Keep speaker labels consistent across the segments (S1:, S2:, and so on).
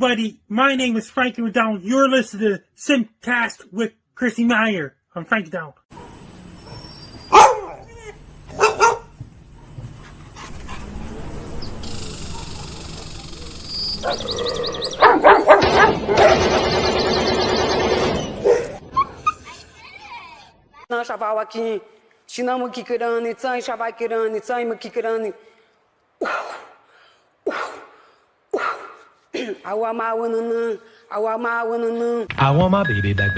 S1: everybody. My name is Frankie McDonald. You're listening to SimpCast with Chrissie Mayr. I'm Frankie McDonald.
S2: I want my baby back,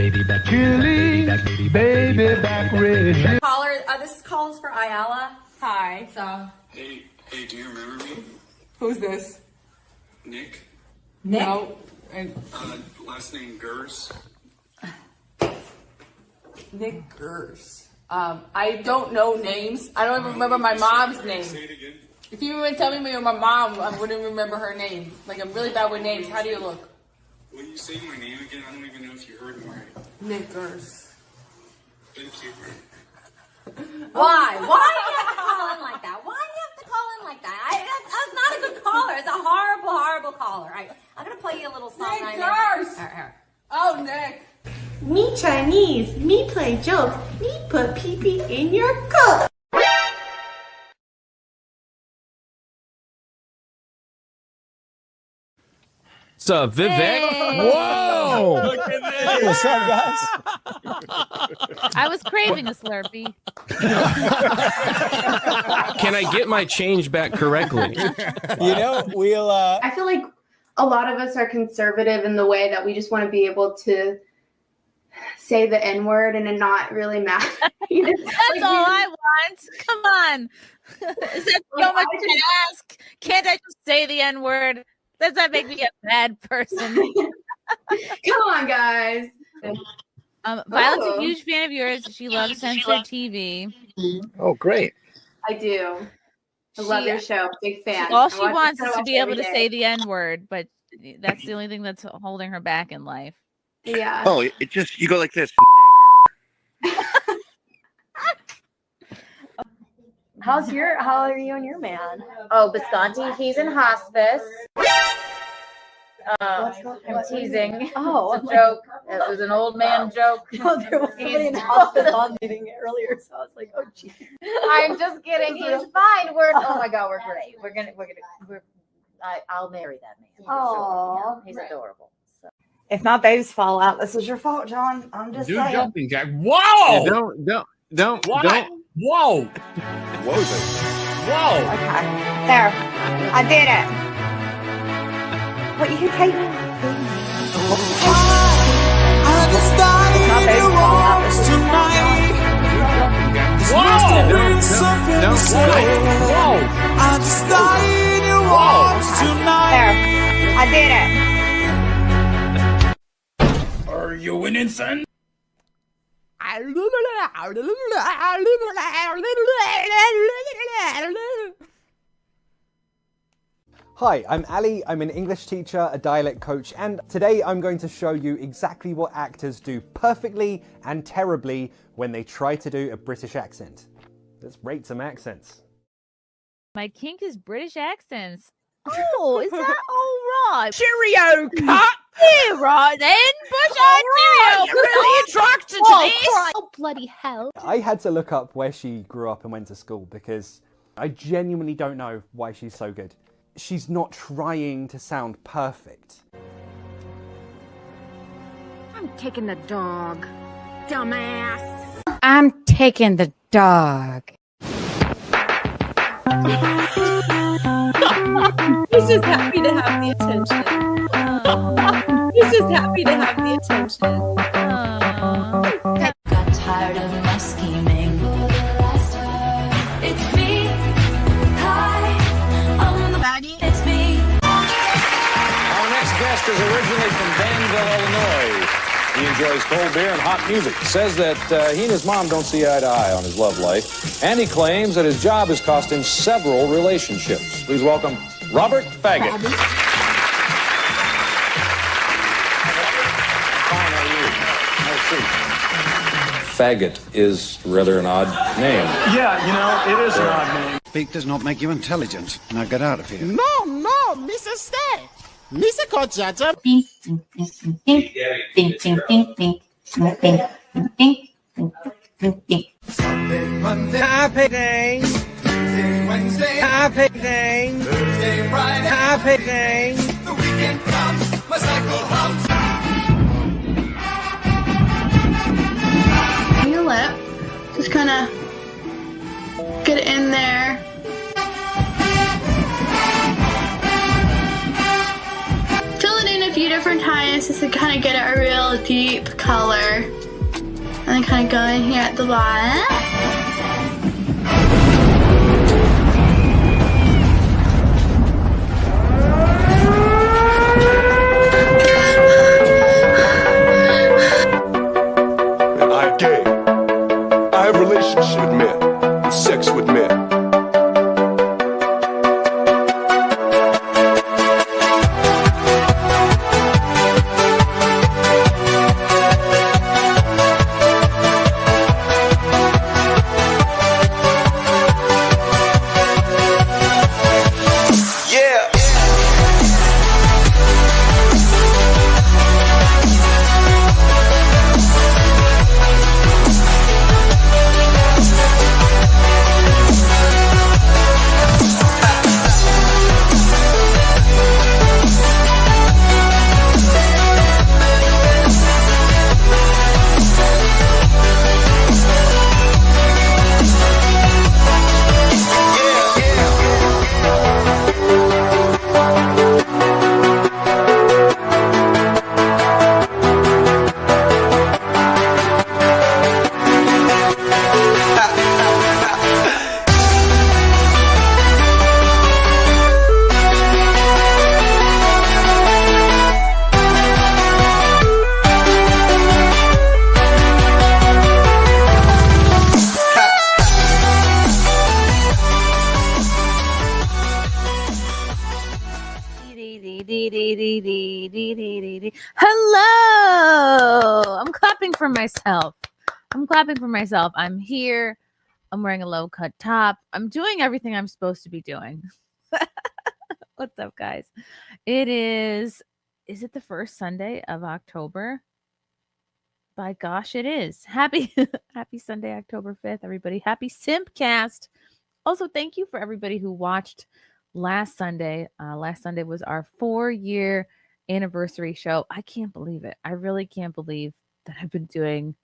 S2: Chili, baby back, red.
S3: Caller, this call is for Ayala. Hi. So.
S4: Hey, do you remember me?
S3: Who's this?
S4: Nick?
S3: No.
S4: Last name Gers.
S3: Nick Gers. I don't know names. I don't even remember my mom's name.
S4: Say it again.
S3: If you would tell me my mom, I wouldn't remember her name. Like, I'm really bad with names. How do you look?
S4: Will you say my name again? I don't even know if you heard me right.
S3: Nick Gers.
S4: Thank you.
S5: Why? Why do you have to call in like that? Why do you have to call in like that? That's not a good caller. It's a horrible, horrible caller. All right, I'm going to play you a little song.
S3: Nick Gers! Oh, Nick.
S6: Me Chinese, me play jokes, me put pee-pee in your coat.
S7: What's up, Vivek?
S8: Hey.
S7: Whoa!
S8: Look at this.
S9: What's up, guys?
S8: I was craving a Slurpee.
S7: Can I get my change back correctly?
S9: You know, we'll.
S6: I feel like a lot of us are conservative in the way that we just want to be able to say the N-word and it not really matter.
S8: That's all I want. Come on. Is that so much to ask? Can't I just say the N-word? Does that make me a bad person?
S6: Come on, guys.
S8: Violet's a huge fan of yours. She loves censored TV.
S9: Oh, great.
S6: I do. I love your show. Big fan.
S8: All she wants is to be able to say the N-word, but that's the only thing that's holding her back in life.
S6: Yeah.
S10: Oh, it just, you go like this.
S5: How are you and your man? Oh, Bisconti, he's in hospice. I'm teasing. Oh, it's a joke. It was an old man joke.
S11: No, there was somebody in the hospital meeting earlier, so I was like, "Oh, geez."
S5: I'm just kidding. He's fine. Oh my God, we're great. I'll marry that man.
S11: Oh,
S5: he's adorable. So.
S11: If my babies fall out, this is your fault, John. I'm just saying.
S7: Jumping jack. Whoa!
S10: Yeah, don't.
S7: Whoa!
S10: Whoa.
S7: Whoa!
S11: Okay, there. I did it. What you can take me? My babies fall out. This is there. I did it.
S2: Are you winning, son?
S9: Hi, I'm Ali. I'm an English teacher, a dialect coach, and today I'm going to show you exactly what actors do perfectly and terribly when they try to do a British accent. Let's rate some accents.
S8: My kink is British accents. Oh, is that all right?
S11: Cheerio, cut.
S8: Yeah, right then. Bush cheerio.
S11: You're really attracted to this.
S8: Oh, bloody hell.
S9: I had to look up where she grew up and went to school because I genuinely don't know why she's so good. She's not trying to sound perfect.
S5: I'm taking the dog, dumbass.
S12: I'm taking the dog.
S11: He's just happy to have the attention. He's just happy to have the attention.
S13: Got tired of my scheming. It's me. Hi, I'm the baddie. It's me.
S14: Our next guest is originally from Danville, Illinois. He enjoys cold beer and hot music. Says that he and his mom don't see eye to eye on his love life. And he claims that his job has cost him several relationships. Please welcome Robert Faggot. Fine, how are you? Faggot is rather an odd name.
S2: Yeah, you know, it is an odd name.
S15: Speak does not make you intelligent. Now get out of here.
S11: No, Mrs. Stay.
S2: Misa Kochata.
S12: Ding, ding, ding, ding, ding, ding, ding, ding, ding, ding, ding, ding, ding.
S2: Happy day. Tuesday, Wednesday. Happy day. Thursday, Friday. Happy day. The weekend comes. My cycle hums.
S6: Your lip. Just kind of get it in there. Fill it in a few different times just to kind of get a real deep color. And then kind of go in here at the bottom.
S15: I'm gay. I have relationships with men, sex with men.
S8: Hello! I'm clapping for myself. I'm here. I'm wearing a low cut top. I'm doing everything I'm supposed to be doing. What's up, guys? Is it the first Sunday of October? By gosh, it is. Happy Sunday, October 5th, everybody. Happy SimpCast. Also, thank you for everybody who watched last Sunday. Last Sunday was our 4-year anniversary show. I can't believe it. I really can't believe that I've been doing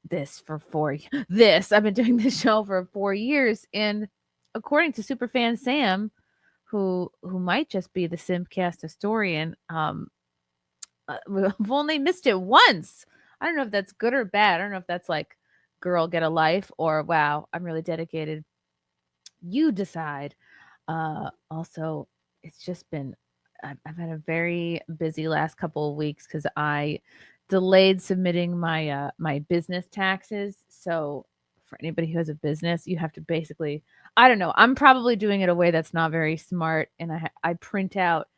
S8: this for I've been doing this show for 4 years. And according to Superfan Sam, who might just be the SimpCast historian, we've only missed it once. I don't know if that's good or bad. I don't know if that's like, girl, get a life, or wow, I'm really dedicated. You decide. Also, it's just been, I've had a very busy last couple of weeks because I delayed submitting my my business taxes. So for anybody who has a business, you have to basically, I don't know, I'm probably doing it a way that's not very smart. And I print out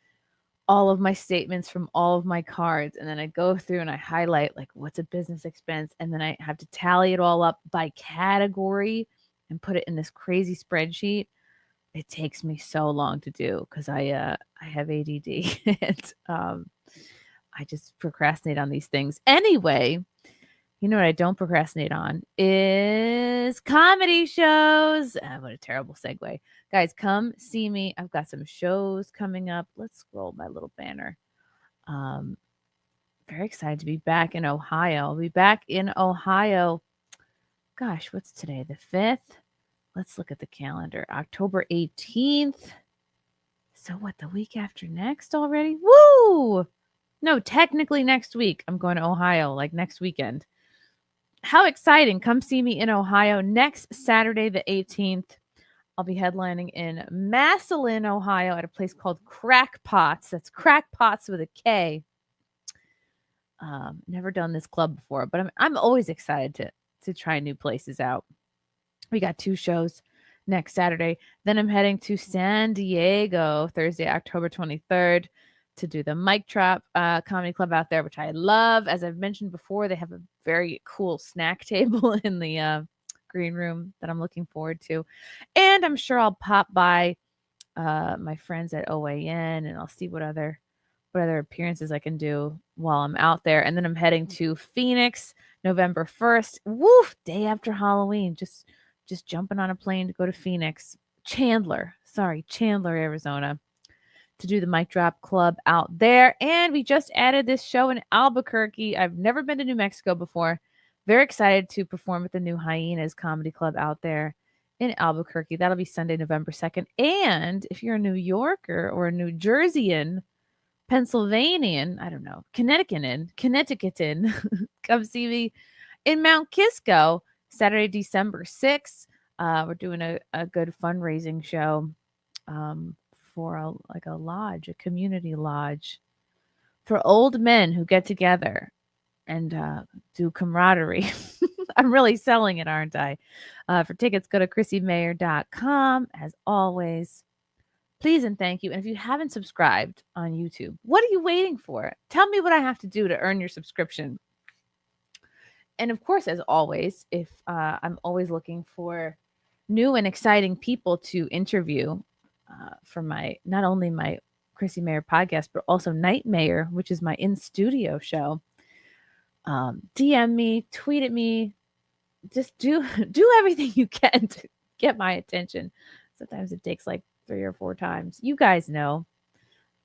S8: all of my statements from all of my cards, and then I go through and I highlight like what's a business expense, and then I have to tally it all up by category and put it in this crazy spreadsheet. It takes me so long to do because I have ADD and I just procrastinate on these things. Anyway, you know what I don't procrastinate on is comedy shows. What a terrible segue. Guys, come see me. I've got some shows coming up. Let's scroll my little banner. Very excited to be back in Ohio. I'll be back in Ohio. Gosh, what's today? The 5th? Let's look at the calendar. October 18th. So what, the week after next already? Woo! No, technically next week. I'm going to Ohio, like next weekend. How exciting. Come see me in Ohio next Saturday, the 18th. I'll be headlining in Massillon, Ohio at a place called Krackpots. That's Krackpots with a K. Never done this club before, but I'm always excited to try new places out. We got 2 shows next Saturday. Then I'm heading to San Diego Thursday, October 23rd to do the Mic Drop Comedy Club out there, which I love. As I've mentioned before, they have a very cool snack table in the green room that I'm looking forward to. And I'm sure I'll pop by my friends at OAN and I'll see what other what other appearances I can do while I'm out there. And then I'm heading to Phoenix November 1st. Woof, day after Halloween. Just jumping on a plane to go to Phoenix. Chandler, Arizona, to do the Mic Drop Club out there. And we just added this show in Albuquerque. I've never been to New Mexico before. Very excited to perform at the new Hyenas Comedy Club out there in Albuquerque. That'll be Sunday, November 2nd. And if you're a New Yorker or a New Jerseyan, Pennsylvanian, I don't know, Connecticutan, come see me in Mount Kisco, Saturday, December 6th. We're doing a good fundraising show for a lodge, a community lodge for old men who get together and do camaraderie. I'm really selling it, aren't I? For tickets, go to ChrissieMayr.com. As always, please and thank you. And if you haven't subscribed on YouTube, what are you waiting for? Tell me what I have to do to earn your subscription. And of course, as always, if I'm always looking for new and exciting people to interview for not only my Chrissie Mayr podcast, but also Nightmare, which is my in-studio show. DM me, tweet at me, just do everything you can to get my attention. Sometimes it takes like 3 or 4 times. You guys know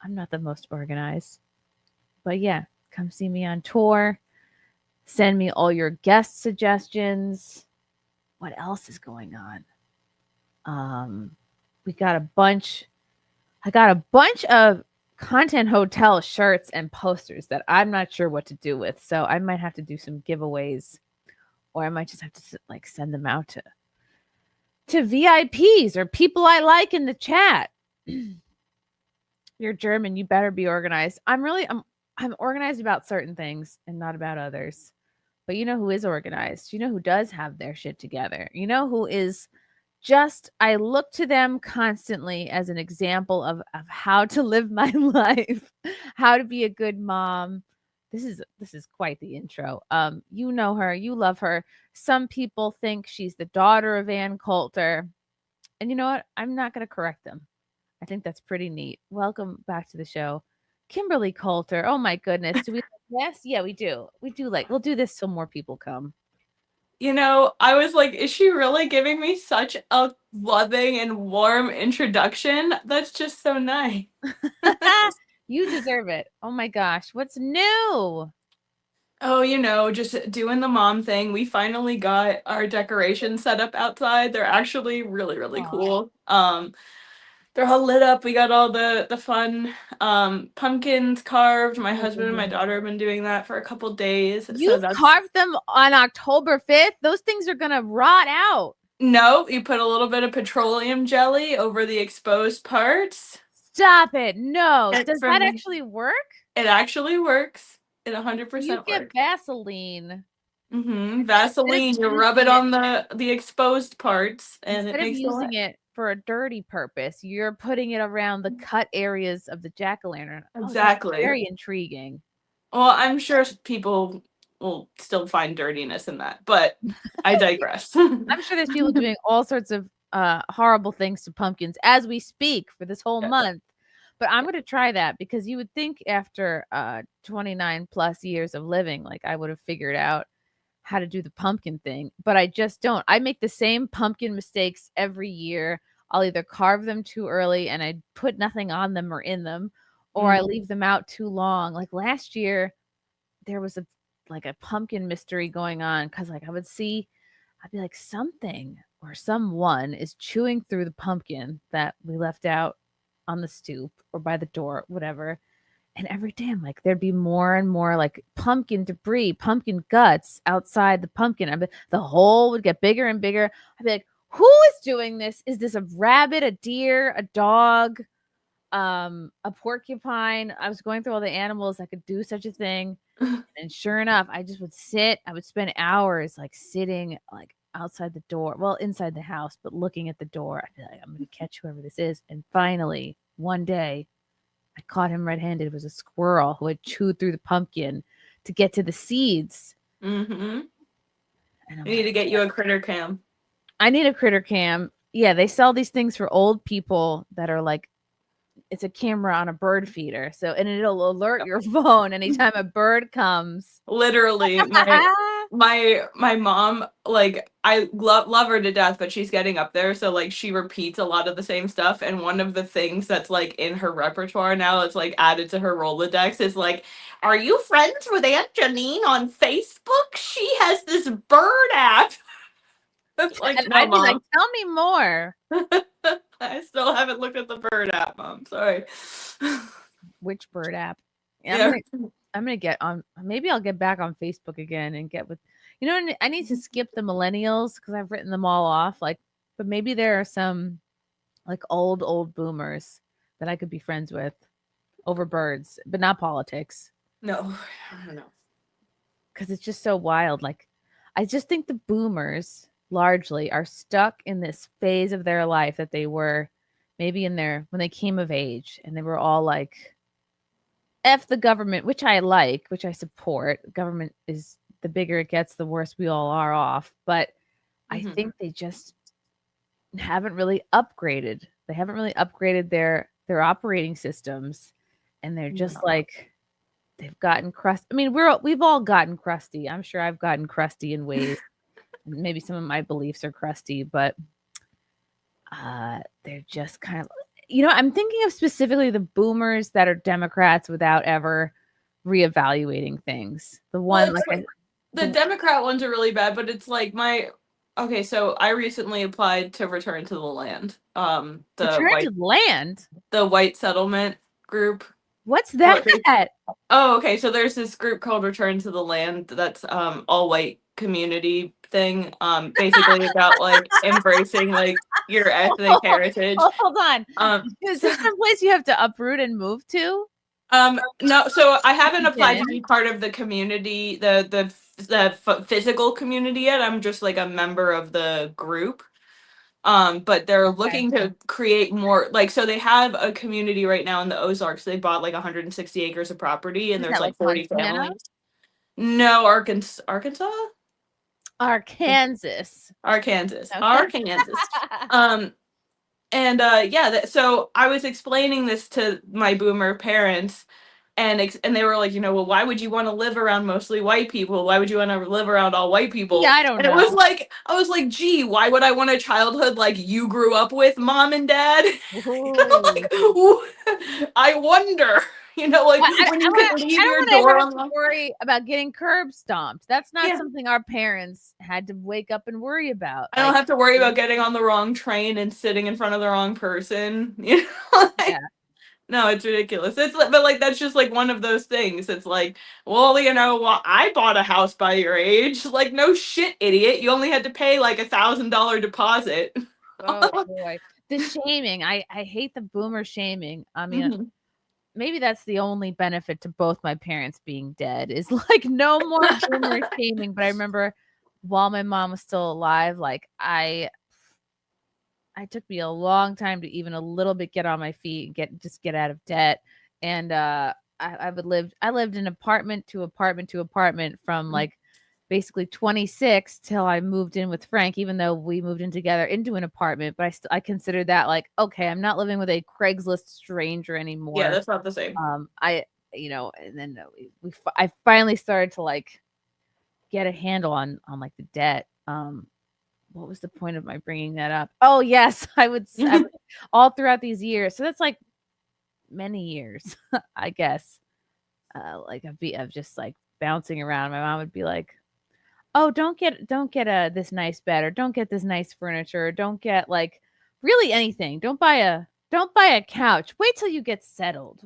S8: I'm not the most organized, but yeah, come see me on tour. Send me all your guest suggestions. What else is going on? I got a bunch of Content Hotel shirts and posters that I'm not sure what to do with. So I might have to do some giveaways, or I might just have to send them out to VIPs or people I like in the chat. You're German, you better be organized. I'm organized about certain things and not about others. But you know who is organized? You know who does have their shit together? You know who is I look to them constantly as an example of how to live my life, how to be a good mom. This is quite the intro. You know her, you love her. Some people think she's the daughter of Ann Coulter. And you know what? I'm not going to correct them. I think that's pretty neat. Welcome back to the show, Kimberly Coulter. Oh my goodness. Do we yes? Yeah, we do. We'll do this till more people come.
S3: You know, I was like, is she really giving me such a loving and warm introduction? That's just so nice.
S8: You deserve it. Oh my gosh. What's new?
S3: Oh, you know, just doing the mom thing. We finally got our decorations set up outside. They're actually really, really cool. They're all lit up. We got all the fun pumpkins carved. My husband and my daughter have been doing that for a couple days.
S8: You carved them on October 5th? Those things are going to rot out.
S3: No, you put a little bit of petroleum jelly over the exposed parts.
S8: Stop it. No. Does that actually work?
S3: It actually works. It 100% works.
S8: You get Vaseline.
S3: Vaseline. You rub it on the exposed parts, and
S8: instead
S3: it makes
S8: of using it for a dirty purpose, you're putting it around the cut areas of the jack-o'-lantern.
S3: Exactly.
S8: Oh, very intriguing.
S3: Well, I'm sure people will still find dirtiness in that, but I digress.
S8: I'm sure there's people doing all sorts of horrible things to pumpkins as we speak for this whole month. But I'm going to try that, because you would think after 29 plus years of living, like I would have figured out how to do the pumpkin thing, but I just don't. I make the same pumpkin mistakes every year. I'll either carve them too early and I put nothing on them or in them, or I leave them out too long. Like last year, there was a pumpkin mystery going on, because like I'd be like, something or someone is chewing through the pumpkin that we left out on the stoop or by the door, whatever. And every day I'm like, there'd be more and more like pumpkin debris, pumpkin guts outside the pumpkin. The hole would get bigger and bigger. I'd be like, who is doing this? Is this a rabbit, a deer, a dog, a porcupine? I was going through all the animals that could do such a thing. And sure enough, I would spend hours like sitting like outside the door, well, inside the house, but looking at the door. I'd be like, I'm going to catch whoever this is. And finally, one day, I caught him red-handed. It was a squirrel who had chewed through the pumpkin to get to the seeds.
S3: You need to get you a critter cam.
S8: I need a critter cam. Yeah, they sell these things for old people that are like it's a camera on a bird feeder. So, and it'll alert your phone anytime a bird comes.
S3: Literally, my mom, like, I love her to death, but she's getting up there, so like she repeats a lot of the same stuff. And one of the things that's like in her repertoire now, it's like added to her Rolodex, is like, "Are you friends with Aunt Janine on Facebook? She has this bird app." It's like,
S8: And
S3: no,
S8: I'd be like,
S3: Mom.
S8: tell me more.
S3: I still haven't looked at the bird app, Mom. Sorry.
S8: Which bird app?
S3: Yeah.
S8: I'm gonna get on. Maybe I'll get back on Facebook again and get with. You know, I need to skip the millennials because I've written them all off. Like, but maybe there are some like old boomers that I could be friends with over birds, but not politics.
S3: No, I don't know.
S8: Because it's just so wild. Like, I just think the boomers largely are stuck in this phase of their life that they were maybe in their when they came of age, and they were all like, F the government, which I like, which I support. Government is the bigger it gets, the worse we all are off. But I think they just haven't really upgraded. They haven't really upgraded their operating systems, and they're just like they've gotten crusty. I mean, we've all gotten crusty. I'm sure I've gotten crusty in ways. Maybe some of my beliefs are crusty, but they're just kind of. You know, I'm thinking of specifically the boomers that are Democrats without ever reevaluating things. The one
S3: the Democrat ones are really bad, but it's like okay, so I recently applied to Return to the Land.
S8: Return to the Land?
S3: The white settlement group.
S8: What's that?
S3: Oh, okay. So there's this group called Return to the Land that's all white community thing. Basically about like embracing like your ethnic heritage.
S8: Hold on. Is this some place you have to uproot and move to?
S3: No, so I haven't applied to be part of the community, the physical community yet. I'm just like a member of the group. But they're looking to create more, like, so they have a community right now in the Ozarks. They bought like 160 acres of property, and there's like 40 families. No, Arkansas.
S8: Arkansas.
S3: And so I was explaining this to my boomer parents, and they were like, well, why would you want to live around mostly white people? Why would you want to live around all white people?
S8: Yeah, I don't know.
S3: It was like, I was like, gee, why would I want a childhood like you grew up with, Mom and Dad? Like, I wonder. Like when you can leave your door
S8: unlocked. To worry about getting curb stomped. That's not something our parents had to wake up and worry about.
S3: I don't have to worry about getting on the wrong train and sitting in front of the wrong person. No, it's ridiculous. But like that's just like one of those things. It's like, well, I bought a house by your age. Like, no shit, idiot. You only had to pay like $1,000 deposit.
S8: Oh boy, the shaming. I hate the boomer shaming. I mean. Maybe that's the only benefit to both my parents being dead is like no more boomer shaming. But I remember while my mom was still alive, like I took me a long time to even a little bit get on my feet and get out of debt. And I lived in apartment to apartment to apartment from like basically 26 till I moved in with Frank, even though we moved in together into an apartment. But I considered that like, okay, I'm not living with a Craigslist stranger anymore.
S3: Yeah, that's not the same.
S8: And then I finally started to like get a handle on like the debt. What was the point of my bringing that up? Oh yes, I would all throughout these years. So that's like many years, I guess. Like of just like bouncing around. My mom would be like, oh, don't get this nice bed, or don't get this nice furniture, or don't get like really anything. Don't buy a couch. Wait till you get settled.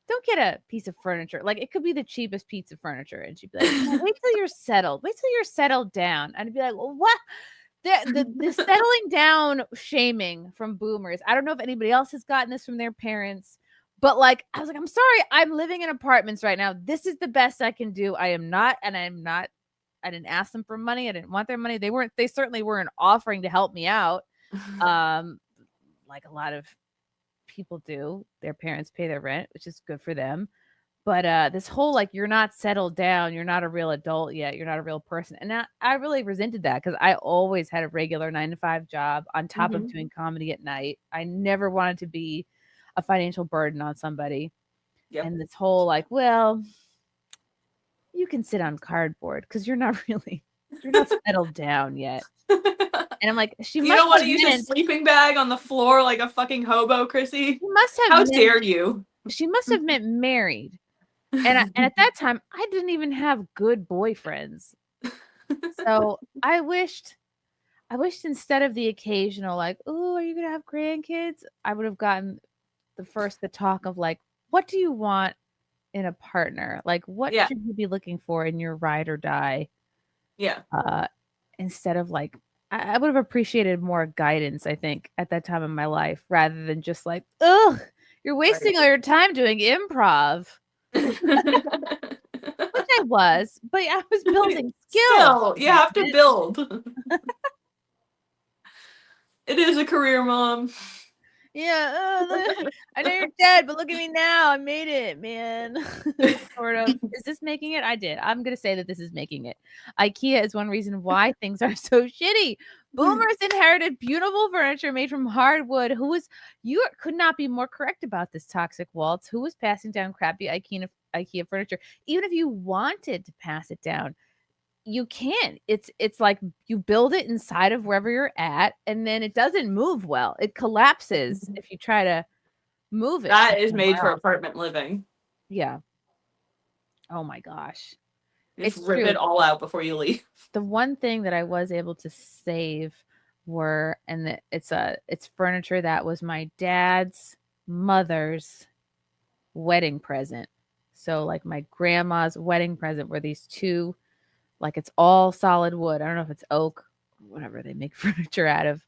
S8: Don't get a piece of furniture. Like it could be the cheapest piece of furniture. And she'd be like, oh, wait till you're settled. Wait till you're settled down. And I'd be like, well, what? The settling down shaming from boomers. I don't know if anybody else has gotten this from their parents, but like, I was like, I'm sorry. I'm living in apartments right now. This is the best I can do. I didn't ask them for money. I didn't want their money. They certainly weren't offering to help me out. Like a lot of people do. Their parents pay their rent, which is good for them. But this whole like, you're not settled down, you're not a real adult yet, you're not a real person. And I really resented that because I always had a regular 9-to-5 job on top of doing comedy at night. I never wanted to be a financial burden on somebody.
S3: Yep.
S8: And this whole like, well, you can sit on cardboard because you're not settled down yet. And I'm like, she
S3: You
S8: must
S3: don't want
S8: have
S3: to use a
S8: meant,
S3: sleeping bag on the floor like a fucking hobo, Chrissy?
S8: she must have
S3: How
S8: meant,
S3: dare you?
S8: she must have meant married. And at that time, I didn't even have good boyfriends. So I wished instead of the occasional like, oh, are you gonna have grandkids? I would have gotten the talk of like, what do you want in a partner? Like, what should you be looking for in your ride or die?
S3: Yeah.
S8: Instead of like, I would have appreciated more guidance, I think, at that time in my life, rather than just like, ugh, you're wasting all your time doing improv. Which I was, but I was building skills.
S3: Still, you have to build. It is a career, Mom.
S8: Yeah, I know you're dead, but look at me now. I made it, man. Sort of. Is this making it? I did. I'm going to say that this is making it. IKEA is one reason why things are so shitty. Boomers inherited beautiful furniture made from hardwood. You could not be more correct about this, Toxic Waltz. Who was passing down crappy IKEA furniture? Even if you wanted to pass it down, you can't. It's like you build it inside of wherever you're at, and then it doesn't move well. It collapses if you try to move it.
S3: That is made for apartment living.
S8: Yeah. Oh my gosh.
S3: Just rip it all out before you leave.
S8: The one thing that I was able to save it's furniture that was my dad's mother's wedding present. So like my grandma's wedding present were these two, like it's all solid wood. I don't know if it's oak, whatever they make furniture out of.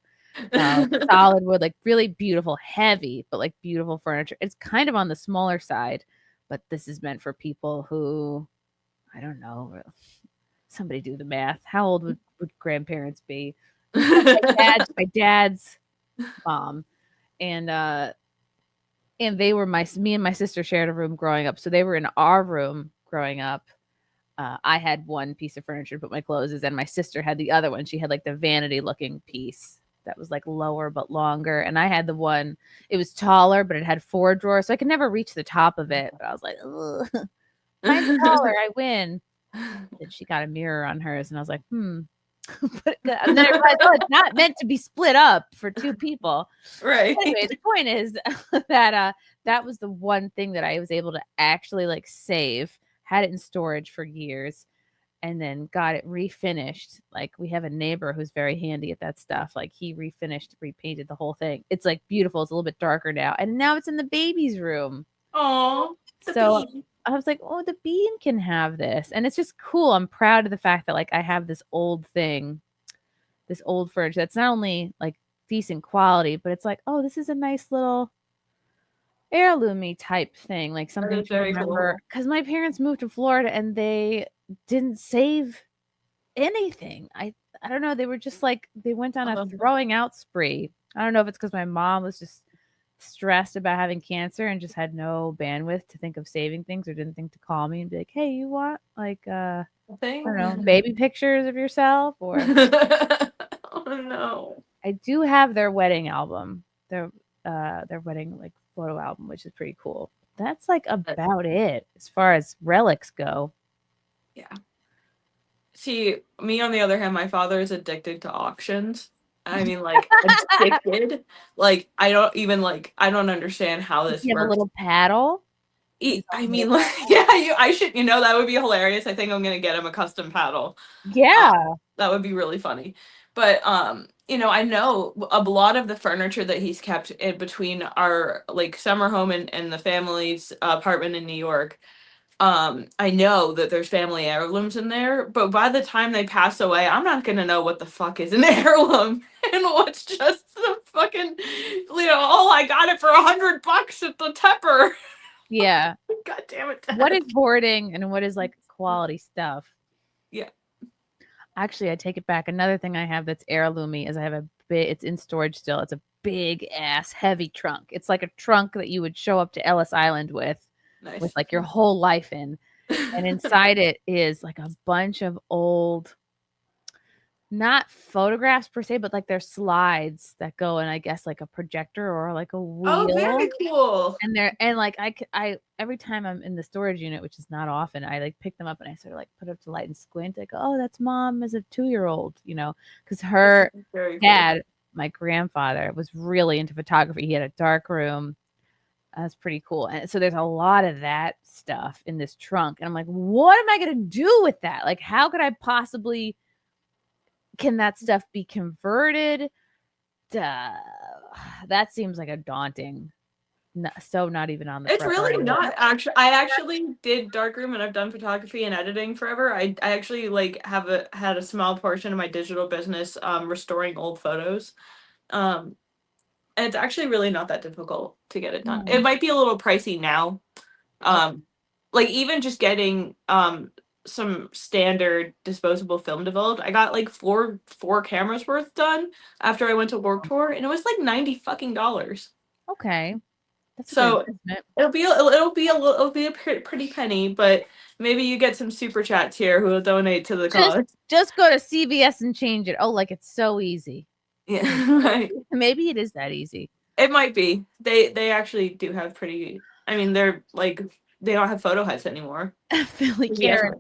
S8: Solid wood, like really beautiful, heavy, but like beautiful furniture. It's kind of on the smaller side, but this is meant for people who, I don't know, somebody do the math. How old would grandparents be? My dad's mom, and they were me and my sister shared a room growing up, so they were in our room growing up. I had one piece of furniture to put my clothes in, and my sister had the other one. She had like the vanity looking piece that was like lower but longer, and I had the one, it was taller, but it had 4 drawers, so I could never reach the top of it. But I was like, ugh, mine's taller, I win. And she got a mirror on hers, and I was like, But, and then I realized, it's not meant to be split up for 2 people.
S3: Right.
S8: Anyway, the point is that that was the one thing that I was able to actually like save, had it in storage for years, and then got it refinished. Like we have a neighbor who's very handy at that stuff. Like he repainted the whole thing. It's like beautiful. It's a little bit darker now. And now it's in the baby's room.
S3: Oh,
S8: so I was like, oh, the bean can have this. And it's just cool. I'm proud of the fact that like I have this old thing, this old furniture that's not only like decent quality, but it's like, oh, this is a nice little heirloomy type thing, like something to remember. Because my parents moved to Florida and they didn't save anything. I don't know. They were just like, they went on a throwing out spree. I don't know if it's because my mom was just stressed about having cancer and just had no bandwidth to think of saving things, or didn't think to call me and be like, hey, you want like I don't know, baby pictures of yourself, or
S3: oh no.
S8: I do have their wedding album, their wedding like photo album, which is pretty cool. That's like about it as far as relics go.
S3: Yeah. See, me on the other hand, my father is addicted to auctions. I mean, like, addicted. Like, I don't understand how this
S8: You have
S3: works.
S8: a little paddle?
S3: I mean, like, yeah, I should, that would be hilarious. I think I'm going to get him a custom paddle.
S8: Yeah.
S3: That would be really funny. But, I know a lot of the furniture that he's kept in between our, like, summer home and the family's apartment in New York. I know that there's family heirlooms in there, but by the time they pass away, I'm not gonna know what the fuck is an heirloom and what's just the fucking, I got it for $100 at the Tepper.
S8: Yeah.
S3: God damn it. Dad.
S8: What is hoarding and what is like quality stuff?
S3: Yeah.
S8: Actually, I take it back. Another thing I have that's heirloomy is I have it's in storage still. It's a big ass heavy trunk. It's like a trunk that you would show up to Ellis Island with.
S3: Nice.
S8: With like your whole life in, and inside it is like a bunch of old not photographs per se, but like their slides that go in, I guess, like a projector or like a wheel.
S3: Oh, very cool.
S8: And like I every time I'm in the storage unit, which is not often, I like pick them up and I sort of like put it up to light and squint. I go, oh, that's mom as a 2-year-old, you know, because her
S3: Very
S8: dad, my grandfather, was really into photography. He had a dark room. That's pretty cool. And so there's a lot of that stuff in this trunk. And I'm like, what am I going to do with that? Like, how could I possibly, can that stuff be converted? That seems like a daunting, not even on the
S3: It's really not actually. I actually did darkroom and I've done photography and editing forever. I actually like had a small portion of my digital business restoring old photos. And it's actually really not that difficult to get it done. It might be a little pricey now. Like even just getting some standard disposable film developed. I got like four cameras worth done after I went to Warped Tour, and it was like $90
S8: Okay. That's
S3: so it'll be a pretty penny, but maybe you get some super chats here who will donate to the cause.
S8: Just go to CVS and change it. Oh, like it's so easy.
S3: Yeah, right.
S8: Maybe it is that easy.
S3: It might be. They actually do have pretty. I mean, they're like they don't have photo heads anymore.
S8: Philly Karen,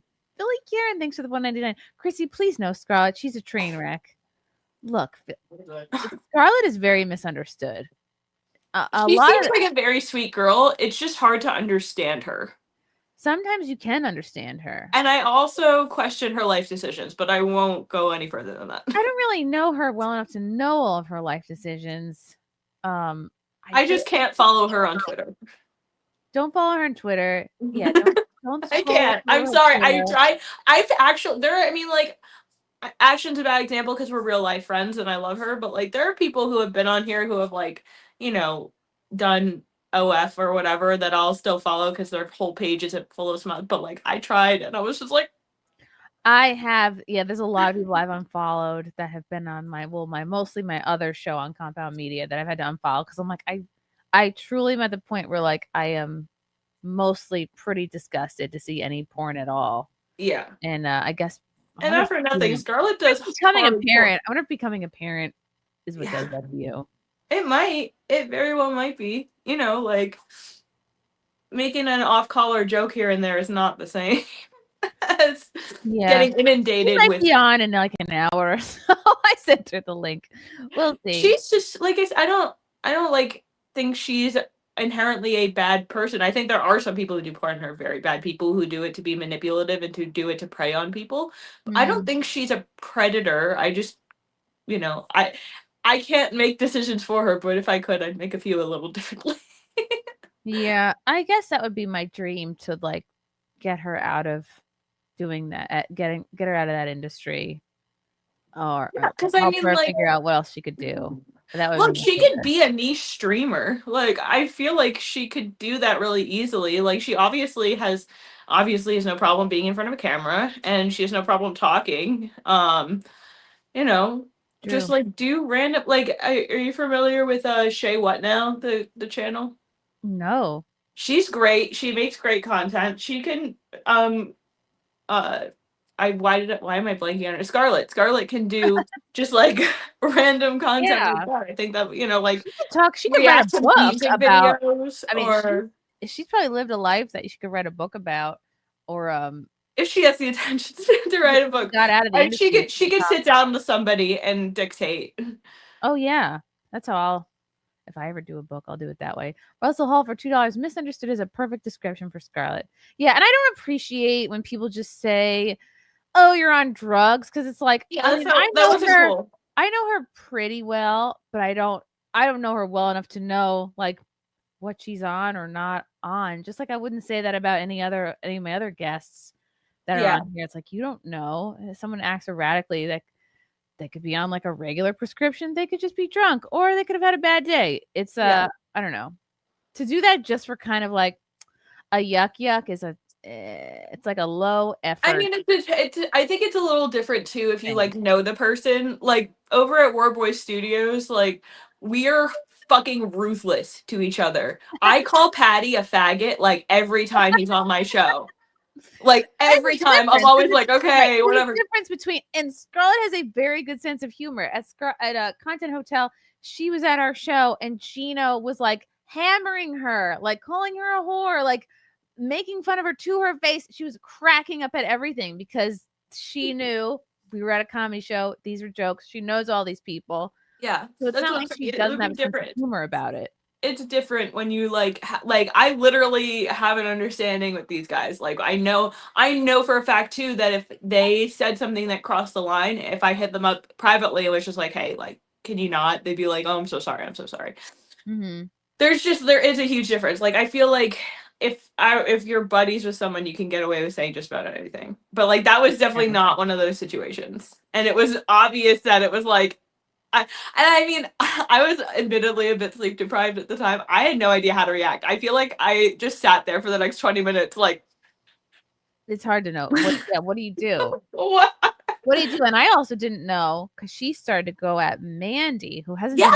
S8: thanks for the $1.99. Chrissy, please know Scarlett. She's a train wreck. Look, Scarlett is very misunderstood.
S3: She seems like a very sweet girl. It's just hard to understand her.
S8: Sometimes you can understand her.
S3: And I also question her life decisions, but I won't go any further than that.
S8: I don't really know her well enough to know all of her life decisions.
S3: I just can't follow her on Twitter.
S8: Don't follow her on Twitter. Yeah, don't
S3: I can't. I'm sorry. I've actually I mean, like, Ashton's a bad example because we're real life friends and I love her, but like there are people who have been on here who have like, you know, done OF or whatever that I'll still follow because their whole page isn't full of smut. But like I tried and I was just like,
S8: there's a lot of people I've unfollowed that have been on mostly my other show on Compound Media that I've had to unfollow because I'm like, I truly am at the point where like I am mostly pretty disgusted to see any porn at all.
S3: Yeah.
S8: And I guess
S3: and not for nothing, Scarlett does
S8: becoming a parent. I wonder if becoming a parent is what does that to you.
S3: It might. It very well might be. You know, like making an off-color joke here and there is not the same as getting inundated with.
S8: Be on in like an hour or so. I sent her the link. We'll see.
S3: She's just like I don't like think she's inherently a bad person. I think there are some people who do porn who are very bad people who do it to be manipulative and to do it to prey on people. I don't think she's a predator. I just, you know, I can't make decisions for her, but if I could, I'd make a few a little differently.
S8: Yeah, I guess that would be my dream to like get her out of doing that, get her out of that industry, or
S3: because
S8: help
S3: I mean,
S8: her
S3: like,
S8: figure out what else she could do. That would
S3: look, she could be a niche streamer. Like, I feel like she could do that really easily. Like, she obviously has no problem being in front of a camera, and she has no problem talking. You know. True. Just like do random like are you familiar with Shay What Now, the channel?
S8: No.
S3: She's great. She makes great content. She can why am I blanking on her? Scarlett can do just like random content like that. I think that, you know, like
S8: she could write a book about
S3: videos,
S8: I mean, she's probably lived a life that she could write a book about, or
S3: if she has the attention to write a book.
S8: Got out of the industry,
S3: she could sit down with somebody and dictate.
S8: Oh yeah, that's all. If I ever do a book, I'll do it that way. Russell Hall for $2. Misunderstood is a perfect description for Scarlett. Yeah, and I don't appreciate when people just say, "Oh, you're on drugs," because it's like,
S3: yeah,
S8: I know her pretty well, but I don't know her well enough to know like what she's on or not on. Just like I wouldn't say that about any of my other guests that are on here. It's like, you don't know. If someone acts erratically, that they could be on like a regular prescription, they could just be drunk, or they could have had a bad day. It's I don't know. To do that just for kind of like a yuck is it's like a low effort.
S3: I mean, I think it's a little different too if you like know the person. Like over at War Boy Studios, like we are fucking ruthless to each other. I call Patty a faggot like every time he's on my show. Like every time, I'm always like, okay, whatever.
S8: The difference between, and Scarlett has a very good sense of humor. At Content Hotel, she was at our show, and Gino was like hammering her, like calling her a whore, like making fun of her to her face. She was cracking up at everything because she knew we were at a comedy show. These are jokes. She knows all these people.
S3: Yeah,
S8: So it's not like she doesn't have a sense of humor about it.
S3: It's different when you like I literally have an understanding with these guys. Like I know for a fact too that if they said something that crossed the line, if I hit them up privately, it was just like, hey, like, can you not? They'd be like, oh, I'm so sorry.
S8: Mm-hmm.
S3: There is a huge difference. Like I feel like if you're buddies with someone, you can get away with saying just about anything. But like that was definitely not one of those situations, and it was obvious that it was like. I mean, I was admittedly a bit sleep deprived at the time. I had no idea how to react. I feel like I just sat there for the next 20 minutes, like.
S8: It's hard to know. What do you do?
S3: What
S8: do you do? And I also didn't know because she started to go at Mandy, who hasn't.
S3: Yeah,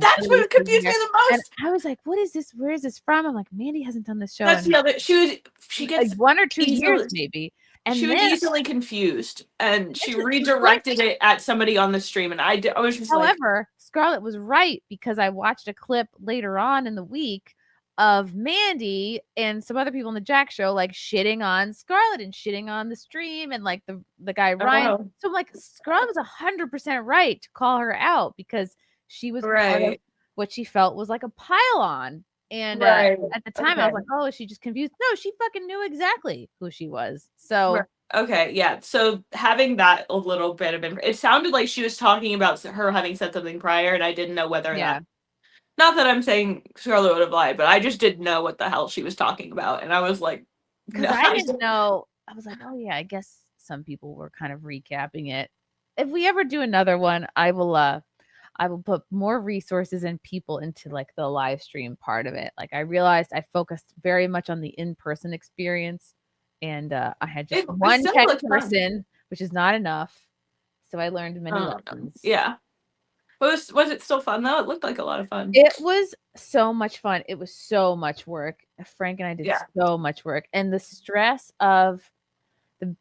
S3: that's what confused me the most.
S8: And I was like, "What is this? Where is this from?" I'm like, "Mandy hasn't done this show."
S3: That's the other. She gets
S8: like 1 or 2 years maybe. And
S3: she was easily confused, and she redirected it at somebody on the stream, and I was just
S8: However, Scarlett was right because I watched a clip later on in the week of Mandy and some other people in the Jack show like shitting on Scarlett and shitting on the stream and like the guy Ryan.
S3: Wow.
S8: So I'm like, Scarlett was 100% right to call her out because she was part of what she felt was like a pile on. And at the time, I was like, "Oh, is she just confused?" No, she fucking knew exactly who she was. So
S3: okay, yeah. So having that a little bit of it sounded like she was talking about her having said something prior, and I didn't know whether or not. Not that I'm saying Scarlett would have lied, but I just didn't know what the hell she was talking about, and I was like,
S8: because I didn't know. I was like, "Oh yeah, I guess some people were kind of recapping it." If we ever do another one, I will put more resources and people into like the live stream part of it. Like I realized I focused very much on the in-person experience, and I had just one tech person, which is not enough. So I learned many lessons.
S3: Yeah. Was it still fun though? It looked like a lot of fun.
S8: It was so much fun. It was so much work. Frank and I did so much work, and the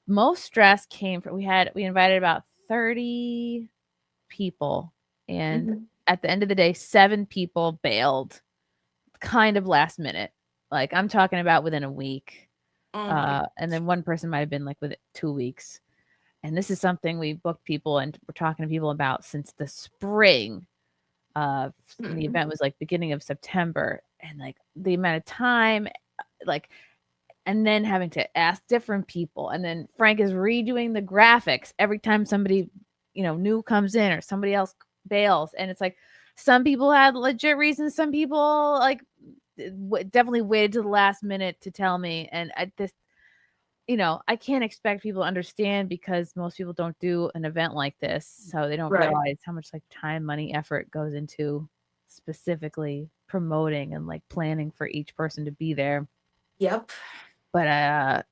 S8: most stress came from we invited about 30 people. And at the end of the day, 7 people bailed kind of last minute. Like I'm talking about within a week. And then one person might have been like within 2 weeks. And this is something we booked people and we're talking to people about since the spring. The event was like beginning of September. And like the amount of time, like, and then having to ask different people. And then Frank is redoing the graphics every time somebody, new comes in or somebody else bails, and it's like some people had legit reasons, some people like definitely waited to the last minute to tell me, and I can't expect people to understand because most people don't do an event like this, so they don't realize how much like time, money, effort goes into specifically promoting and like planning for each person to be there.
S3: Yep.
S8: But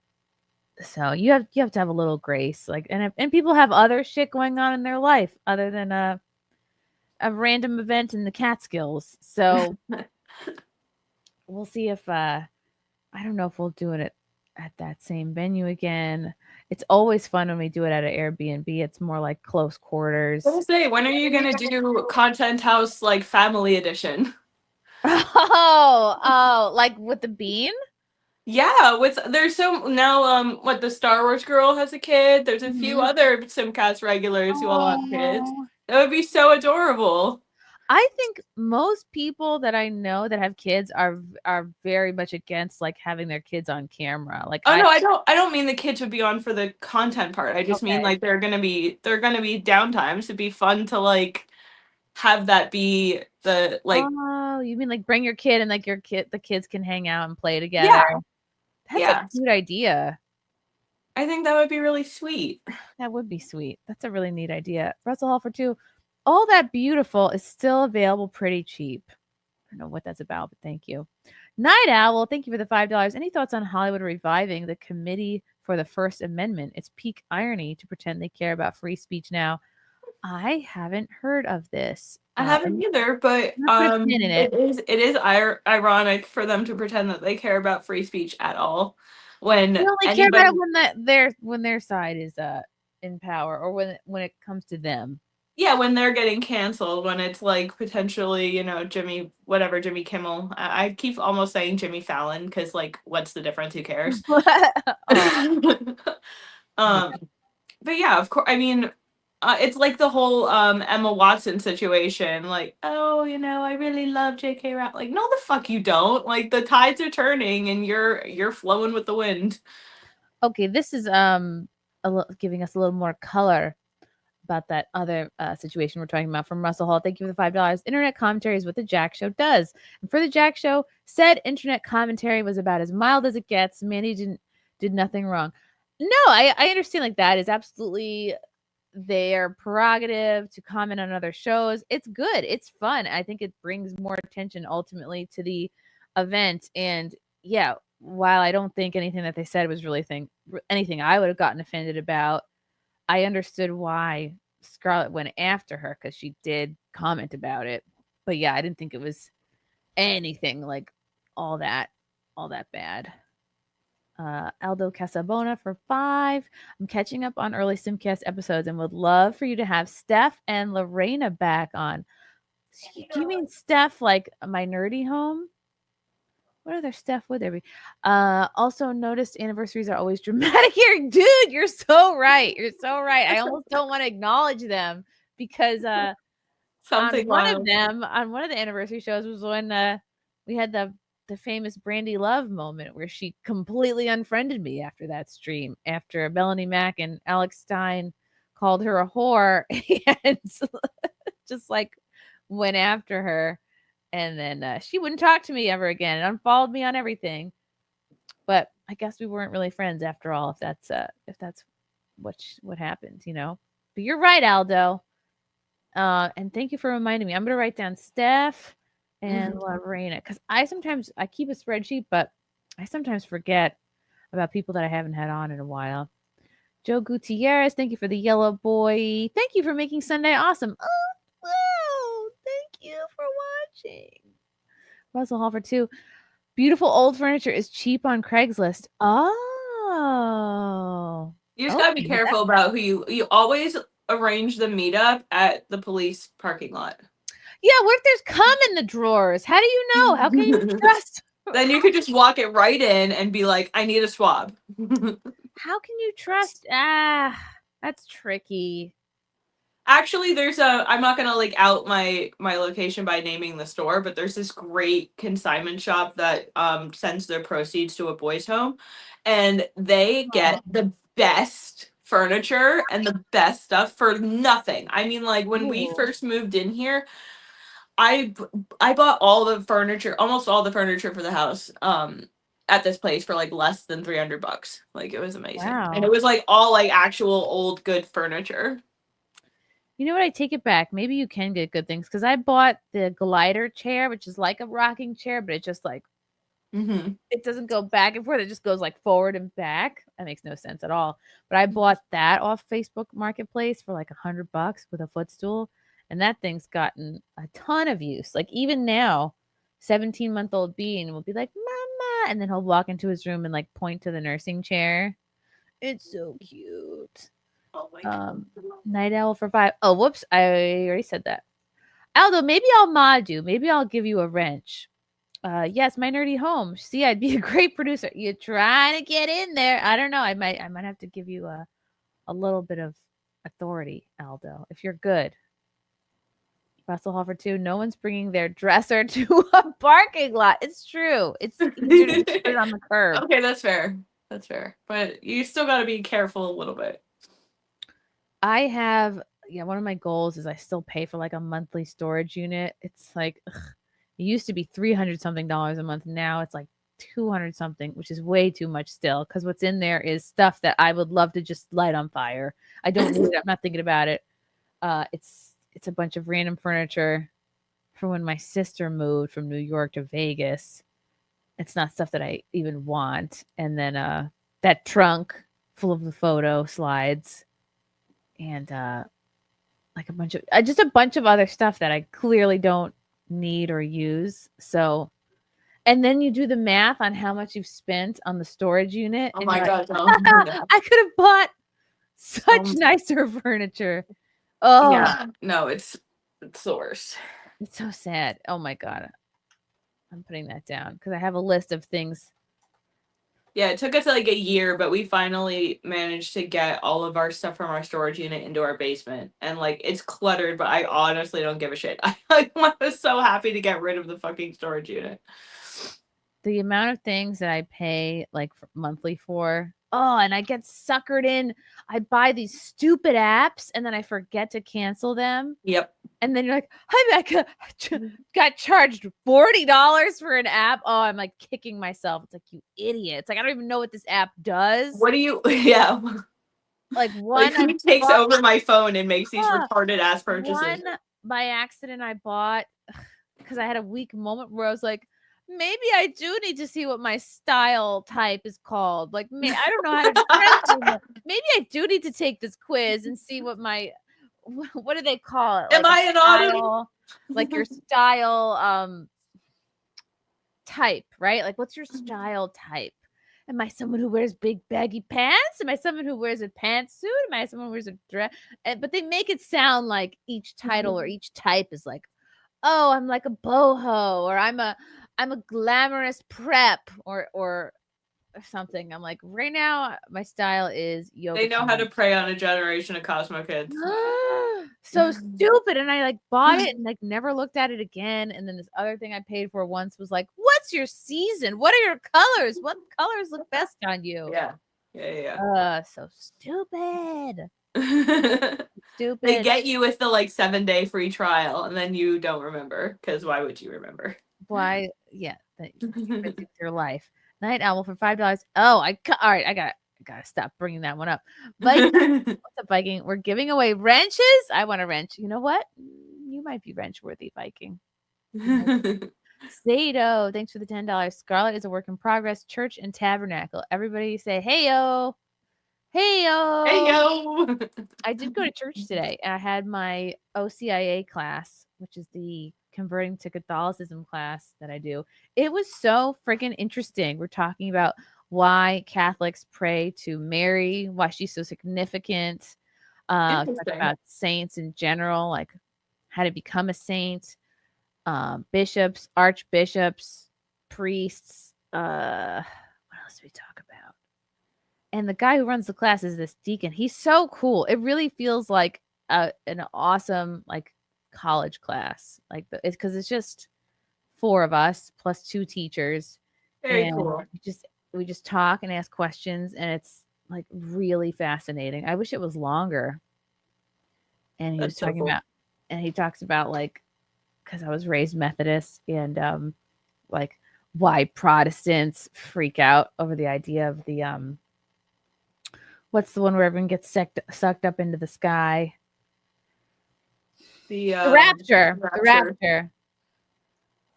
S8: so you have to have a little grace, like, and people have other shit going on in their life other than a random event in the Catskills. So we'll see if I don't know if we'll do it at that same venue again. It's always fun when we do it at an Airbnb. It's more like close quarters.
S3: I was gonna say, when are you gonna do Content House like family edition?
S8: Oh, like with the bean?
S3: Yeah, there's some now. What, the Star Wars girl has a kid. There's a few other SimpCast regulars who all have kids. That would be so adorable.
S8: I think most people that I know that have kids are very much against like having their kids on camera. Like,
S3: no, I don't mean the kids would be on for the content part. I just mean like they're gonna be downtimes. It'd be fun to like have that be the like.
S8: Oh, you mean like bring your kid and like the kids can hang out and play together. Yeah, that's a good idea.
S3: I think that would be really sweet.
S8: That would be sweet. That's a really neat idea. Russell Hall for 2. All That Beautiful is still available pretty cheap. I don't know what that's about, but thank you. Night Owl, thank you for the $5. Any thoughts on Hollywood reviving the Committee for the First Amendment? It's peak irony to pretend they care about free speech now. I haven't heard of this.
S3: I haven't either, but it is ironic for them to pretend that they care about free speech at all. when
S8: You only care about
S3: anybody,
S8: it when their side is in power, or when it comes to them.
S3: yeah, when they're getting canceled, when it's like potentially, Jimmy, whatever, Jimmy Kimmel. I keep almost saying Jimmy Fallon because, like, what's the difference? Who cares? um, but yeah, of course. I mean, it's like the whole Emma Watson situation. Like, oh, I really love J.K. Rowling. Like, no, the fuck you don't. Like, the tides are turning, and you're flowing with the wind.
S8: Okay, this is giving us a little more color about that other situation we're talking about from Russell Hall. Thank you for the $5. Internet commentary is what the Jack Show does. And for the Jack Show, said internet commentary was about as mild as it gets. Manny did nothing wrong. No, I understand, like, that is absolutely their prerogative to comment on other shows. It's good. It's fun. I think it brings more attention ultimately to the event. And yeah, while I don't think anything that they said was really anything I would have gotten offended about, I understood why Scarlett went after her, because she did comment about it. But yeah, I didn't think it was anything like all that bad. Aldo Casabona for 5. I'm catching up on early SimpCast episodes and would love for you to have Steph and Lorena back on. Do you mean Steph like my nerdy home? What other Steph would there be? Also noticed anniversaries are always dramatic here. Dude, you're so right. You're so right. I almost don't want to acknowledge them because
S3: Something
S8: on one
S3: wild.
S8: of them, on one of the anniversary shows was when we had the famous Brandy Love moment where she completely unfriended me after that stream, after Melanie Mack and Alex Stein called her a whore and just like went after her. And then she wouldn't talk to me ever again and unfollowed me on everything. But I guess we weren't really friends after all, if that's what happened, But you're right, Aldo. And thank you for reminding me. I'm gonna write down Steph and Lorena, because I keep a spreadsheet, but I sometimes forget about people that I haven't had on in a while. Joe Gutierrez, thank you for the yellow boy. Thank you for making Sunday awesome. Oh, wow. Thank you for watching. Russell Hall for 2. Beautiful old furniture is cheap on Craigslist. Oh.
S3: You just gotta be careful about who you always arrange the meetup at the police parking lot.
S8: Yeah, what if there's cum in the drawers? How do you know? How can you trust?
S3: Then you could just walk it right in and be like, I need a swab.
S8: How can you trust? That's tricky.
S3: Actually, I'm not gonna like out my location by naming the store, but there's this great consignment shop that sends their proceeds to a boys' home, and they get the best furniture and the best stuff for nothing. I mean, like when we first moved in here, I bought all the furniture, almost all the furniture for the house at this place for like less than $300. Like, it was amazing.
S8: Wow.
S3: And it was like all like actual old good furniture.
S8: You know what? I take it back. Maybe you can get good things, because I bought the glider chair, which is like a rocking chair, but it just like it doesn't go back and forth. It just goes like forward and back. That makes no sense at all. But I bought that off Facebook Marketplace for like $100 with a footstool, and that thing's gotten a ton of use. Like even now, 17-month-old Bean will be like, "Mama," and then he'll walk into his room and like point to the nursing chair. It's so cute.
S3: Oh my God.
S8: Night Owl for 5. Oh, whoops. I already said that. Aldo, maybe I'll mod you. Maybe I'll give you a wrench. Yes, my nerdy home. See, I'd be a great producer. You're trying to get in there. I don't know. I might have to give you a little bit of authority, Aldo, if you're good. Russell Hall for 2. No one's bringing their dresser to a parking lot. It's true. It's easier to put it on the curb.
S3: Okay, that's fair. That's fair. But you still got to be careful a little bit.
S8: I have, one of my goals is I still pay for like a monthly storage unit. It's like, it used to be $300 something a month. Now it's like 200 something, which is way too much still, because what's in there is stuff that I would love to just light on fire. I don't need it. I'm not thinking about it. It's a bunch of random furniture from when my sister moved from New York to Vegas. It's not stuff that I even want. And then that trunk full of the photo slides. And like a bunch of other stuff that I clearly don't need or use. So And then you do the math on how much you've spent on the storage unit.
S3: Oh
S8: and
S3: my
S8: you're
S3: God,
S8: like,
S3: don't do that.
S8: I could have bought such
S3: So-
S8: nicer furniture. Oh,
S3: Yeah, no, it's the worst.
S8: it's so sad. Oh my God. I'm putting that down because I have a list of things.
S3: Yeah, it took us like a year, but we finally managed to get all of our stuff from our storage unit into our basement. And like it's cluttered, but I honestly don't give a shit. I was so happy to get rid of the fucking storage unit.
S8: The amount of things that I pay like monthly for. Oh, and I get suckered in. I buy these stupid apps and then I forget to cancel them.
S3: Yep.
S8: And then you're like, hi, Becca, got charged $40 for an app. Oh, I'm like kicking myself. It's like, you idiot. It's like, I don't even know what this app does.
S3: What do you, yeah.
S8: Like
S3: Like who takes over my phone and makes these retarded ass purchases?
S8: One by accident I bought because I had a weak moment where I was like, maybe I do need to see what my style type is called. Like, I don't know how to dress anymore. Maybe I do need to take this quiz and see what my, what do they call it?
S3: Am I an auto?
S8: Like your style type, right? Like, what's your style type? Am I someone who wears big baggy pants? Am I someone who wears a pantsuit? Am I someone who wears a dress? But they make it sound like each title or each type is like, oh, I'm like a boho, or I'm a glamorous prep, or something. I'm like, right now my style is yoga.
S3: They know how to prey on a generation of Cosmo kids.
S8: So stupid. And I like bought it and like never looked at it again. And then this other thing I paid for once was like, what's your season? What are your colors? What colors look best on you?
S3: Yeah.
S8: So stupid. Stupid.
S3: They get you with the like 7-day free trial and then you don't remember because why would you remember?
S8: Why? Yeah, it's your life. Night Owl for $5. Oh, all right. I gotta stop bringing that one up. Viking, what's up, Viking? We're giving away wrenches. I want a wrench. You know what? You might be wrench worthy, Viking. Sato, thanks for the $10. Scarlet is a work in progress. Church and Tabernacle. Everybody say, hey yo. Hey yo.
S3: Hey yo.
S8: I did go to church today and I had my OCIA class, which is the converting to Catholicism class that I do. It was so freaking interesting. We're talking about why Catholics pray to Mary, why she's so significant. Talk about saints in general, like how to become a saint, bishops, archbishops, priests. What else do we talk about? And the guy who runs the class is this deacon. He's so cool. It really feels like an awesome like college class. Like it's because it's just 4 of us plus 2 teachers.
S3: Very cool.
S8: We just talk and ask questions, and it's like really fascinating. I wish it was longer. And he was talking about, and he talks about like, because I was raised Methodist, and like why Protestants freak out over the idea of the what's the one where everyone gets sucked up into the sky? The rapture. The rapture.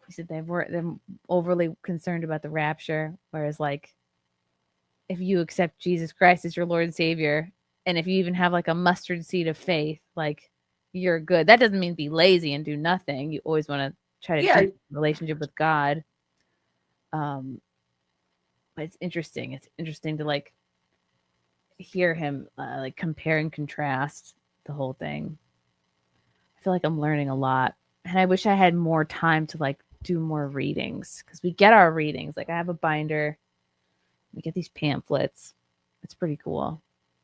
S8: He said they're overly concerned about the rapture, whereas like if you accept Jesus Christ as your Lord and Savior, and if you even have like a mustard seed of faith, like you're good. That doesn't mean be lazy and do nothing. You always want to try to keep a relationship with God. But it's interesting. It's interesting to like hear him like compare and contrast the whole thing. I feel like I'm learning a lot, and I wish I had more time to like do more readings, because we get our readings. Like I have a binder, we get these pamphlets. It's pretty cool.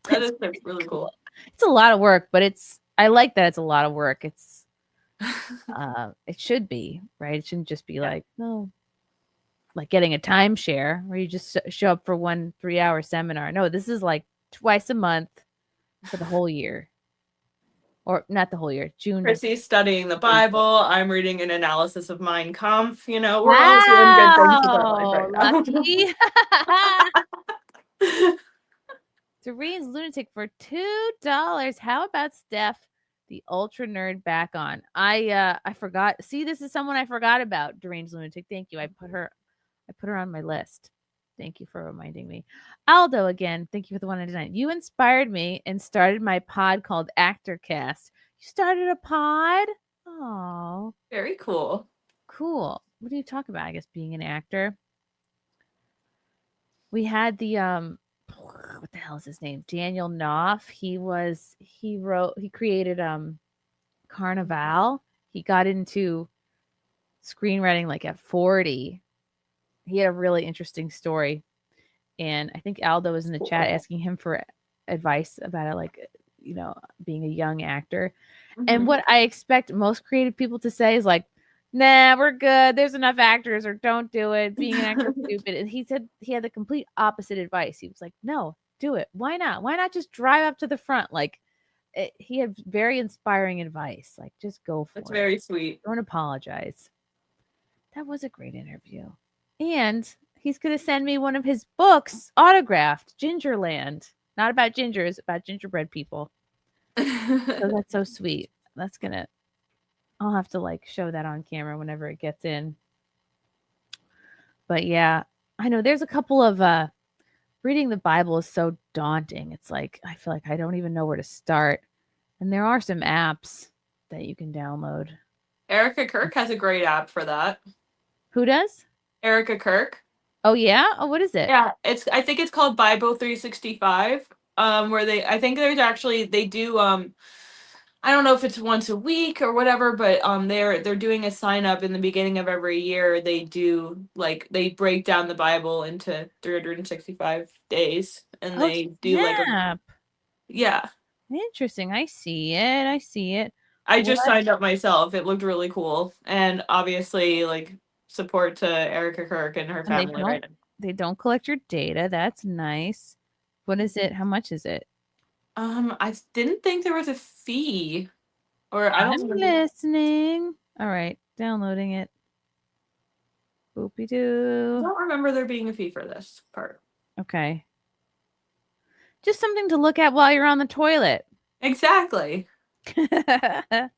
S3: That is really cool.
S8: It's a lot of work, but I like that it's a lot of work. It's it should be, right? It shouldn't just be like, no, like getting a timeshare where you just show up for 1 3-hour seminar. No, this is like twice a month for the whole year. Or not the whole year, June.
S3: Chrissy's studying the Bible. I'm reading an analysis of Mein Kampf. You know, we're all doing good things with our life right now.
S8: Lucky. Serene's Lunatic for $2. How about Steph, the ultra nerd, back on? I forgot. See, this is someone I forgot about. Deranged Lunatic. Thank you. I put her on my list. Thank you for reminding me. Aldo, again, thank you for the 199. You inspired me and started my pod called Tkts. You started a pod? Oh,
S3: very cool.
S8: Cool. what do you talk about? I guess being an actor. We had the what the hell is his name? Daniel Knopf. He created Carnival. He got into screenwriting like at 40. He had a really interesting story. And I think Aldo was in the chat asking him for advice about it, like, you know, being a young actor. And what I expect most creative people to say is like, nah, we're good. There's enough actors, or don't do it. Being an actor is stupid. And he said he had the complete opposite advice. He was like, no, do it. Why not? Why not just drive up to the front? Like, he had very inspiring advice. Like, just go for it.
S3: That's very sweet.
S8: Don't apologize. That was a great interview. And he's going to send me one of his books, autographed, Gingerland. Not about gingers, about gingerbread people. So that's so sweet. I'll have to like show that on camera whenever it gets in. But yeah, I know there's a couple of reading the Bible is so daunting. It's like, I feel like I don't even know where to start. And there are some apps that you can download.
S3: Erica Kirk has a great app for that.
S8: Who does?
S3: Erica Kirk.
S8: Oh yeah? Oh, what is it?
S3: Yeah, I think it's called Bible 365. Where they do I don't know if it's once a week or whatever, but they're doing a sign up in the beginning of every year. They do they break down the Bible into 365 days, and they do yeah.
S8: Interesting. I see it.
S3: I just signed up myself. It looked really cool, and obviously support to Erica Kirk and her family.
S8: They don't collect your data. That's nice. What is it? How much is it?
S3: I didn't think there was a fee, or I don't.
S8: I'm listening. All right, downloading it. Boopy doo.
S3: I don't remember there being a fee for this part.
S8: Okay. Just something to look at while you're on the toilet.
S3: Exactly.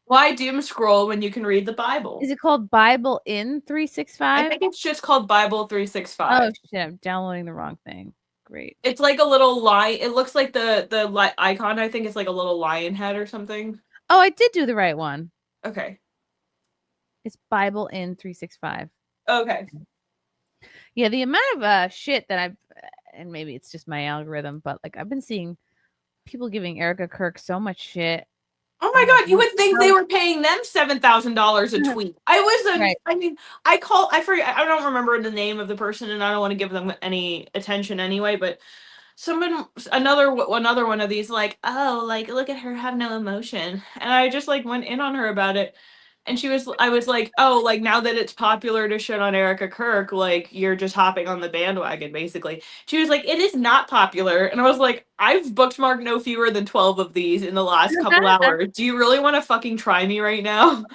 S3: Why doom scroll when you can read the Bible?
S8: Is it called Bible in 365?
S3: I think it's just called Bible 365.
S8: Oh shit! I'm downloading the wrong thing. Great.
S3: It's like a little lion. It looks like the icon. I think it's like a little lion head or something.
S8: Oh, I did do the right one.
S3: Okay.
S8: It's Bible in 365.
S3: Okay.
S8: Yeah, the amount of shit that and maybe it's just my algorithm, but like I've been seeing people giving Erica Kirk so much shit.
S3: Oh my God, you would think they were paying them $7,000 a tweet. I forget, I don't remember the name of the person, and I don't want to give them any attention anyway, but another one of these look at her have no emotion. And I just went in on her about it. And I was like, oh, now that it's popular to shit on Erica Kirk, you're just hopping on the bandwagon, basically. She was like, it is not popular. And I was like, I've bookmarked no fewer than 12 of these in the last couple hours. Do you really want to fucking try me right now?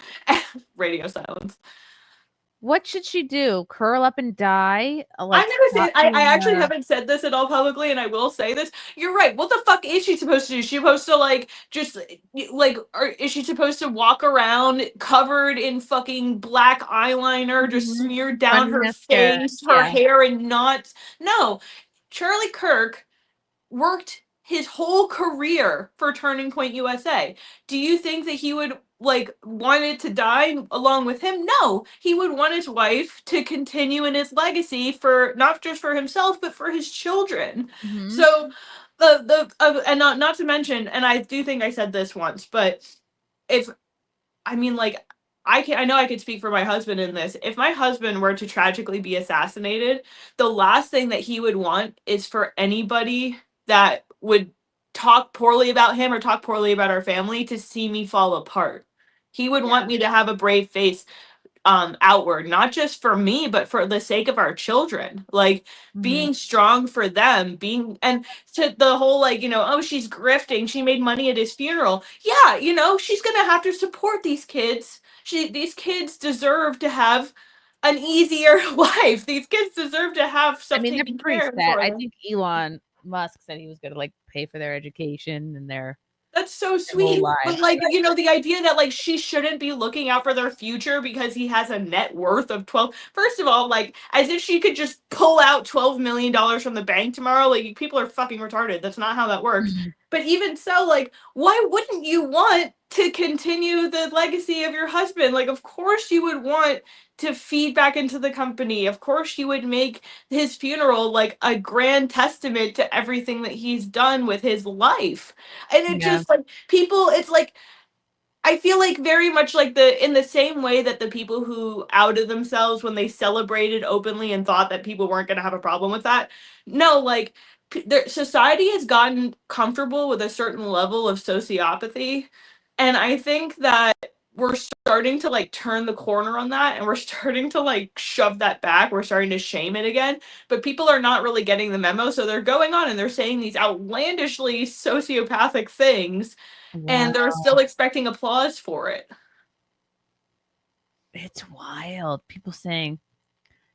S3: Radio silence.
S8: What should she do? Curl up and die?
S3: I'm gonna say I actually haven't said this at all publicly, and I will say this. You're right. What the fuck is she supposed to do? Is she supposed to or is she supposed to walk around covered in fucking black eyeliner, just smeared down her face, her hair in knots? No, Charlie Kirk worked his whole career for Turning Point USA. Do you think that he would wanted to die along with him? No, he would want his wife to continue in his legacy, for not just for himself but for his children. So and not to mention, and I do think I said this once, but I know I could speak for my husband in this. If my husband were to tragically be assassinated, the last thing that he would want is for anybody that would talk poorly about him or talk poorly about our family to see me fall apart. He would want me to have a brave face outward, not just for me, but for the sake of our children. Being strong for them, and to the whole oh, she's grifting, she made money at his funeral. Yeah, she's gonna have to support these kids. These kids deserve to have an easier life. These kids deserve to have something.
S8: They're pretty sad. I think Elon Musk said he was going to pay for their education and their.
S3: That's so sweet. But the idea that she shouldn't be looking out for their future because he has a net worth of 12. First of all, as if she could just pull out $12 million from the bank tomorrow. People are fucking retarded. That's not how that works. But even so, like, why wouldn't you want to continue the legacy of your husband? Like, of course you would want to feed back into the company. Of course you would make his funeral like a grand testament to everything that he's done with his life. And it
S8: Yeah.
S3: just like people, it's like I feel like very much like in the same way that the people who outed themselves when they celebrated openly and thought that people weren't going to have a problem with that. No, like society has gotten comfortable with a certain level of sociopathy, and I think that we're starting to like turn the corner on that, and we're starting to like shove that back. We're starting to shame it again, but people are not really getting the memo, so they're going on and they're saying these outlandishly sociopathic things and they're still expecting applause for it.
S8: It's wild. People saying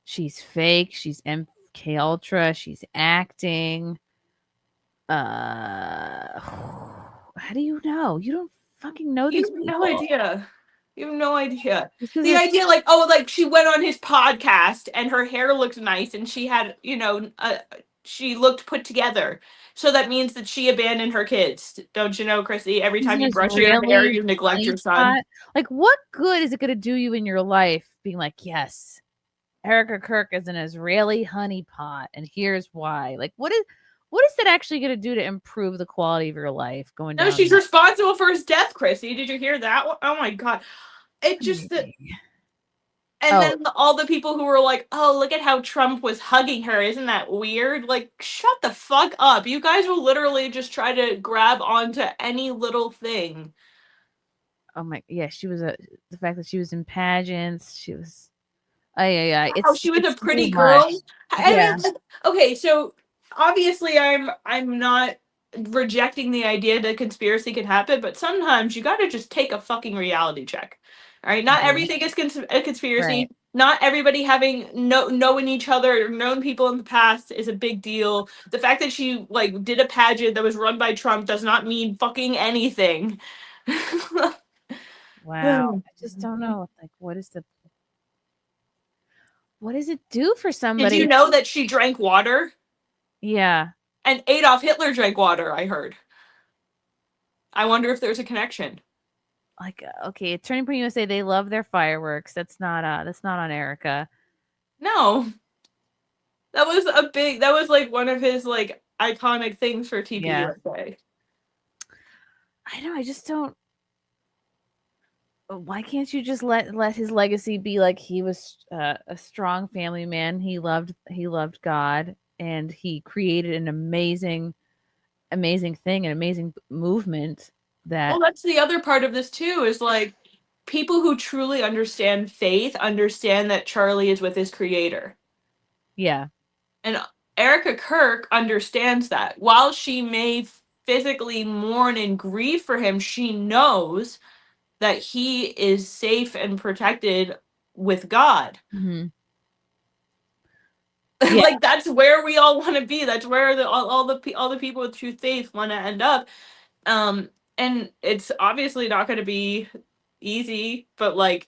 S8: she's fake, she's MK Ultra, she's acting. How do you know? You don't fucking know these people.
S3: No idea. You have no idea. The idea, like, oh, like she went on his podcast and her hair looked nice and she had, you know, she looked put together. So that means that she abandoned her kids. Don't you know, Chrissy? Every time you brush your hair, you neglect your son.
S8: Like, what good is it going to do you in your life being like, yes, Erica Kirk is an Israeli honeypot, and here's why. Like, what is that actually going to do to improve the quality of your life going down?
S3: No, she's responsible for his death, Chrissy. Did you hear that? Oh my God. It just... And then all the people who were like, oh, look at how Trump was hugging her. Isn't that weird? Like, shut the fuck up. You guys will literally just try to grab onto any little thing.
S8: Oh my, yeah, she was the fact that she was in pageants, she was,
S3: she was a pretty girl. Yeah. Okay, so obviously I'm not rejecting the idea that conspiracy could happen, but sometimes you got to just take a fucking reality check. All right, not everything is a conspiracy. Right. Not everybody having knowing each other or known people in the past is a big deal. The fact that she like did a pageant that was run by Trump does not mean fucking anything.
S8: Wow, I just don't know. Like, what does it do for somebody?
S3: Did you know that she drank water?
S8: Yeah.
S3: And Adolf Hitler drank water, I heard. I wonder if there's a connection.
S8: Like, okay, Turning Point USA, they love their fireworks. That's not on Erica.
S3: No. That was like one of his like iconic things for TV USA.
S8: I know, I just don't. Why can't you just let his legacy be like he was a strong family man? He loved God, and he created an amazing thing, an amazing movement.
S3: Well, that's the other part of this too, is like people who truly understand faith understand that Charlie is with his creator.
S8: Yeah.
S3: And Erica Kirk understands that. While she may physically mourn and grieve for him, she knows that he is safe and protected with God.
S8: Mm-hmm.
S3: Yeah. Like that's where we all want to be. That's where all the people with true faith want to end up. And it's obviously not going to be easy, but like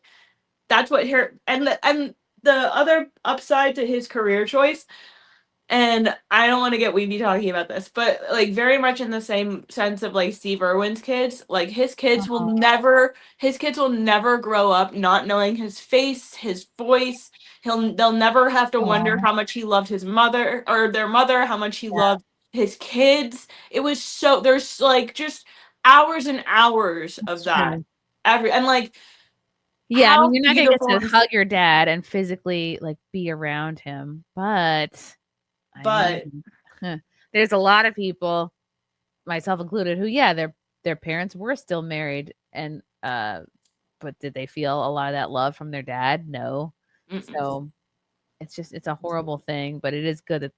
S3: that's what here and the other upside to his career choice. And I don't want to get weedy talking about this, but like very much in the same sense of like Steve Irwin's kids, like his kids will never grow up not knowing his face, his voice. They'll never have to wonder how much he loved his mother or their mother, how much he loved his kids. It was so there's like just hours and hours of that. And like
S8: yeah, I mean, you're not gonna get to hug your dad and physically like be around him, but there's a lot of people, myself included, who their parents were still married, and but did they feel a lot of that love from their dad? No. So it's a horrible thing, but it is good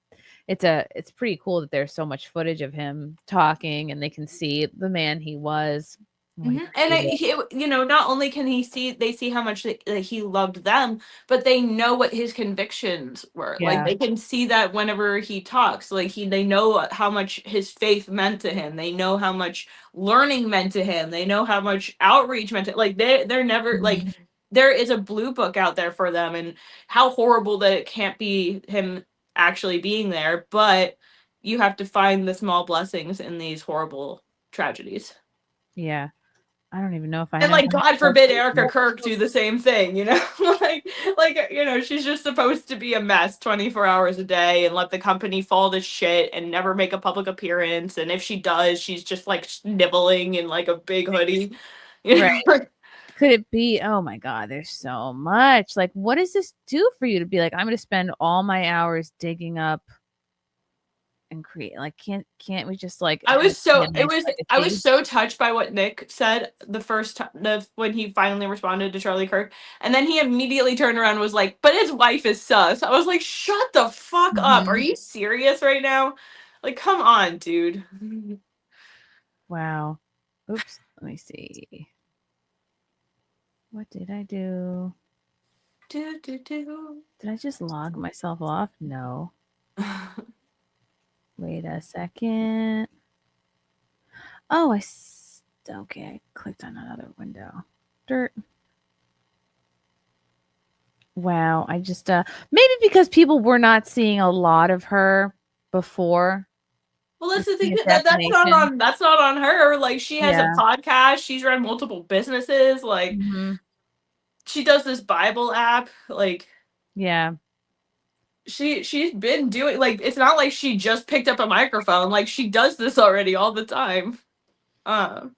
S8: that it's pretty cool that there's so much footage of him talking and they can see the man he was.
S3: Mm-hmm. And not only can they see how much he loved them, but they know what his convictions were.
S8: Yeah.
S3: Like they can see that whenever he talks, like they know how much his faith meant to him. They know how much learning meant to him. They know how much outreach meant to like they're never like there is a blue book out there for them, and how horrible that it can't be him actually being there, but you have to find the small blessings in these horrible tragedies.
S8: Yeah. I don't even know if I
S3: And
S8: know.
S3: like, God forbid Erica Kirk do the same thing, you know? like, you know, she's just supposed to be a mess 24 hours a day and let the company fall to shit and never make a public appearance. And if she does, she's just like sniveling in like a big hoodie. You know?
S8: Right. Could it be? Oh my God, there's so much. Like, what does this do for you to be like, I'm going to spend all my hours digging up and create? Like, can't we just like?
S3: I was
S8: have a
S3: so
S8: nice
S3: I
S8: legacy?
S3: was so touched by what Nick said the first time when he finally responded to Charlie Kirk, and then he immediately turned around and was like, "But his wife is sus." I was like, "Shut the fuck up! Are you serious right now? Like, come on, dude."
S8: Wow. Oops. Let me see. What did I do? Did I just log myself off? No. Wait a second. Oh, okay. I clicked on another window. Dirt. Wow. I just maybe because people were not seeing a lot of her before.
S3: Well, that's the thing.
S8: The
S3: That's
S8: defamation.
S3: not on her. Like, she has
S8: Yeah.
S3: a podcast. She's run multiple businesses. Like, she does this Bible app. Like,
S8: Yeah.
S3: she's been doing, like, it's not like she just picked up a microphone. Like, she does this already all the time. So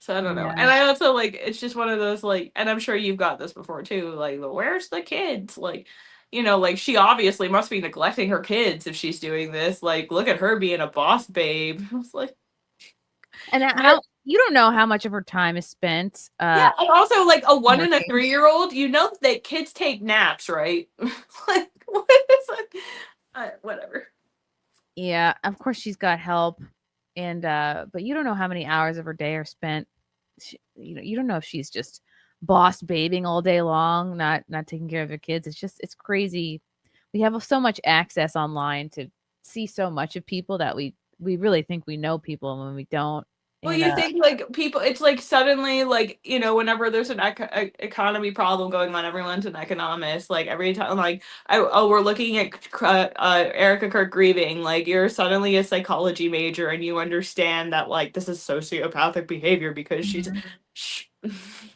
S3: I don't know.
S8: Yeah.
S3: And I also, like, it's just one of those, like, and I'm sure you've got this before too, like, where's the kids? Like, you know, like, she obviously must be neglecting her kids if she's doing this. Like, look at her being a boss babe. I was like,
S8: and how you don't know how much of her time is spent.
S3: yeah, and also, like, a 1 and a
S8: working.
S3: 3-year-old, you know that kids take naps, right? Like, what is it? Whatever.
S8: Yeah, of course she's got help, and but you don't know how many hours of her day are spent. You don't know if she's just boss babing all day long, not taking care of her kids. It's crazy. We have so much access online to see so much of people that we really think we know people when we don't.
S3: Well,
S8: And,
S3: you think, like, people, it's like suddenly, like, you know, whenever there's an economy problem going on, everyone's an economist. Like, every time, like, we're looking at Erica Kirk grieving, like, you're suddenly a psychology major and you understand that, like, this is sociopathic behavior because she's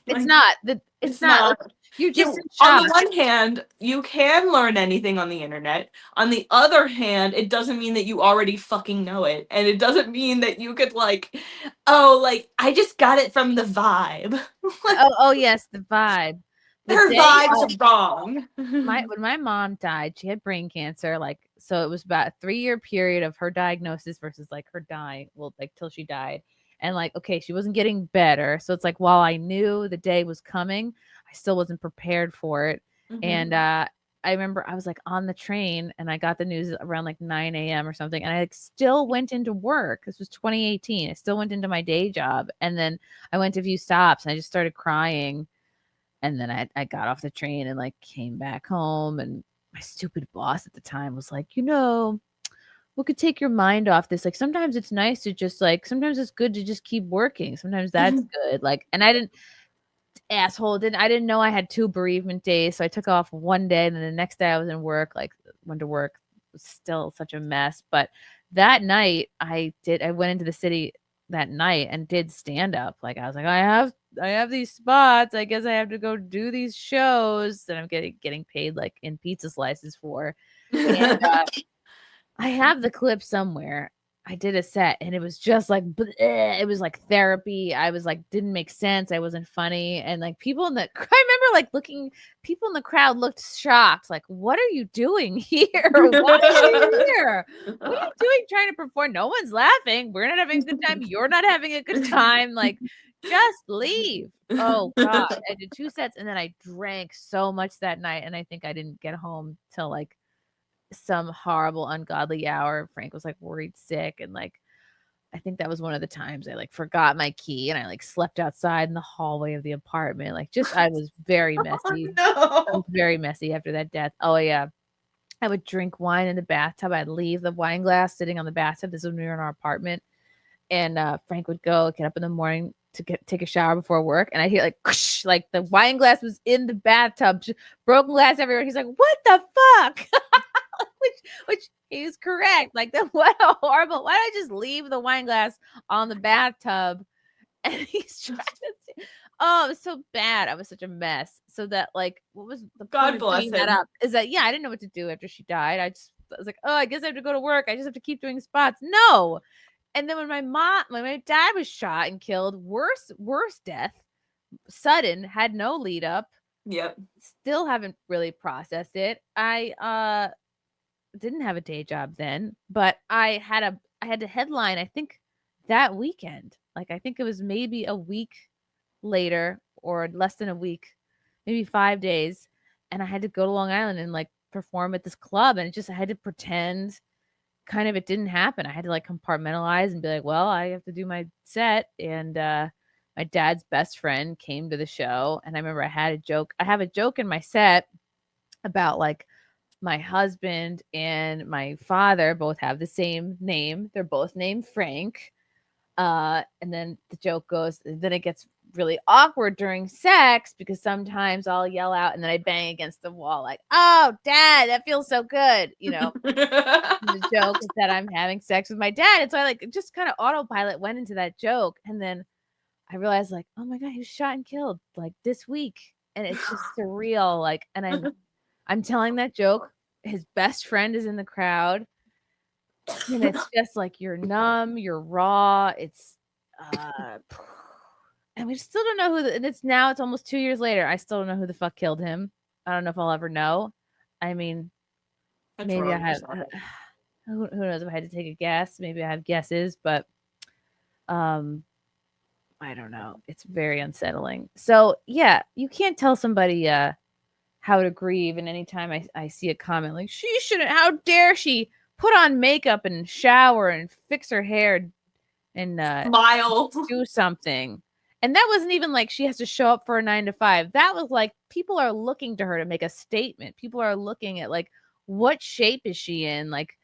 S8: it's not that it's not. Like, you're just in
S3: on the
S8: shock.
S3: one hand, you can learn anything on the internet. On the other hand, it doesn't mean that you already fucking know it. And it doesn't mean that you could, like, oh, like, I just got it from the vibe.
S8: oh yes, the vibe.
S3: Her vibe's wrong.
S8: When my mom died, she had brain cancer. Like, so it was about a 3-year period of her diagnosis versus like her dying. Well, like till she died. And like, okay, she wasn't getting better. So it's like, while I knew the day was coming, I still wasn't prepared for it. And I remember I was like on the train and I got the news around like 9 a.m. or something. And I like, still went into work. This was 2018. I still went into my day job. And then I went to a few stops and I just started crying. And then I got off the train and like came back home. And my stupid boss at the time was like, you know, what could take your mind off this? Like, sometimes it's nice to just like, sometimes it's good to just keep working. Sometimes that's good. Like, and I didn't know I had 2 bereavement days. So I took off one day and then the next day I was in work, like went to work. It was still such a mess. But that night I went into the city that night and did stand up. Like, I was like, I have these spots. I guess I have to go do these shows that I'm getting paid like in pizza slices for. And I have the clip somewhere. I did a set and it was just like, it was like therapy. I was like, didn't make sense. I wasn't funny. And like I remember like people in the crowd looked shocked. Like, what are you doing here? Why are you here? What are you doing trying to perform? No one's laughing. We're not having a good time. You're not having a good time. Like, just leave. Oh God. I did 2 sets and then I drank so much that night. And I think I didn't get home till like some horrible ungodly hour. Frank was like worried sick, and like I think that was one of the times I like forgot my key and I like slept outside in the hallway of the apartment. Like, just I was very messy. I was very messy after that death. Oh yeah, I would drink wine in the bathtub. I'd leave the wine glass sitting on the bathtub. This was when we were in our apartment, and Frank would get up in the morning to take a shower before work, and I'd hear like whoosh, like the wine glass was in the bathtub, broken glass everywhere. He's like, "What the fuck?" which He was correct. Like, what a horrible. Why don't I just leave the wine glass on the bathtub? And he's trying to. Oh, it was so bad. I was such a mess. So that, like, what was the
S3: God
S8: point of
S3: bless
S8: bringing that
S3: him.
S8: up? Is that, yeah, I didn't know what to do after she died. I was like, oh, I guess I have to go to work. I just have to keep doing spots. No. And then when my dad was shot and killed, worse death, sudden, had no lead up.
S3: Yep.
S8: Still haven't really processed it. I didn't have a day job then, but I had to headline, I think, that weekend. Like, I think it was maybe a week later or less than a week, maybe 5 days. And I had to go to Long Island and like perform at this club. And I had to pretend kind of it didn't happen. I had to like compartmentalize and be like, well, I have to do my set. And my dad's best friend came to the show. And I remember I have a joke in my set about like my husband and my father both have the same name. They're both named Frank. And then the joke goes, then it gets really awkward during sex because sometimes I'll yell out and then I bang against the wall like, oh, Dad, that feels so good. You know, the joke is that I'm having sex with my dad. And so I like just kind of autopilot went into that joke. And then I realized like, oh my God, he was shot and killed like this week. And it's just surreal. Like, and I'm telling that joke. His best friend is in the crowd. And it's just like you're numb, you're raw. It's and we still don't know and it's almost 2 years later. I still don't know who the fuck killed him. I don't know if I'll ever know. I mean, maybe I have who knows if I had to take a guess. Maybe I have guesses, but I don't know. It's very unsettling. So yeah, you can't tell somebody how to grieve. And anytime I see a comment like she shouldn't, how dare she put on makeup and shower and fix her hair and
S3: smile,
S8: do something. And that wasn't even like she has to show up for a 9 to 5. That was like people are looking to her to make a statement. People are looking at like, what shape is she in? Like,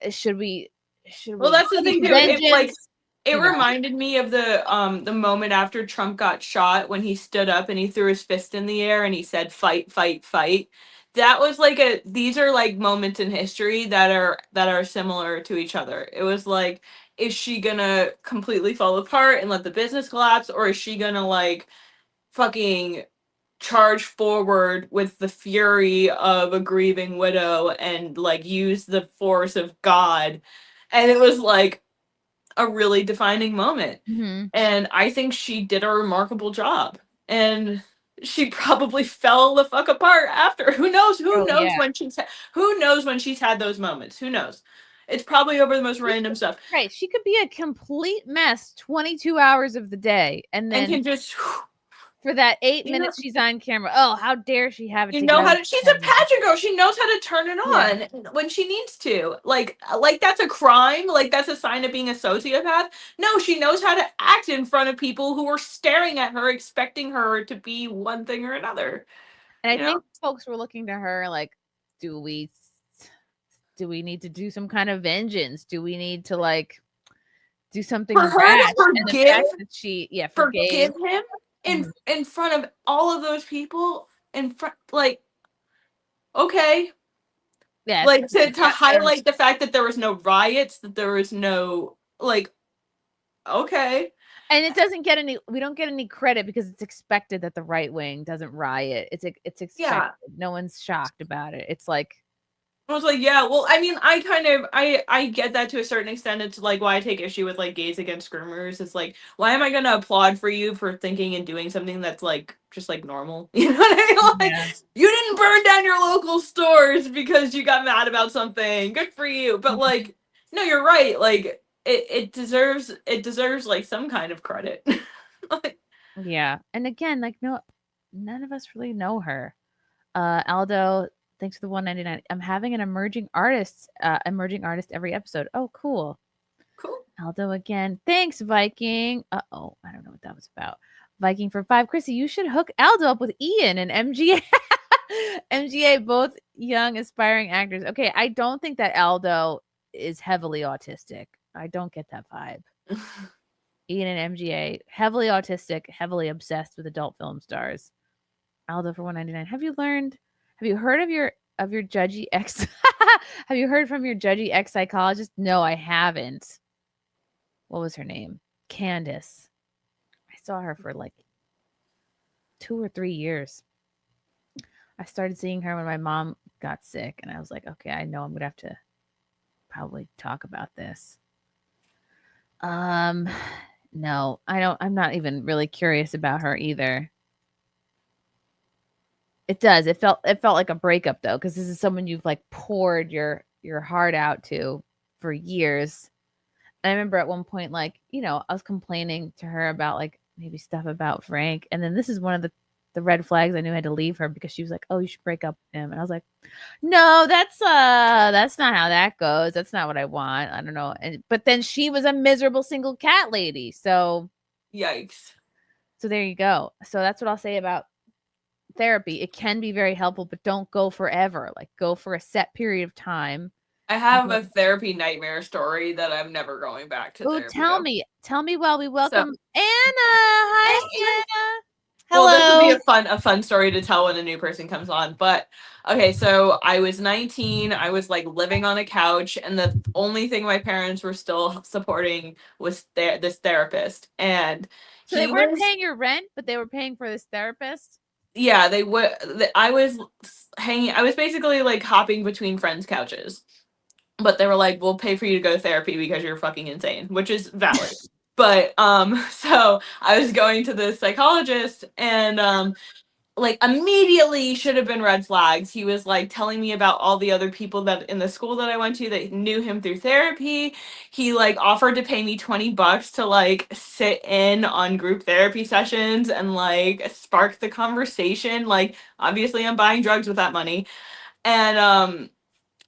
S8: should we?
S3: Well, that's the thing too. It
S8: You know.
S3: reminded me of the moment after Trump got shot when he stood up and he threw his fist in the air and he said, "Fight, fight, fight." That was like these are like moments in history that are similar to each other. It was like, is she gonna completely fall apart and let the business collapse, or is she gonna like fucking charge forward with the fury of a grieving widow and like use the force of God? And it was like a really defining moment.
S8: Mm-hmm.
S3: And I think she did a remarkable job. And she probably fell the fuck apart after. Who knows? Who knows when she's had those moments? Who knows? It's probably over the most random stuff.
S8: Right. She could be a complete mess 22 hours of the day. And then
S3: can just
S8: for that 8 minutes she's on camera. Oh, how dare she have it?
S3: You know how to, she's a pageant girl. She knows how to turn it on when she needs to. Like that's a crime. Like that's a sign of being a sociopath. No, she knows how to act in front of people who are staring at her, expecting her to be one thing or another.
S8: And I think folks were looking to her like, do we need to do some kind of vengeance? Do we need to like do something
S3: for her
S8: rash?
S3: to forgive
S8: forgave
S3: him in front of all of those people, in front, like, okay,
S8: yes,
S3: like to highlight the fact that there was no riots, that there was no like, okay.
S8: And it doesn't get we don't get any credit because it's expected that the right wing doesn't riot. It's expected.
S3: Yeah.
S8: No one's shocked about it. It's like,
S3: I was like, yeah, well, I mean, I get that to a certain extent. It's like why I take issue with like gays against groomers. It's like, why am I gonna applaud for you for thinking and doing something that's like just like normal? You know what I mean? Like, you didn't burn down your local stores because you got mad about something. Good for you. But like, no, you're right. Like it deserves like some kind of credit.
S8: yeah. And again, like none of us really know her. Aldo, thanks for the $1.99. I'm having an emerging artist every episode. Oh, cool.
S3: Cool.
S8: Aldo again. Thanks, Viking. Uh-oh. I don't know what that was about. Viking for 5. Chrissy, you should hook Aldo up with Ian and MGA. MGA, both young, aspiring actors. Okay, I don't think that Aldo is heavily autistic. I don't get that vibe. Ian and MGA, heavily autistic, heavily obsessed with adult film stars. Aldo for $1.99. Have you heard of your judgy ex? Have you heard from your judgy ex-psychologist? No, I haven't. What was her name? Candace. I saw her for like 2 or 3 years. I started seeing her when my mom got sick, and I was like, okay, I know I'm gonna have to probably talk about this. No, I'm not even really curious about her either. It does. It felt like a breakup though, because this is someone you've like poured your heart out to for years. And I remember at one point, like, I was complaining to her about like maybe stuff about Frank, and then this is one of the red flags I knew I had to leave her, because she was like, "Oh, you should break up with him," and I was like, "No, that's not how that goes. That's not what I want. I don't know." But then she was a miserable single cat lady, so
S3: yikes.
S8: So there you go. So that's what I'll say about therapy. It can be very helpful, but don't go forever. Like, go for a set period of time.
S3: I have a therapy nightmare story that I'm never going back to.
S8: Oh,
S3: therapy.
S8: tell me while we welcome Anna. Hi, Anna.
S3: Well, this will be a fun story to tell when a new person comes on. But okay, so I was 19. I was like living on a couch, and the only thing my parents were still supporting was this therapist. And
S8: so they weren't paying your rent, but they were paying for this therapist.
S3: Yeah, they would. I was basically like hopping between friends' couches, but they were like, "We'll pay for you to go to therapy because you're fucking insane," which is valid. But so I was going to the psychologist, and like immediately should have been red flags. He was like telling me about all the other people that in the school that I went to that knew him through therapy. He like offered to pay me $20 to like sit in on group therapy sessions and like spark the conversation. Like, obviously I'm buying drugs with that money. And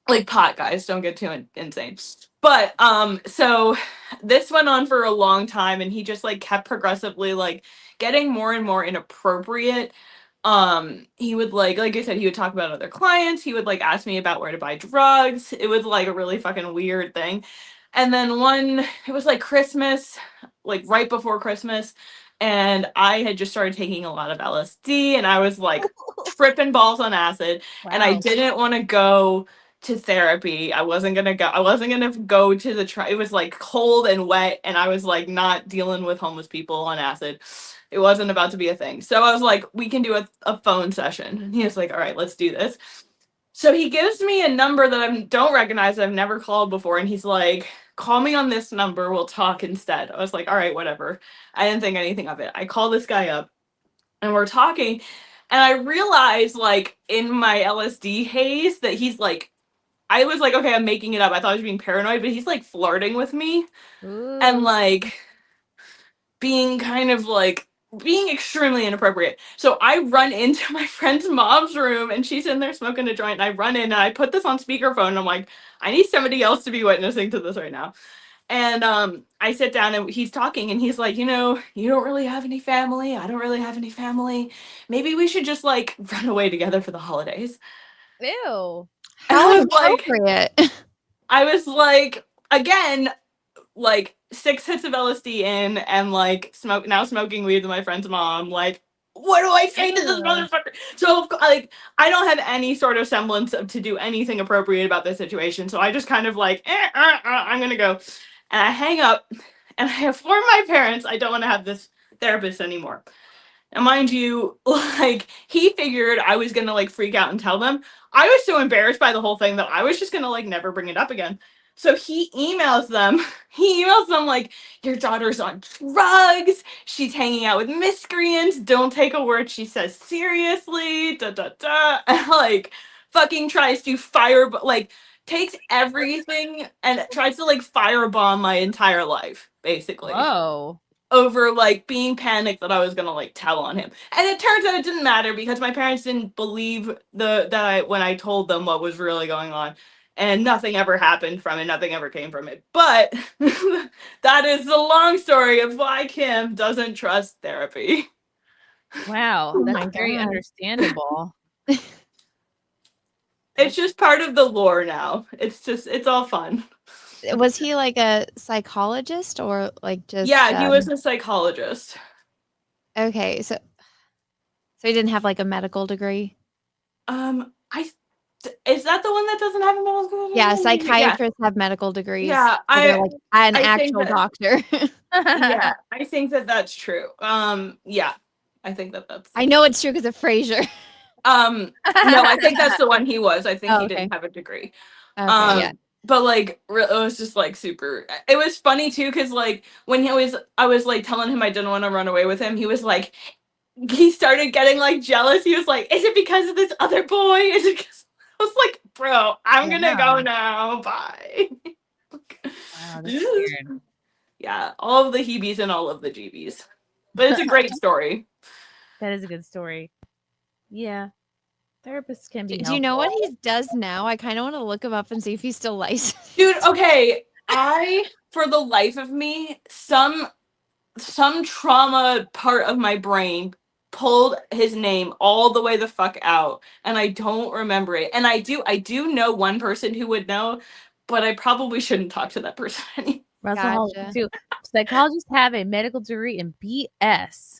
S3: like pot, guys, don't get too insane. But so this went on for a long time, and he just like kept progressively like getting more and more inappropriate. He would like I said, he would talk about other clients. He would like ask me about where to buy drugs. It was like a really fucking weird thing. And then it was like Christmas, like right before Christmas, and I had just started taking a lot of LSD, and I was like tripping balls on acid. And I didn't want to go to therapy. I wasn't gonna go to the it was like cold and wet, and I was like not dealing with homeless people on acid. It wasn't about to be a thing. So I was like, we can do a phone session. And he was like, all right, let's do this. So he gives me a number that I don't recognize, I've never called before, and he's like, call me on this number, we'll talk instead. I was like, all right, whatever. I didn't think anything of it. I call this guy up, and we're talking, and I realized like in my LSD haze that he's like, I was like, okay, I'm making it up. I thought I was being paranoid, but he's like flirting with me.
S8: Ooh.
S3: And like being extremely inappropriate. So I run into my friend's mom's room, and she's in there smoking a joint, and I run in and I put this on speakerphone, and I'm like, I need somebody else to be witnessing to this right now. And I sit down, and he's talking, and he's like, you don't really have any family. I don't really have any family. Maybe we should just like run away together for the holidays.
S8: Ew.
S3: How inappropriate. I was like, again, like 6 hits of LSD in, and like smoking weed with my friend's mom. Like, what do I say to this motherfucker? So like, I don't have any sort of semblance to do anything appropriate about this situation. So I just kind of like, I'm gonna go, and I hang up, and I inform my parents I don't want to have this therapist anymore. And mind you, like, he figured I was gonna like freak out and tell them. I was so embarrassed by the whole thing that I was just gonna like never bring it up again. So he emails them like, your daughter's on drugs. She's hanging out with miscreants. Don't take a word she says seriously. And like fucking tries to takes everything and tries to like firebomb my entire life, basically.
S8: Whoa.
S3: Over like being panicked that I was gonna like tell on him. And it turns out it didn't matter, because my parents didn't believe when I told them what was really going on. And nothing ever happened from it. Nothing ever came from it. But that is the long story of why Kim doesn't trust therapy.
S8: Wow, that's very understandable.
S3: It's just part of the lore now. It's all fun.
S16: Was he like a psychologist or like just?
S3: Yeah, he was a psychologist.
S16: Okay, so he didn't have like a medical degree.
S3: is that the one that doesn't have a medical degree?
S16: Yeah, psychiatrists have medical degrees.
S3: Yeah,
S16: so they're like an
S3: I think
S16: actual
S3: that-
S16: doctor.
S3: Yeah, I think that that's true. Yeah, I think that that's.
S16: I know it's true because of Frasier.
S3: No, I think that's the one he was. I think
S16: Oh,
S3: he
S16: okay.
S3: didn't have a degree.
S16: Okay, yeah.
S3: But like, it was just like super. It was funny too, because like when I was like telling him I didn't want to run away with him. He was like, he started getting like jealous. He was like, "Is it because of this other boy? Is it?" Because I was like, "Bro, I'm gonna go now. Bye."
S8: Wow, that's weird.
S3: Yeah, all of the heebies and all of the jeebies. But it's a great story.
S8: That is a good story. Yeah. Therapists can be
S16: Do you know what
S8: helpful.
S16: he does now? I kind of want to look him up and see if he's still licensed.
S3: Dude, okay. For the life of me, some trauma part of my brain pulled his name all the way the fuck out, and I don't remember it. And I do know one person who would know, but I probably shouldn't talk to that person anymore.
S8: Russell Hall, too. Psychologists have a medical degree in BS.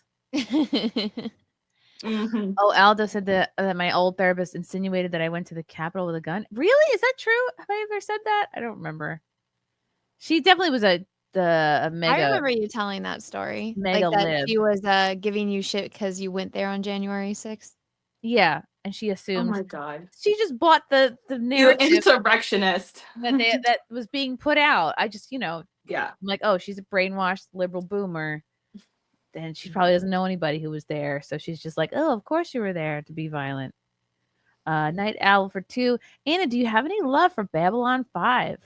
S8: Oh, Aldo said that my old therapist insinuated that I went to the Capitol with a gun. Really? Is that true? Have I ever said that? I don't remember. She definitely was a mega.
S16: I remember you telling that story.
S8: Mega
S16: like that
S8: lib.
S16: she was giving you shit because you went there on January 6th.
S8: Yeah, and she
S3: Oh
S8: assumed.
S3: my god.
S8: She just bought the
S3: You
S8: narrative
S3: insurrectionist.
S8: that was being put out. I just,
S3: Yeah.
S8: I'm like, oh, she's a brainwashed liberal boomer. And she probably doesn't know anybody who was there. So she's just like, oh, of course you were there to be violent. Night Owl for 2. Anna, do you have any love for Babylon 5?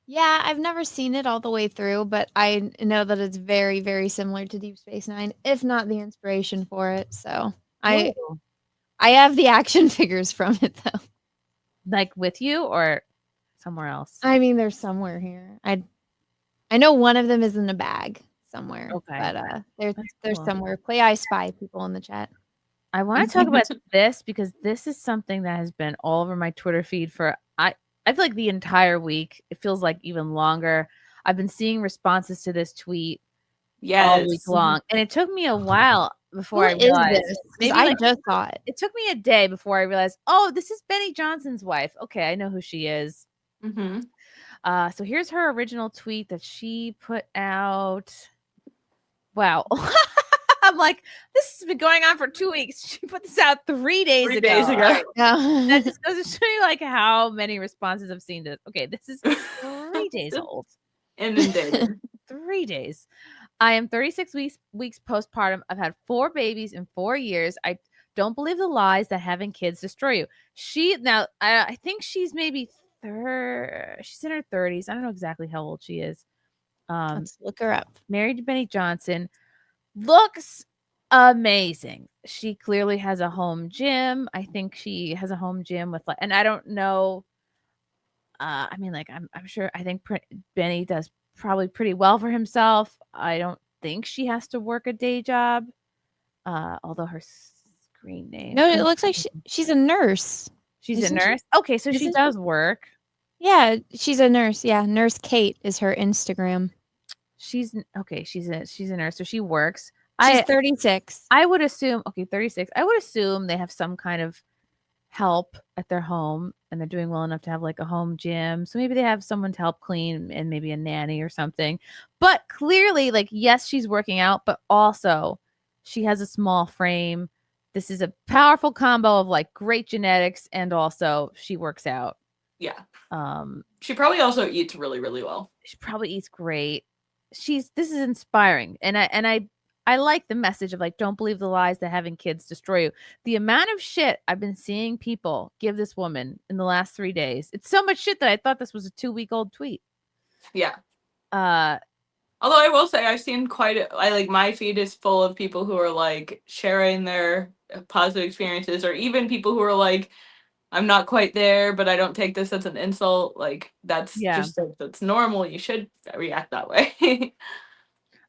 S16: Yeah, I've never seen it all the way through, but I know that it's very, very similar to Deep Space Nine, if not the inspiration for it. So I have the action figures from it though.
S8: Like with you or somewhere else?
S16: I mean, they're somewhere here. I know one of them is in a bag somewhere.
S8: Okay.
S16: But they're
S8: cool.
S16: somewhere. Play I Spy people in the chat.
S8: I want to talk about this because this is something that has been all over my Twitter feed for I feel like the entire week. It feels like even longer. I've been seeing responses to this tweet all week long, and it took me a while before I realized.
S16: Maybe I just saw it.
S8: It took me a day before I realized. Oh, this is Benny Johnson's wife. Okay, I know who she is.
S3: Mm-hmm.
S8: So here's her original tweet that she put out. Wow. I'm like, this has been going on for 2 weeks. She put this out 3 days ago.
S3: 3 days ago.
S16: Yeah.
S8: That just goes to show you like how many responses I've seen this. Okay, this is 3 days old.
S3: Inundated.
S8: 3 days. I am 36 weeks postpartum. I've had 4 babies in 4 years. I don't believe the lies that having kids destroy you. I think she's maybe she's in her 30s. I don't know exactly how old she is.
S16: Let's look her up.
S8: Married to Benny Johnson. Looks amazing. She clearly has a home gym. I think she has a home gym with and I don't know. I mean, like I'm sure. I think Benny does probably pretty well for himself. I don't think she has to work a day job. Although her screen name.
S16: No, it looks like she's a nurse.
S8: She's a nurse. Okay, so she does work.
S16: Yeah, she's a nurse. Yeah, Nurse Kate is her Instagram.
S8: She's a nurse, so she works.
S16: She's 36.
S8: I would assume 36. I would assume they have some kind of help at their home and they're doing well enough to have like a home gym. So maybe they have someone to help clean and maybe a nanny or something. But clearly, like, yes, she's working out, but also she has a small frame. This is a powerful combo of like great genetics and also she works out.
S3: Yeah. She probably also eats really, really well.
S8: She probably eats great. This is inspiring. And I like the message of like, don't believe the lies that having kids destroy you. The amount of shit I've been seeing people give this woman in the last 3 days. It's so much shit that I thought this was a 2-week-old tweet.
S3: Yeah. Although I will say I've seen my feed is full of people who are like sharing their positive experiences, or even people who are like, I'm not quite there, but I don't take this as an insult. Like that's that's normal. You should react that way.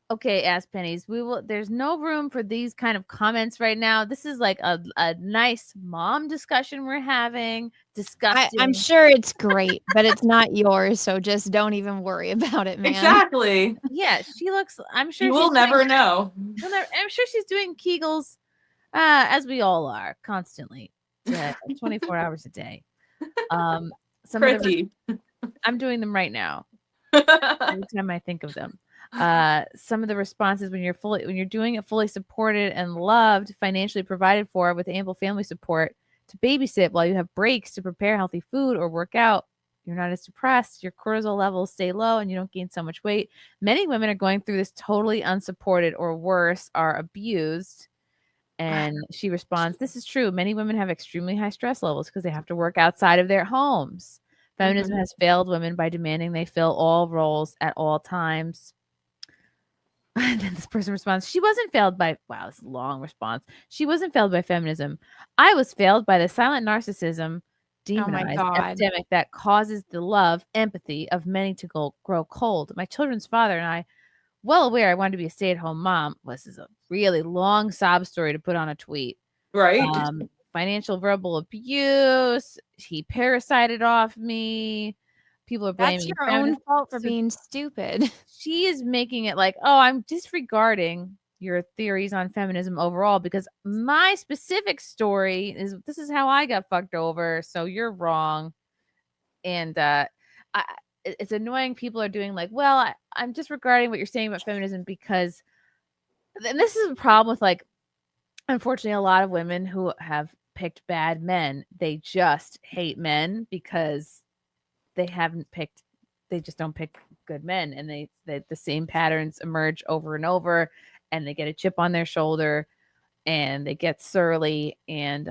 S8: Okay, ass pennies. There's no room for these kind of comments right now. This is like a nice mom discussion we're having. Disgusting.
S16: I'm sure it's great, but it's not yours, so just don't even worry about it, man.
S3: Exactly.
S8: Yeah, she looks. I'm sure
S3: you will never know.
S8: I'm sure she's doing Kegels, as we all are, constantly, 24 hours a day. Some of the
S3: Chrissy.
S8: I'm doing them right now. Every time I think of them. Some of the responses when you're doing it fully supported and loved, financially provided for with ample family support to babysit while you have breaks to prepare healthy food or work out, you're not as depressed, your cortisol levels stay low, and you don't gain so much weight. Many women are going through this totally unsupported or worse, are abused. And she responds, this is true. Many women have extremely high stress levels because they have to work outside of their homes. Feminism has failed women by demanding they fill all roles at all times. And then this person responds, she wasn't failed by, wow, this is a long response. She wasn't failed by feminism. I was failed by the silent narcissism demonized epidemic that causes the love, empathy of many to grow cold. My children's father and I, well aware I wanted to be a stay-at-home mom. This is a really long sob story to put on a tweet.
S3: Right.
S8: Financial verbal abuse. He parasited off me. People are blaming
S16: That's your own fault for being stupid.
S8: She is making it like, oh, I'm disregarding your theories on feminism overall because my specific story is this is how I got fucked over. So you're wrong. And it's annoying. People are doing like, well, I'm disregarding what you're saying about feminism because, and this is a problem with like, unfortunately, a lot of women who have picked bad men, they just hate men because they just don't pick good men, and they the same patterns emerge over and over, and they get a chip on their shoulder, and they get surly, and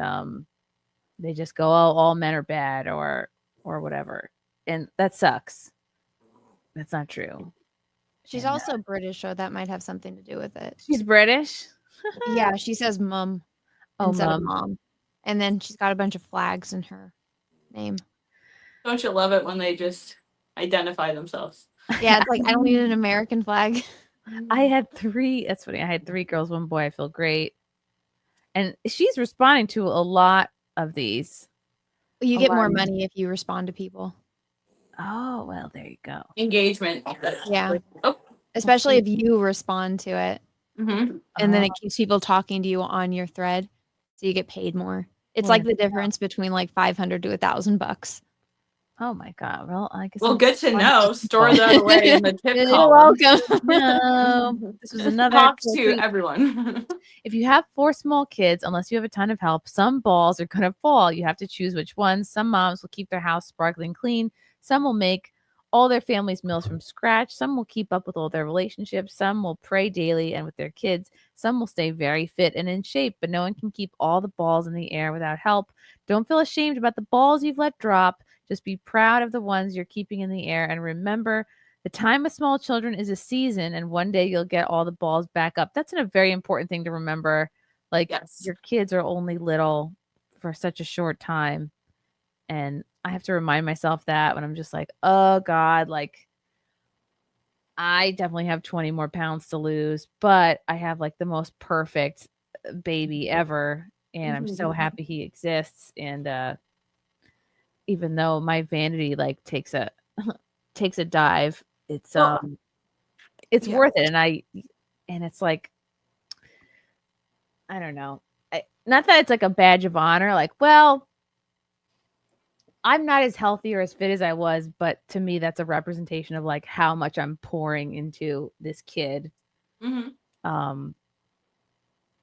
S8: they just go, oh, all men are bad, or whatever, and that sucks. That's not true.
S16: She's also British, so that might have something to do with it.
S8: She's British?
S16: Yeah, she says mum instead of mom. And then she's got a bunch of flags in her name.
S3: Don't you love it when they just identify themselves?
S16: Yeah, it's like, I don't need an American flag.
S8: I had 3. That's funny. I had 3 girls, 1 boy. I feel great. And she's responding to a lot of these.
S16: You get more money if you respond to people.
S8: Oh, well, there you go.
S3: Engagement.
S16: Yeah. Especially if you respond to it.
S3: Mm-hmm.
S16: And then it keeps people talking to you on your thread. So you get paid more. It's like the difference between like $500 to $1,000.
S8: Oh my God. Well, I guess.
S3: Well, good to know. Store that away in the tip
S16: You're
S3: column.
S16: welcome.
S8: No, this was another
S3: Talks
S8: cool
S3: to
S8: thing.
S3: everyone.
S8: If you have 4 small kids, unless you have a ton of help, some balls are going to fall. You have to choose which ones. Some moms will keep their house sparkling clean. Some will make all their family's meals from scratch. Some will keep up with all their relationships. Some will pray daily and with their kids. Some will stay very fit and in shape, but no one can keep all the balls in the air without help. Don't feel ashamed about the balls you've let drop. Just be proud of the ones you're keeping in the air. And remember, the time with small children is a season, and one day you'll get all the balls back up. That's a very important thing to remember. Like, your kids are only little for such a short time. And I have to remind myself that when I'm just like, oh God, like I definitely have 20 more pounds to lose, but I have like the most perfect baby ever. And I'm so happy he exists. And even though my vanity like takes a dive, it's worth it. And it's like, I don't know. Not that it's like a badge of honor, like, well, I'm not as healthy or as fit as I was, but to me, that's a representation of like how much I'm pouring into this kid.
S3: Mm-hmm.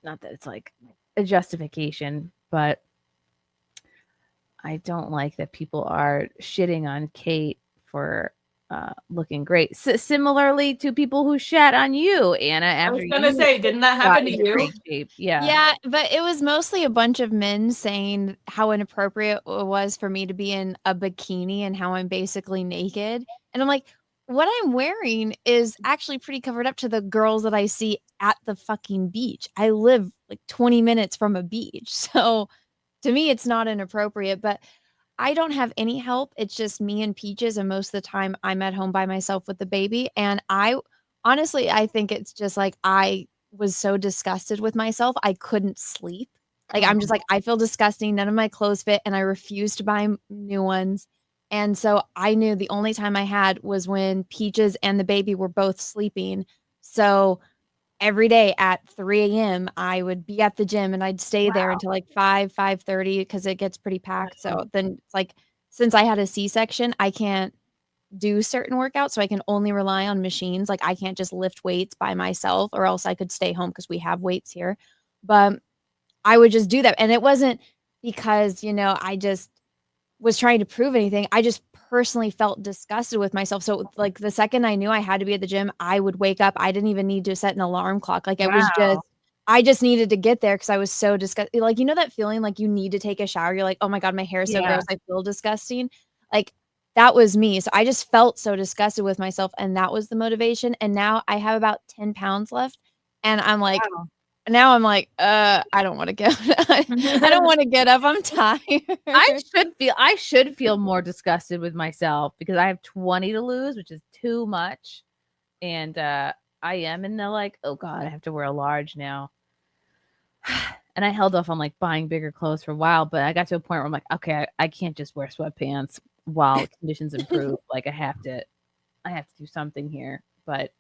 S8: Not that it's like a justification, but I don't like that people are shitting on Kate for looking great. Similarly to people who shat on you, Anna. After
S3: I was gonna say, didn't that happen to you?
S8: Yeah.
S16: Yeah, but it was mostly a bunch of men saying how inappropriate it was for me to be in a bikini and how I'm basically naked. And I'm like, what I'm wearing is actually pretty covered up to the girls that I see at the fucking beach. I live like 20 minutes from a beach. So to me, it's not inappropriate, but I don't have any help. It's just me and Peaches. And most of the time I'm at home by myself with the baby. And I think it's just like, I was so disgusted with myself. I couldn't sleep. Like, I'm just like, I feel disgusting. None of my clothes fit. And I refuse to buy new ones. And so I knew the only time I had was when Peaches and the baby were both sleeping. So every day at 3 a.m. I would be at the gym and I'd stay there until like 5:30 because it gets pretty packed. So then it's like since I had a C-section, I can't do certain workouts, so I can only rely on machines. Like I can't just lift weights by myself, or else I could stay home because we have weights here. But I would just do that. And it wasn't because, I just was trying to prove anything. I just personally felt disgusted with myself. So like the second I knew I had to be at the gym, I would wake up. I didn't even need to set an alarm clock. Like I just needed to get there because I was so disgusted. Like, that feeling like you need to take a shower. You're like, oh my God, my hair is so gross. I feel disgusting. Like that was me. So I just felt so disgusted with myself. And that was the motivation. And now I have about 10 pounds left. And I'm like, now I'm like, I don't want to get I don't want to get up. I'm tired.
S8: I should feel more disgusted with myself because I have 20 to lose, which is too much. And I am. And they're like, oh God, I have to wear a large now. And I held off on like buying bigger clothes for a while, but I got to a point where I'm like, okay, I can't just wear sweatpants while conditions improve. Like I have to do something here. But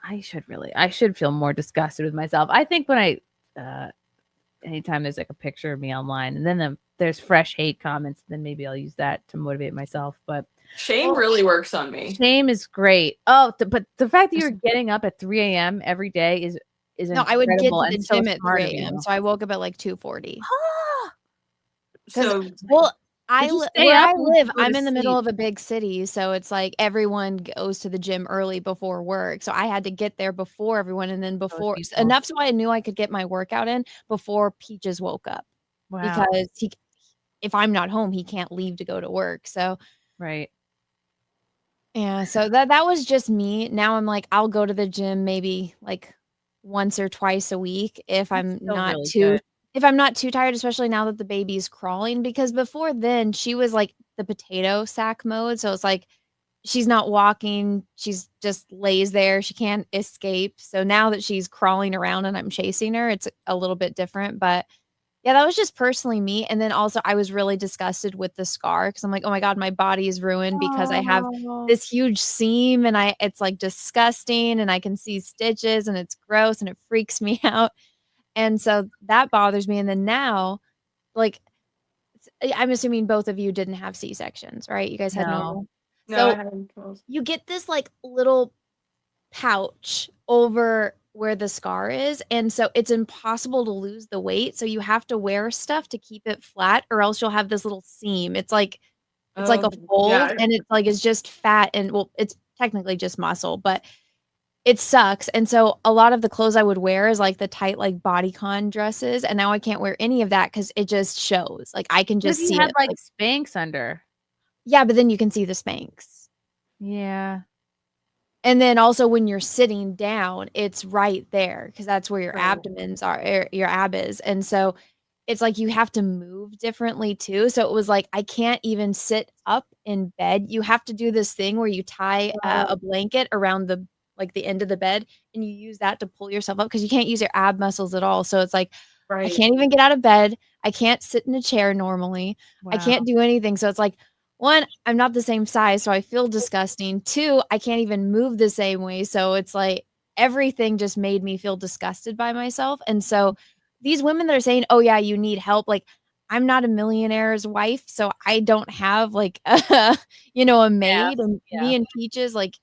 S8: I should feel more disgusted with myself. I think when anytime there's like a picture of me online and then there's fresh hate comments, then maybe I'll use that to motivate myself. But
S3: shame really works on me.
S8: Shame is great. Oh, but the fact that you're getting up at 3 a.m. every day is
S16: no, I would get to the
S8: so
S16: gym at 3 a.m. So I woke up at like 2:40.
S3: So
S16: where I live, I'm in the
S8: sleep?
S16: middle of a big city, so it's like everyone goes to the gym early before work. So I had to get there before everyone, and then enough so I knew I could get my workout in before Peaches woke up.
S8: Wow.
S16: Because if I'm not home, he can't leave to go to work. So
S8: right.
S16: Yeah, so that was just me. Now I'm like, I'll go to the gym maybe like once or twice a week if I'm not too tired, especially now that the baby's crawling, because before then she was like the potato sack mode. So it's like she's not walking, she's just lays there, she can't escape. So now that she's crawling around and I'm chasing her, it's a little bit different. But yeah, that was just personally me. And then also I was really disgusted with the scar because I'm like, oh my God, my body is ruined because I have this huge seam and it's like disgusting and I can see stitches and it's gross and it freaks me out. And so that bothers me. And then now, like, I'm assuming both of you didn't have C-sections, right? You guys had normal.
S3: No, I
S16: So
S3: haven't.
S16: you get this like little pouch over where the scar is. And so it's impossible to lose the weight. So you have to wear stuff to keep it flat or else you'll have this little seam. It's like a fold and it's just fat and well, it's technically just muscle, but it sucks. And so a lot of the clothes I would wear is like the tight, like bodycon dresses. And now I can't wear any of that because it just shows. Like I can just see
S8: you had
S16: it.
S8: like Spanx under.
S16: Yeah, but then you can see the Spanx.
S8: Yeah.
S16: And then also when you're sitting down, it's right there because that's where your abdomens are, your ab is. And so it's like you have to move differently too. So it was like I can't even sit up in bed. You have to do this thing where you tie a blanket around the end of the bed and you use that to pull yourself up because you can't use your ab muscles at all. So it's like I can't even get out of bed. I can't sit in a chair normally. I can't do anything. So it's like, one, I'm not the same size, so I feel disgusting. Two, I can't even move the same way. So it's like everything just made me feel disgusted by myself. And so these women that are saying, oh yeah, you need help. Like I'm not a millionaire's wife, so I don't have like a maid. And me and Peaches, like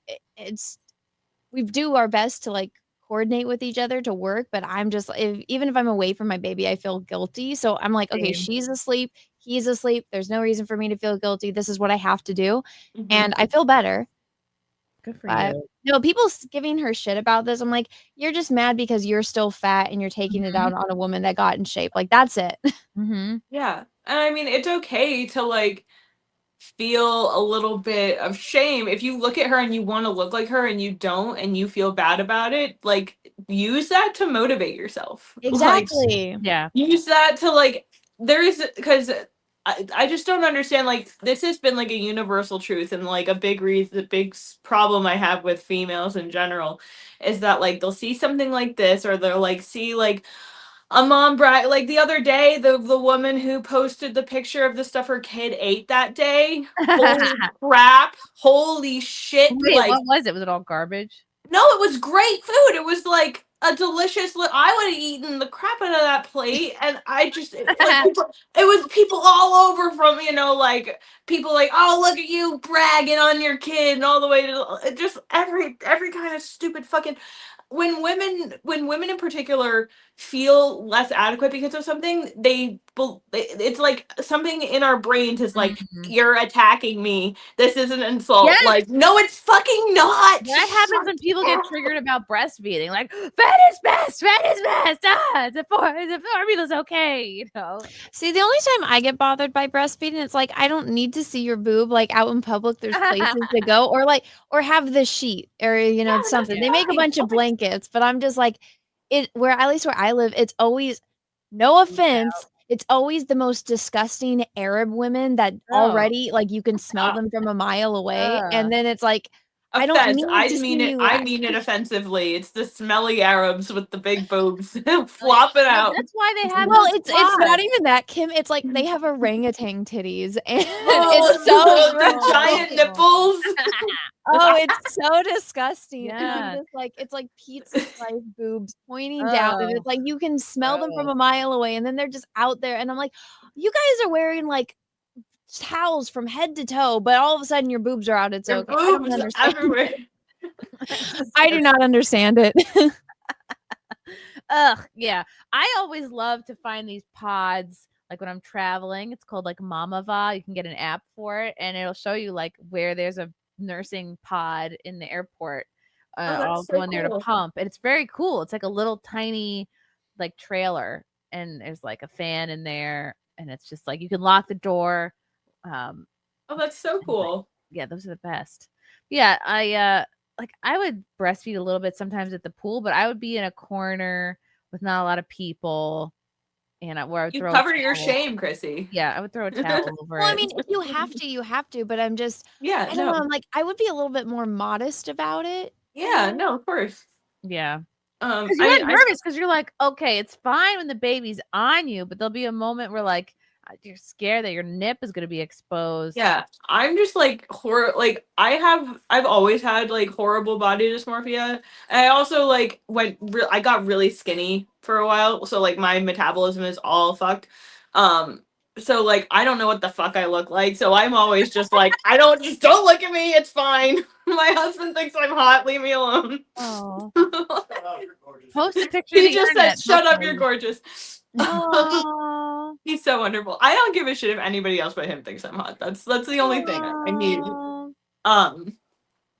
S16: we do our best to like coordinate with each other to work, but I'm just even if I'm away from my baby, I feel guilty. So I'm like, okay, she's asleep, he's asleep. There's no reason for me to feel guilty. This is what I have to do. And I feel better.
S8: Good for you.
S16: No, people giving her shit about this. I'm like, you're just mad because you're still fat and you're taking it out on a woman that got in shape. Like that's it.
S3: Yeah. And I mean, it's okay to like feel a little bit of shame if you look at her and you want to look like her and you don't and you feel bad about it. Like use that to motivate yourself.
S16: Exactly.
S3: Like,
S8: yeah.
S3: Use that to like because I just don't understand. Like this has been like a universal truth and like a big reason, the big problem I have with females in general is that like they'll see something like this or they'll like see like a mom brag. Like the other day, the woman who posted the picture of the stuff her kid ate that day. Holy crap! Holy shit!
S8: Wait,
S3: like
S8: what was it? Was it all garbage?
S3: no, it was great food. It was like a delicious. I would have eaten the crap out of that plate, and I just it was people all over from like people like, oh, look at you bragging on your kid, and all the way to just every kind of stupid fucking. When women in particular feel less adequate because of something, it's like something in our brains is like, you're attacking me. This is an insult.
S8: Yes.
S3: Like, no, it's fucking not.
S8: That happens when people get triggered about breastfeeding. Like, fat is best. Ah, the formula's okay.
S16: See, the only time I get bothered by breastfeeding, it's like I don't need to see your boob. Like out in public, there's places to go, or have the sheet, or something. They make a bunch of blankets, but I'm just like, at least where I live, it's always, no offense, it's always the most disgusting Arab women that already like you can smell them from a mile away, and then it's like. I don't need to see you.
S3: I mean it offensively. It's the smelly Arabs with the big boobs flopping out.
S8: That's why they have.
S16: Well, it's not even that, Kim. It's like they have orangutan titties, and
S3: it's
S16: so
S3: the giant nipples.
S16: Oh, it's so disgusting.
S8: Yeah.
S16: And I'm just like, it's like pizza slice boobs pointing down, and it's like you can smell them from a mile away, and then they're just out there, and I'm like, you guys are wearing like towels from head to toe, but all of a sudden your boobs are out. It's okay. I don't understand.
S3: Everywhere.
S16: I do not understand it.
S8: Ugh, yeah. I always love to find these pods, like when I'm traveling. It's called like Mamava. You can get an app for it, and it'll show you like where there's a nursing pod in the airport. I'll go in there to pump, and it's very cool. It's like a little tiny like trailer, and there's like a fan in there, and it's just like you can lock the door.
S3: Oh, that's so cool.
S8: Yeah, those are the best. Yeah, I would breastfeed a little bit sometimes at the pool, but I would be in a corner with not a lot of people, and where I would throw
S3: cover your shame, Chrissy.
S8: Yeah, I would throw a towel over
S16: Well,
S8: it.
S16: I mean, if you have to, but I'm just,
S3: I
S16: don't know. I'm like, I would be a little bit more modest about it.
S3: Yeah, no, of course.
S8: Yeah.
S3: Because
S8: you get nervous because you're like, okay, it's fine when the baby's on you, but there'll be a moment where like you're scared that your nip is going to be exposed.
S3: Yeah, I'm just like I've always had like horrible body dysmorphia, and I also like I got really skinny for a while, so like my metabolism is all fucked. So like I don't know what the fuck I look like, so I'm always just like don't look at me, it's fine. My husband thinks I'm hot, leave me alone.
S8: Oh. Post a picture.
S3: He just said, "Shut up, you're gorgeous."
S8: Oh.
S3: He's so wonderful. I don't give a shit if anybody else but him thinks I'm hot. That's the only thing I need.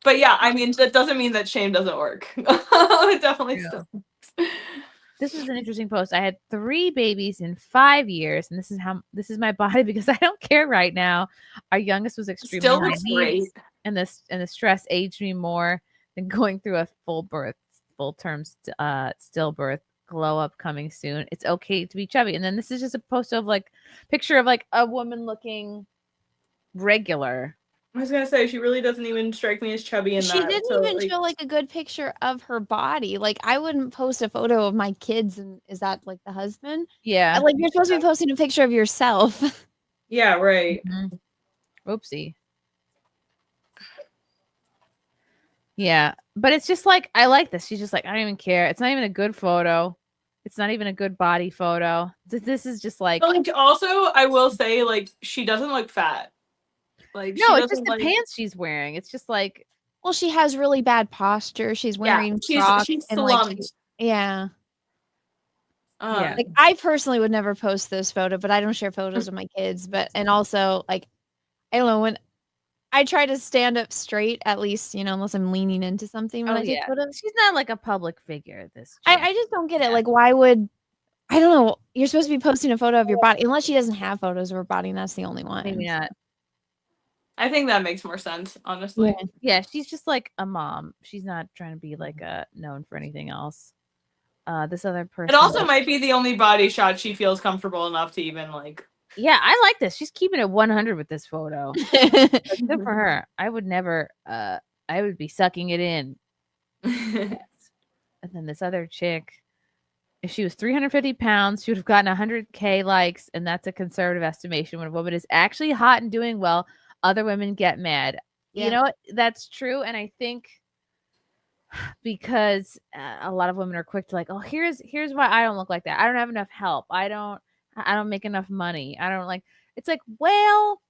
S3: But yeah, I mean that doesn't mean that shame doesn't work. It definitely still.
S8: This is an interesting post. I had 3 babies in 5 years, and this is my body because I don't care right now. Our youngest was extremely
S3: Still
S8: high
S3: looks
S8: needs,
S3: great.
S8: and the stress aged me more than going through a full term stillbirth. Glow up coming soon. It's okay to be chubby. And then this is just a post of like picture of like a woman looking regular.
S3: I was gonna say she really doesn't even strike me as chubby in that.
S16: She didn't even show like a good picture of her body. Like I wouldn't post a photo of my kids, and is that like the husband?
S8: Yeah.
S16: Like you're supposed to be posting a picture of yourself.
S3: Yeah, right.
S8: Mm-hmm. Oopsie. Yeah, but it's just like I like this. She's just like, I don't even care. It's not even a good photo. It's not even a good body photo. This is just like.
S3: But, like also, I will say, like she doesn't look fat. Like
S8: no, it's just the pants she's wearing. It's just like.
S16: Well, she has really bad posture. She's wearing socks
S3: she's
S16: and
S3: slumped.
S16: like yeah.
S8: Yeah.
S16: Like I personally would never post this photo, but I don't share photos of my kids. And also like I don't know, when I try to stand up straight, at least, unless I'm leaning into something when I take photos.
S8: She's not like a public figure.
S16: I just don't get it. Like, why would I don't know. You're supposed to be posting a photo of your body, unless she doesn't have photos of her body, and that's the only one.
S8: Maybe not.
S3: I think that makes more sense, honestly.
S8: Yeah, she's just like a mom. She's not trying to be like known for anything else. This other person.
S3: It also might be the only body shot she feels comfortable enough to even like.
S8: Yeah, I like this. She's keeping it 100 with this photo. Good for her. I would never. I would be sucking it in. And then this other chick, if she was 350 pounds, she would have gotten 100K likes, and that's a conservative estimation. When a woman is actually hot and doing well, other women get mad.
S16: Yeah.
S8: You know, that's true, and I think because a lot of women are quick to like, oh, here's why I don't look like that. I don't have enough help. I don't make enough money. I don't like. It's like, well,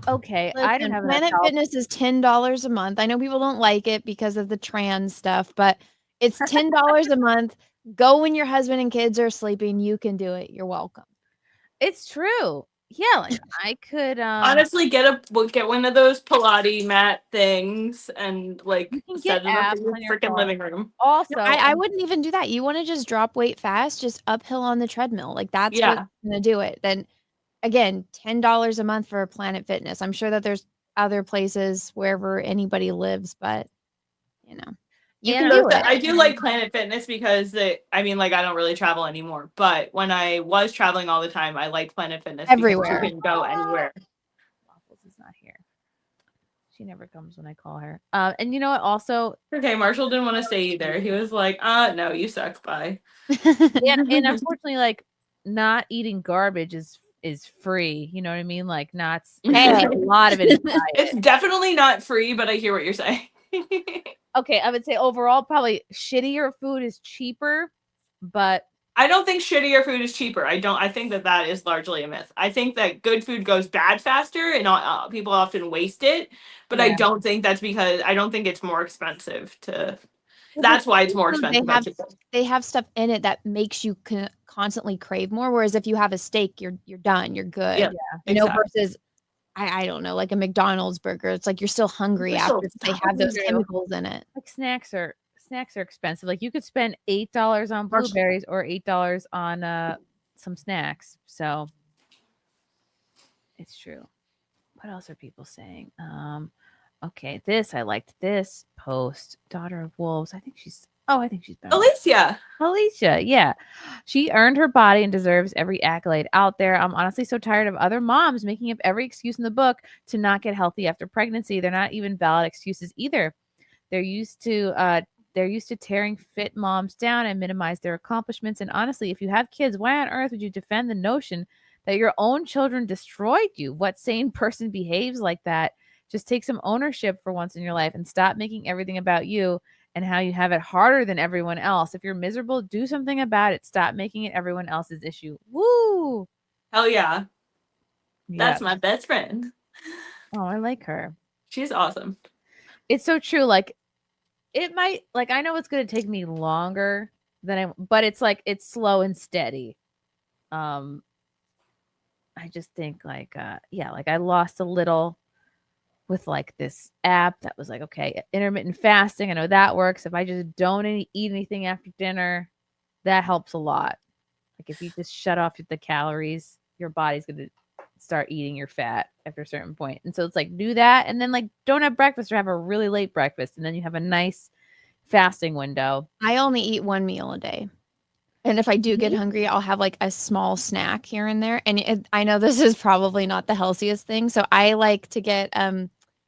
S8: okay, I don't
S16: Listen,
S8: have enough
S16: Planet
S8: help.
S16: Fitness is $10 a month. I know people don't like it because of the trans stuff, but it's $10 a month. Go when your husband and kids are sleeping. You can do it. You're welcome.
S8: It's true. Yeah, like I could
S3: honestly get one of those Pilates mat things and like set it up in your freaking living room.
S8: Also,
S16: I wouldn't even do that. You want to just drop weight fast, just uphill on the treadmill. Like that's what's gonna do it. Then again, $10 a month for Planet Fitness. I'm sure that there's other places wherever anybody lives, but you know, you can do it.
S3: I do like Planet Fitness because I don't really travel anymore, but when I was traveling all the time, I liked Planet Fitness
S16: Everywhere.
S3: because you can go anywhere.
S8: Waffles is not here. She never comes when I call her. And you know what? Also,
S3: okay, Marshall didn't want to stay either. He was like, no, you suck. Bye.
S8: and unfortunately, like not eating garbage is free. You know what I mean? Like not a lot of it is diet.
S3: It's definitely not free, but I hear what you're saying.
S8: Okay, I would say overall, probably shittier food is cheaper, but
S3: I don't think shittier food is cheaper. I think that is largely a myth. I think that good food goes bad faster, and people often waste it. But I don't think that's because I don't think it's more expensive to. That's why it's more expensive.
S16: They have stuff in it that makes you constantly crave more. Whereas if you have a steak, you're done, you're good.
S3: Yeah,
S16: you know, versus I don't know, like a McDonald's burger. It's like you're still hungry after they have those chemicals in it.
S8: Like snacks are expensive. Like you could spend $8 on blueberries or $8 on some snacks. So it's true. What else are people saying? Okay, I liked this post. Daughter of Wolves. I think she's better. Alicia, yeah. She earned her body and deserves every accolade out there. I'm honestly so tired of other moms making up every excuse in the book to not get healthy after pregnancy. They're not even valid excuses either. They're used to tearing fit moms down and minimize their accomplishments. And honestly, if you have kids, why on earth would you defend the notion that your own children destroyed you? What sane person behaves like that? Just take some ownership for once in your life and stop making everything about you and how you have it harder than everyone else. If you're miserable, do something about it. Stop making it everyone else's issue. Woo!
S3: Hell yeah. That's my best friend.
S8: Oh, I like her.
S3: She's awesome.
S8: It's so true. Like, it might, like, I know it's going to take me longer but it's like, it's slow and steady. I just think like I lost a little with like this app that was like, okay, intermittent fasting. I know that works. If I just don't eat anything after dinner, that helps a lot. Like if you just shut off the calories, your body's going to start eating your fat after a certain point. And so it's like, do that. And then like, don't have breakfast or have a really late breakfast. And then you have a nice fasting window.
S16: I only eat one meal a day. And if I do get hungry, I'll have like a small snack here and there. And I know this is probably not the healthiest thing. So I like to get,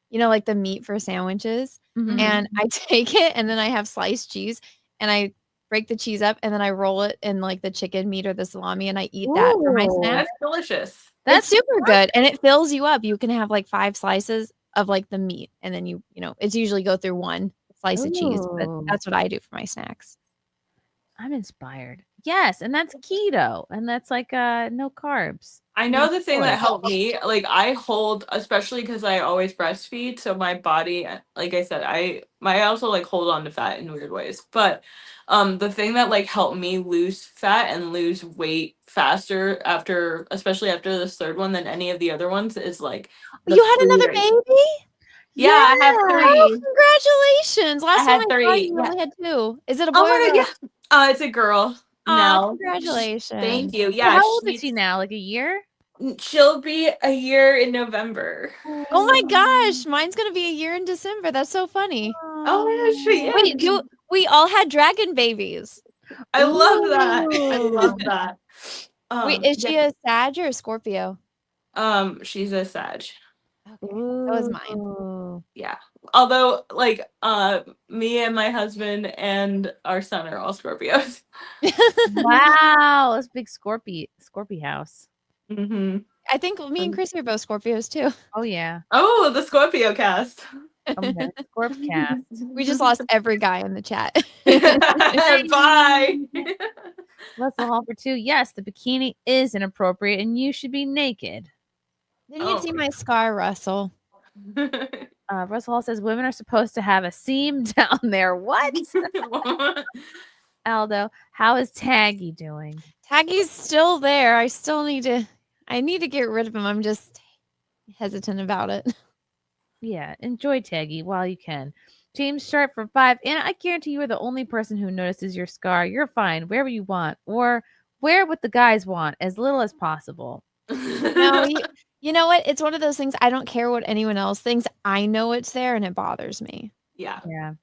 S16: like the meat for sandwiches.
S8: Mm-hmm.
S16: And I take it and then I have sliced cheese and I break the cheese up and then I roll it in like the chicken meat or the salami and I eat that for my snack.
S3: That's delicious.
S16: That's super good. And it fills you up. You can have like 5 slices of like the meat. And then it's usually go through 1 slice of cheese. But that's what I do for my snacks.
S8: I'm inspired. Yes, and that's keto, and that's like no carbs.
S3: I know the thing that helped me, like I hold, especially because I always breastfeed, so my body, like I said, I also like hold on to fat in weird ways. But the thing that like helped me lose fat and lose weight faster especially after this third one than any of the other ones is like
S16: you had another baby?
S3: Yeah, I have 3.
S16: Oh, congratulations! Last time I saw you only had 2. Is it a boy or a girl?
S3: It's a girl.
S16: Oh, congratulations.
S3: Thank you.
S8: So
S3: Yeah.
S8: how old is she now? Like a year?
S3: She'll be a year in November.
S16: Oh my gosh. Mine's going to be a year in December. That's so funny.
S3: Oh my gosh. Yeah.
S16: Wait, we all had dragon babies.
S3: I love that. I love that.
S16: Wait, is she a Sag or a Scorpio?
S3: She's a Sag.
S16: Okay. That was mine.
S3: Yeah. Although, like, me and my husband and our son are all Scorpios.
S8: Wow, that's big Scorpio house.
S3: Mm-hmm.
S16: I think me and Chrissie are both Scorpios too.
S8: Oh yeah.
S3: Oh, the Scorpio cast.
S8: Scorpcast.
S16: We just lost every guy in the chat.
S3: Bye.
S8: Russell Hall for 2. Yes, the bikini is inappropriate and you should be naked.
S16: Then you'd see my scar, Russell.
S8: Russell Hall says women are supposed to have a seam down there. What? Aldo, how is Taggy doing?
S16: Taggy's still there. I need to get rid of him. I'm just hesitant about it.
S8: Yeah, enjoy Taggy while you can. James Sharp for 5. And I guarantee you are the only person who notices your scar. You're fine. Wherever you want. Or wear what the guys want. As little as possible.
S16: No, you know what? It's one of those things. I don't care what anyone else thinks. I know it's there and it bothers me.
S3: Yeah.
S8: Yeah.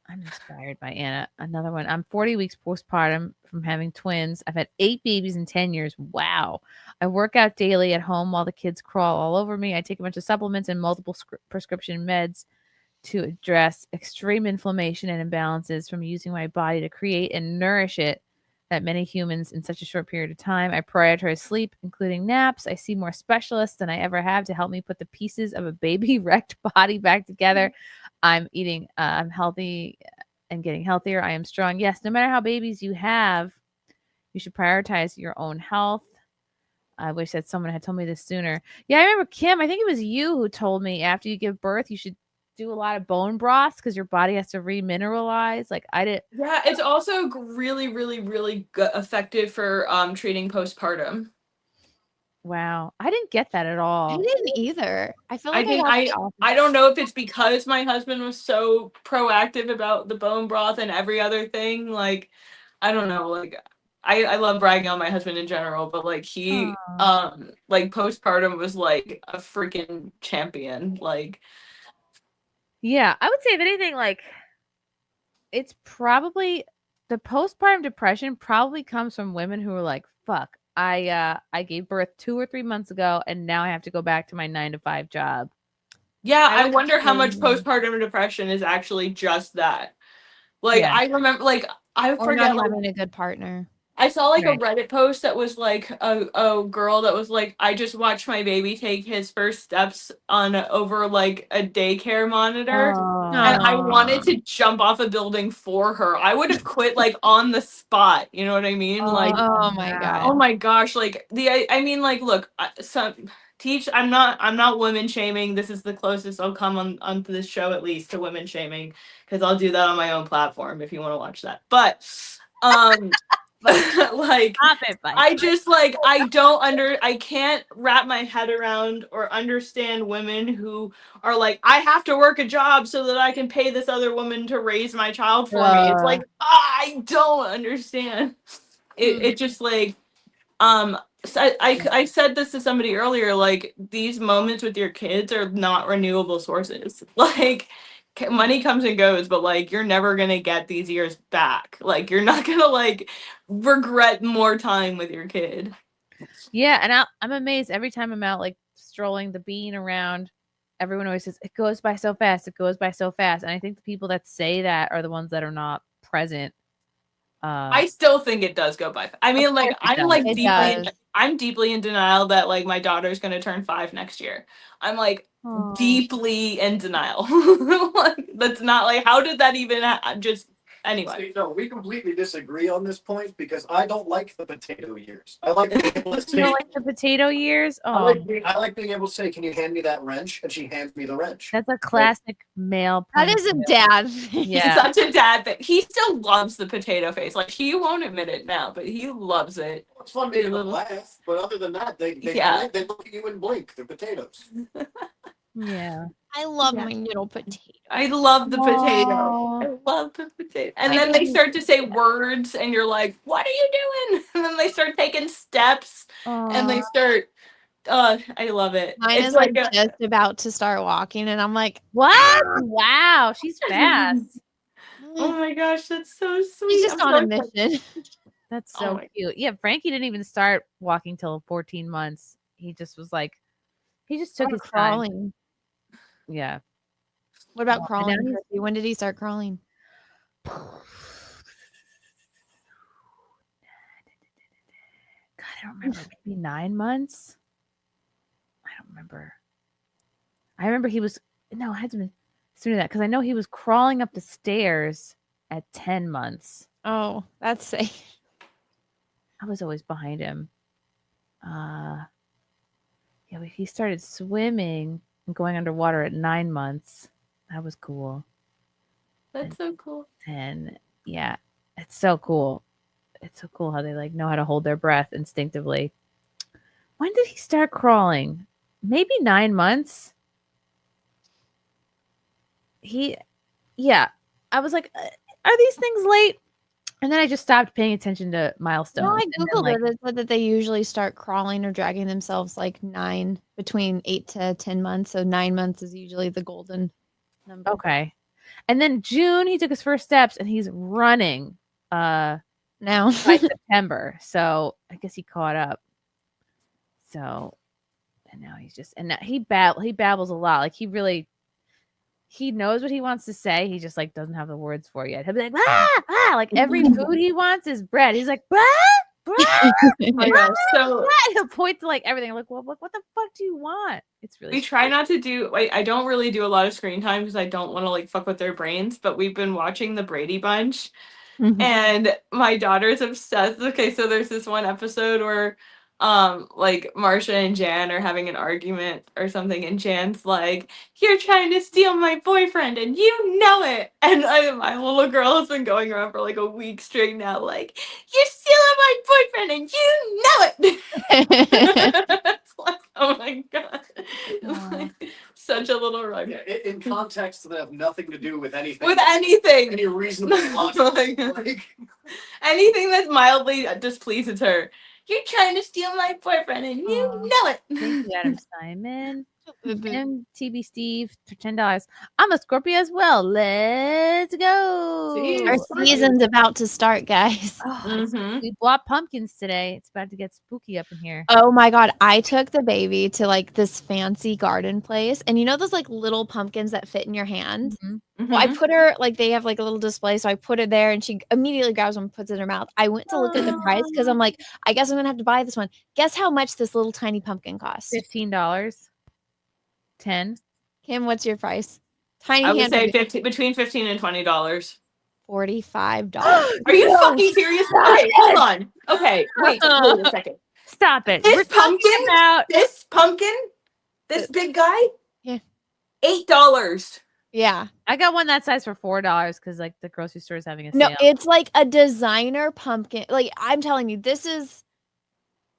S8: I'm inspired by Anna. Another one. I'm 40 weeks postpartum from having twins. I've had 8 babies in 10 years. Wow. I work out daily at home while the kids crawl all over me. I take a bunch of supplements and multiple prescription meds to address extreme inflammation and imbalances from using my body to create and nourish it that many humans in such a short period of time. I prioritize sleep, including naps. I see more specialists than I ever have to help me put the pieces of a baby wrecked body back together. I'm eating, I'm healthy and getting healthier. I am strong. Yes, no matter how babies you have, you should prioritize your own health. I wish that someone had told me this sooner. Yeah, I remember Kim, I think it was you who told me after you give birth, you should do a lot of bone broths because your body has to remineralize. Like I did.
S3: Yeah, it's also really, really, really effective for treating postpartum.
S8: Wow, I didn't get that at all.
S16: I didn't either. I feel like
S3: I don't know if it's because my husband was so proactive about the bone broth and every other thing. Like, I don't know. Like, I love bragging on my husband in general, but like he like postpartum was like a freaking champion. Like,
S8: yeah, I would say if anything, like it's probably the postpartum depression probably comes from women who are like, fuck, I gave birth 2 or 3 months ago and now I have to go back to my 9-to-5 job.
S3: yeah, I wonder how much postpartum depression is actually just that. Like,
S8: Yeah.
S3: I remember, like, I
S16: Or
S3: forget,
S16: not
S3: like,
S16: having a good partner.
S3: I saw like
S8: Right.
S3: a Reddit post that was like a girl that was like, I just watched my baby take his first steps on over like a daycare monitor, and I wanted to jump off a building for her. I would have quit like on the spot. You know what I mean? Like,
S16: Oh my god.
S3: oh my gosh! Like I mean, like, look, I'm not women shaming. This is the closest I'll come onto this show, at least, to women shaming, because I'll do that on my own platform if you want to watch that. But like, I just like I can't wrap my head around or understand women who are like, I have to work a job so that I can pay this other woman to raise my child for me. It's like, I don't understand. It just like so I said this to somebody earlier, like, these moments with your kids are not renewable sources. Like, money comes and goes, but like, you're never gonna get these years back. Like, you're not gonna like regret more time with your kid.
S8: Yeah, and I'm amazed every time I'm out like strolling the bean around. Everyone always says it goes by so fast. It goes by so fast, and I think the people that say that are the ones that are not present.
S3: I still think it does go by. I mean, like, I'm deeply in denial that like my daughter's gonna turn 5 next year. I'm like deeply in denial. Like, that's not like, how did that even just anyway?
S17: See, no, we completely disagree on this point because I don't like the potato years. I like being able to say,
S8: You don't like the potato years?
S17: I like being able to say, "Can you hand me that wrench?" And she hands me the wrench.
S8: That's a classic male.
S16: That is a dad.
S8: Yeah.
S3: Such a dad, but he still loves the potato face. Like, he won't admit it now, but he loves it.
S17: It's fun making them laugh, but other than that, they look at you and blink. They're potatoes.
S8: Yeah.
S16: I love my little potato.
S3: I love the potato. I love the potato. And then they start to say words, and you're like, what are you doing? And then they start taking steps, and they start, I love it.
S16: Mine
S3: It's
S16: is like
S3: a-
S16: just about to start walking, and I'm like,
S8: what? Wow, she's fast.
S3: Oh my gosh, that's so sweet.
S16: She's just
S3: I'm
S16: on a
S3: so
S16: mission.
S8: That's
S3: Oh
S8: so
S3: my-
S8: cute. Yeah, Frankie didn't even start walking till 14 months. He just was like, he just took his
S16: crawling.
S8: time. Yeah.
S16: What about
S8: And
S16: crawling?
S8: now he's-
S16: Chrissy? When did he start crawling?
S8: God, I don't remember. Maybe 9 months. I don't remember. I remember he was it had to be sooner than that because I know he was crawling up the stairs at 10 months.
S16: Oh, that's safe.
S8: I was always behind him. He started swimming and going underwater at 9 months. That was cool.
S3: That's so cool.
S8: 10, yeah, it's so cool. It's so cool how they like know how to hold their breath instinctively. When did he start crawling? Maybe 9 months. I was like, are these things late? And then I just stopped paying attention to milestones.
S16: No, I
S8: And then,
S16: googled
S8: like,
S16: it. It said that they usually start crawling or dragging themselves like between 8 to 10 months. So 9 months is usually the golden number.
S8: Okay. And then June, he took his first steps and he's running
S16: Now.
S8: by September. So I guess he caught up. So, and now he's just, and now he babbles a lot. Like he knows what he wants to say. He just like doesn't have the words for it yet. He'll be like, like every food he wants is bread. He's like,
S3: Oh my gosh, so
S8: he'll point to like everything. I'm like, well, what the fuck do you want? It's really
S3: we try not to do like I don't really do a lot of screen time because I don't want to like fuck with their brains, but we've been watching the Brady Bunch and my daughter's obsessed. Okay, so there's this one episode where like Marsha and Jan are having an argument or something and Jan's like, you're trying to steal my boyfriend and you know it. And my little girl has been going around for like a week straight now like, you're stealing my boyfriend and you know it. It's like, oh my god. It's like, such a little rug.
S17: Yeah, in contexts that have nothing to do with anything.
S3: With anything.
S17: Any reasonable logic. Like,
S3: anything that mildly displeases her. You're trying to steal my boyfriend and you know it.
S8: Thank you, Adam Simon. MTB Steve for $10. I'm a Scorpio as well. Let's go.
S16: Our season's about to start, guys.
S8: We bought pumpkins today. It's about to get spooky up in here.
S16: Oh my god, I took the baby to like this fancy garden place, and you know those like little pumpkins that fit in your hand? Well, I put her like they have like a little display, so I put it there, and she immediately grabs one and puts it in her mouth. I went to look at the price because I'm like, I guess I'm gonna have to buy this one. Guess how much this little tiny pumpkin costs?
S8: $15. 10.
S16: Kim, what's your price? Tiny
S3: I would
S16: hand
S3: say
S16: pumpkin.
S3: between $15 and $20.
S16: $45.
S3: Are you fucking serious? Okay, hold on. Okay, wait a second.
S8: Stop it.
S3: This pumpkin, this big guy,
S16: yeah,
S3: $8.
S16: Yeah,
S8: I got one that size for $4 because like the grocery store is having a
S16: no,
S8: sale.
S16: it's like a designer pumpkin. Like I'm telling you, this is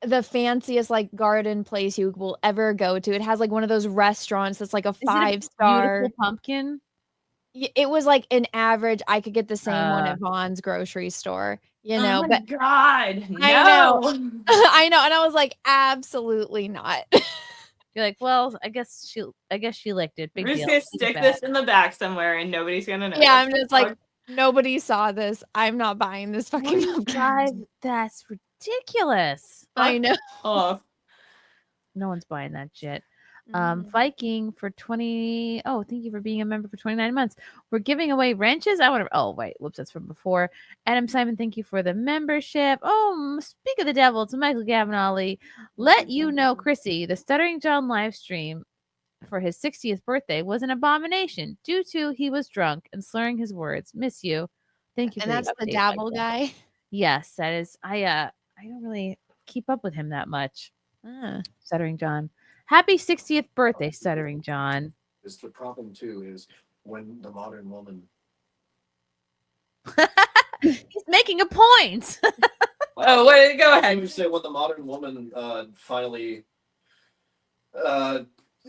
S16: the fanciest like garden place you will ever go to. It has like one of those restaurants that's like a 5-star
S8: beautiful pumpkin.
S16: It was like an average. I could get the same one at Vaughn's grocery store, you know.
S3: Oh my god, no.
S16: I know, I know, and I was like, absolutely not.
S8: You're like, well, I guess she licked it. Big
S3: We're just
S8: deal.
S3: gonna stick this in the back somewhere, and nobody's gonna know.
S16: Yeah, I'm just like, nobody saw this. I'm not buying this fucking pumpkin.
S8: God, that's ridiculous.
S16: I know.
S3: Oh.
S8: No one's buying that shit. Viking for 20. Oh, thank you for being a member for 29 months. We're giving away wrenches. I want to. Oh, wait. Whoops. That's from before. Adam Simon, thank you for the membership. Oh, speak of the devil. It's Michael Gavinelli. Let you know, Chrissy, the Stuttering John live stream for his 60th birthday was an abomination due to he was drunk and slurring his words. Miss you. Thank you.
S16: And that's the dabble guy.
S8: Yes, that is. I don't really keep up with him that much. Stuttering John. Happy 60th birthday, Stuttering John.
S17: is the problem too is when the modern woman.
S8: He's making a point.
S3: Oh, wait, go ahead.
S17: You say when the modern woman finally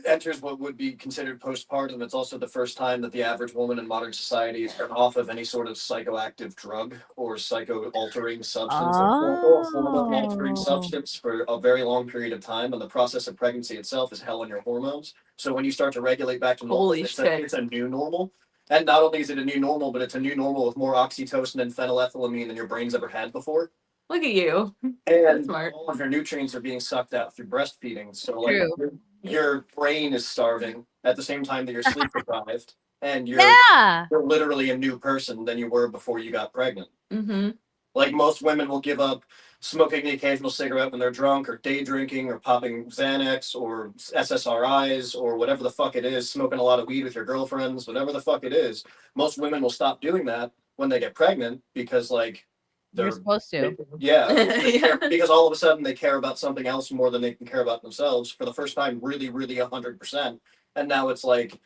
S17: enters what would be considered postpartum, it's also the first time that the average woman in modern society is off of any sort of psychoactive drug or psycho-altering substance or hormone-altering substance for a very long period of time. And the process of pregnancy itself is hell on your hormones. So when you start to regulate back to normal, it's a new normal. And not only is it a new normal, but it's a new normal with more oxytocin and phenylethylamine than your brain's ever had before.
S3: Look at you.
S17: And
S3: smart.
S17: all of your nutrients are being sucked out through breastfeeding. So like your brain is starving at the same time that you're sleep deprived. And you're literally a new person than you were before you got pregnant.
S3: Mm-hmm.
S17: Like most women will give up smoking the occasional cigarette when they're drunk, or day drinking, or popping Xanax, or SSRIs, or whatever the fuck it is, smoking a lot of weed with your girlfriends, whatever the fuck it is. Most women will stop doing that when they get pregnant because, like,
S8: You're supposed to.
S17: because all of a sudden they care about something else more than they can care about themselves for the first time, really, really 100%. And now it's like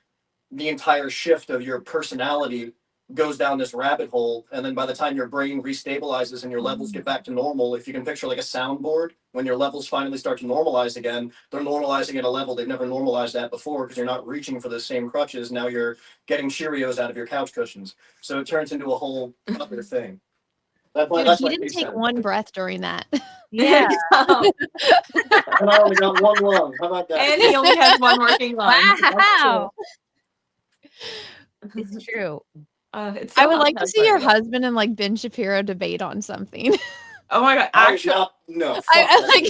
S17: the entire shift of your personality goes down this rabbit hole, and then by the time your brain restabilizes and your levels get back to normal, if you can picture like a soundboard, when your levels finally start to normalize again, they're normalizing at a level they've never normalized at before because you're not reaching for the same crutches. Now you're getting Cheerios out of your couch cushions, so it turns into a whole other thing.
S16: Dude,
S17: That's
S16: he
S17: my
S16: didn't
S17: piece
S16: take
S17: on it.
S16: one breath during that.
S8: Yeah.
S17: And I only got one lung. How about that?
S3: And he only has one working lung.
S8: Wow. It's true.
S3: It's
S16: I
S3: so
S16: would like to see your
S3: upsetting.
S16: husband and like Ben Shapiro debate on something.
S3: Oh my god! Actually,
S17: no.
S16: I
S3: like,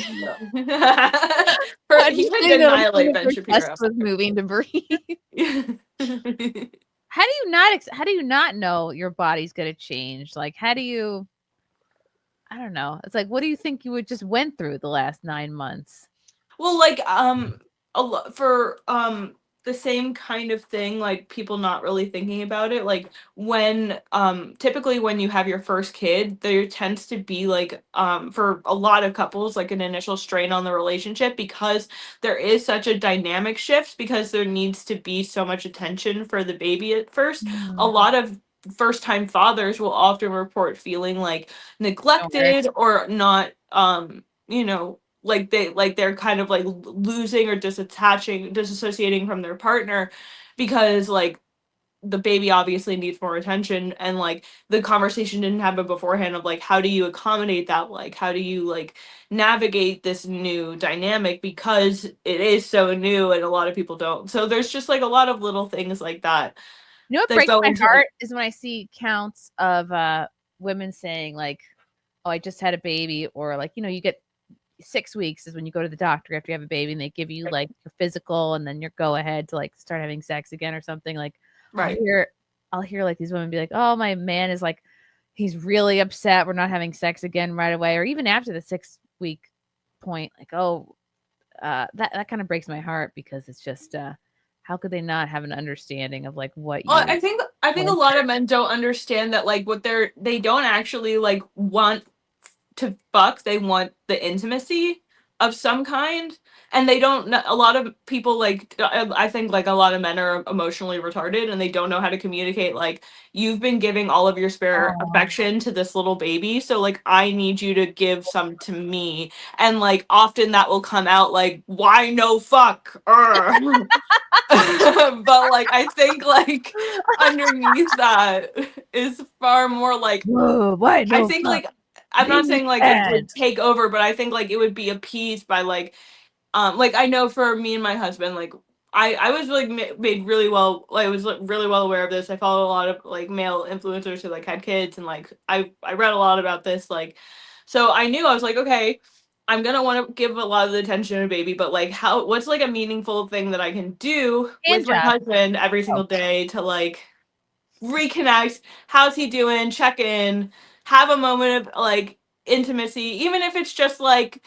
S3: he could annihilate Ben Shapiro.
S16: Was moving debris.
S8: How do you not know your body's gonna change? Like, how do you? I don't know. It's like, what do you think you would just went through the last 9 months?
S3: Well, like for the same kind of thing, like people not really thinking about it, like when typically when you have your first kid, there tends to be like for a lot of couples like an initial strain on the relationship because there is such a dynamic shift, because there needs to be so much attention for the baby at first. A lot of first time fathers will often report feeling like neglected or not you know, like they're kind of like losing or disassociating from their partner because like the baby obviously needs more attention, and like the conversation didn't happen beforehand of like how do you accommodate that, like how do you like navigate this new dynamic because it is so new and a lot of people don't. So there's just like a lot of little things like that.
S8: You know what
S3: that
S8: breaks
S3: go
S8: my
S3: into,
S8: heart is when I see counts of women saying like, "Oh, I just had a baby," or like, you know, you get 6 weeks is when you go to the doctor after you have a baby and they give you like your physical and then your go ahead to like start having sex again or something. Like,
S3: right.
S8: I'll hear like these women be like, "Oh, my man is like, he's really upset we're not having sex again right away," or even after the 6 week point, like, "Oh, that kind of breaks my heart," because it's just how could they not have an understanding of like what you?
S3: Well, I think a lot of men don't understand that like what they don't actually like want to fuck. They want the intimacy of some kind, and they don't. A lot of people like I think like a lot of men are emotionally retarded and they don't know how to communicate. Like, you've been giving all of your spare affection to this little baby, so like I need you to give some to me. And like often that will come out like, why no fuck? But like I think like underneath that is far more like,
S8: whoa, why no
S3: I think
S8: fuck?
S3: like I'm not saying like it
S8: Bad.
S3: would take over, but I think like it would be appeased by like I know for me and my husband, like I was like made really well, like I was like, really well aware of this. I follow a lot of like male influencers who like had kids, and like I read a lot about this, like so I knew I was like, okay, I'm gonna want to give a lot of the attention to a baby, but like what's like a meaningful thing that I can do with my husband every single day to like reconnect. How's he doing? Check in, have a moment of like intimacy, even if it's just like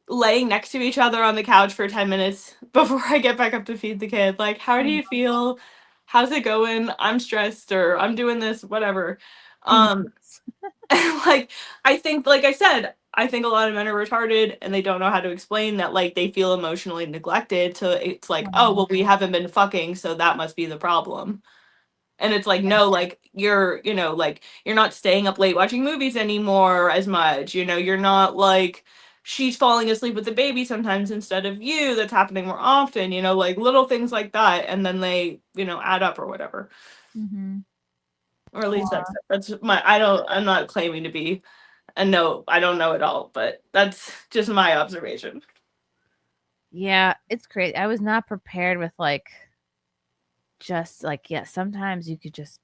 S3: laying next to each other on the couch for 10 minutes before I get back up to feed the kid. Like, how do you feel? How's it going? I'm stressed, or I'm doing this, whatever. Like, I think, like I said, I think a lot of men are retarded and they don't know how to explain that, like, they feel emotionally neglected. So it's like, oh, well, we haven't been fucking, so that must be the problem. And it's like, no, like you're not staying up late watching movies anymore as much. You know, you're not like she's falling asleep with the baby sometimes instead of you. That's happening more often, you know, like little things like that. And then they, add up or whatever.
S8: Mm-hmm.
S3: Or at least that's I'm not claiming to be I don't know it all, but that's just my observation.
S8: Yeah, it's crazy. I was not prepared with like just like, yeah, sometimes you could just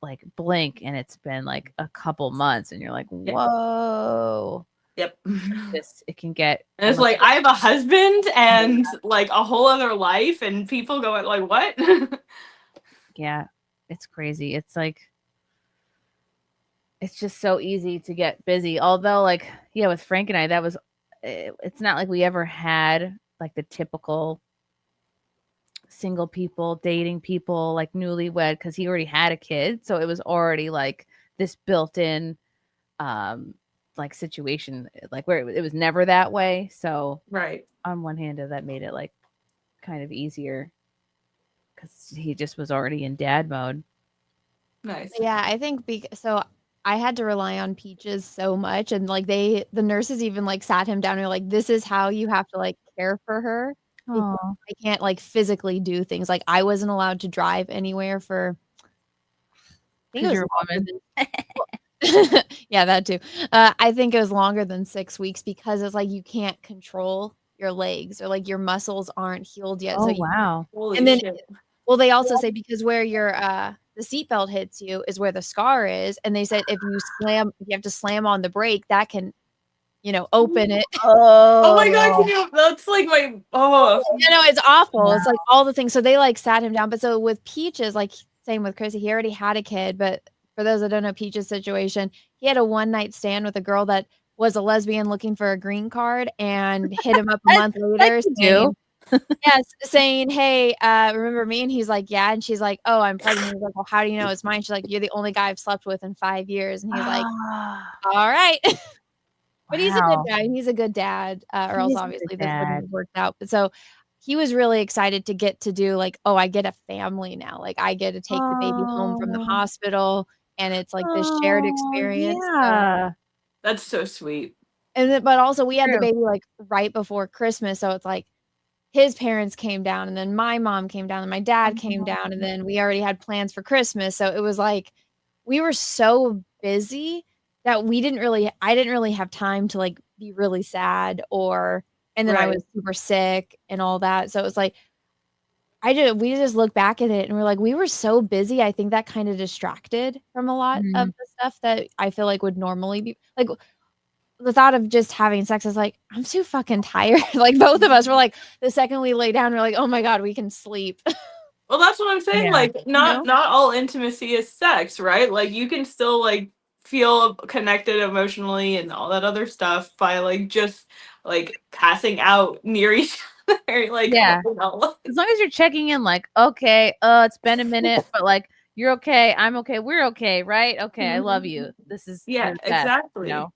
S8: like blink and it's been like a couple months and you're like, whoa.
S3: Yep.
S8: It can get,
S3: and it's like I have a husband and like a whole other life, and people go like, what?
S8: Yeah, it's crazy. It's like it's just so easy to get busy. Although, like, yeah, with Frank and I, that was, it's not like we ever had like the typical single people dating people, like newlywed, because he already had a kid. So it was already like this built-in like situation, like where it was never that way. So
S3: Right.
S8: on one hand, that made it like kind of easier because he just was already in dad mode.
S3: Nice.
S16: Yeah, I think so. I had to rely on Peaches so much, and like the nurses even like sat him down and were like, "This is how you have to like care for her. Because
S8: Aw.
S16: I can't like physically do things. Like I wasn't allowed to drive anywhere for. I think it
S8: 'Cause
S16: was
S8: you're a woman.
S16: yeah, that too. I think it was longer than 6 weeks because it's like you can't control your legs or like your muscles aren't healed yet.
S8: Oh,
S16: So
S8: wow.
S16: and then, well, they also say because where your the seatbelt hits you is where the scar is, and they said if you have to slam on the brake, that can, open it.
S3: Oh my god, that's like my
S16: It's awful. It's like all the things. So they like sat him down. But so with Peaches, like same with Chrissy, he already had a kid. But for those that don't know Peaches' situation, he had a one-night stand with a girl that was a lesbian looking for a green card and hit him up a month later. Saying, hey, remember me? And he's like, yeah. And she's like, oh, I'm pregnant. He's like, well, how do you know it's mine? She's like, you're the only guy I've slept with in 5 years. And he's like, all right. But he's a good guy. He's a good dad, or else obviously this wouldn't have worked out. But so he was really excited to get to do like, oh, I get a family now. Like I get to take the baby home from the hospital, and it's like this shared experience.
S8: Yeah.
S3: That's so sweet.
S16: And then, but also we had the baby like right before Christmas, so it's like his parents came down, and then my mom came down, and my dad came down, and then we already had plans for Christmas. So it was like we were so busy that I didn't really have time to like be really sad and then I was super sick and all that. So it was like we just look back at it and we're like, we were so busy. I think that kind of distracted from a lot of the stuff that I feel like would normally be like the thought of just having sex is like, I'm too fucking tired. Like both of us were like, the second we lay down, we're like, oh my God, we can sleep.
S3: Well, that's what I'm saying.
S8: Yeah.
S3: Like, not all intimacy is sex, right? Like, you can still like feel connected emotionally and all that other stuff by like just like passing out near each other. Like,
S8: Yeah.
S3: you know.
S8: As long as you're checking in, like, okay, it's been a minute, but like you're okay, I'm okay, we're okay, right? Okay, I love you. This is
S3: Yeah,
S8: you're the best,
S3: exactly.
S8: you know?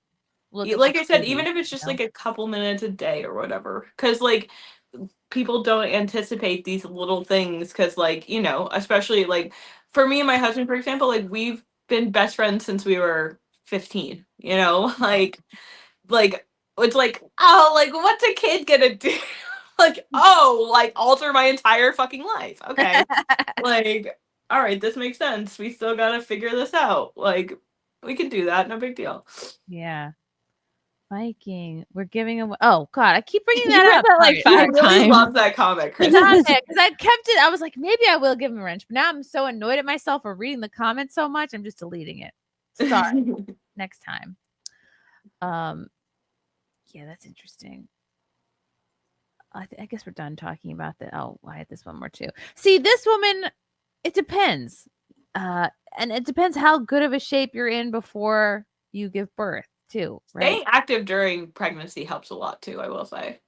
S3: Like I said, even if it's just like a couple minutes a day or whatever, because like people don't anticipate these little things, because like, you know, especially like for me and my husband, for example, like we've been best friends since we were 15, you know, like it's like, oh, like what's a kid gonna do? Like, oh, like alter my entire fucking life. Okay. Like, all right, this makes sense. We still gotta figure this out. Like, we can do that, no big deal.
S8: Yeah. Viking. We're giving away. Oh God, I keep bringing
S11: You
S8: that
S11: read
S8: up.
S11: that like
S8: Sorry.
S11: 5
S3: really
S11: times.
S3: love that comment, Chris.
S8: Because I kept it. I was like, maybe I will give him a wrench. But now I'm so annoyed at myself for reading the comments so much. I'm just deleting it. Sorry. Next time. Yeah, that's interesting. I guess we're done talking about that. Oh, I had this one more too. See, this woman, it depends. And it depends how good of a shape you're in before you give birth too, right?
S3: Staying active during pregnancy helps a lot too, I will say.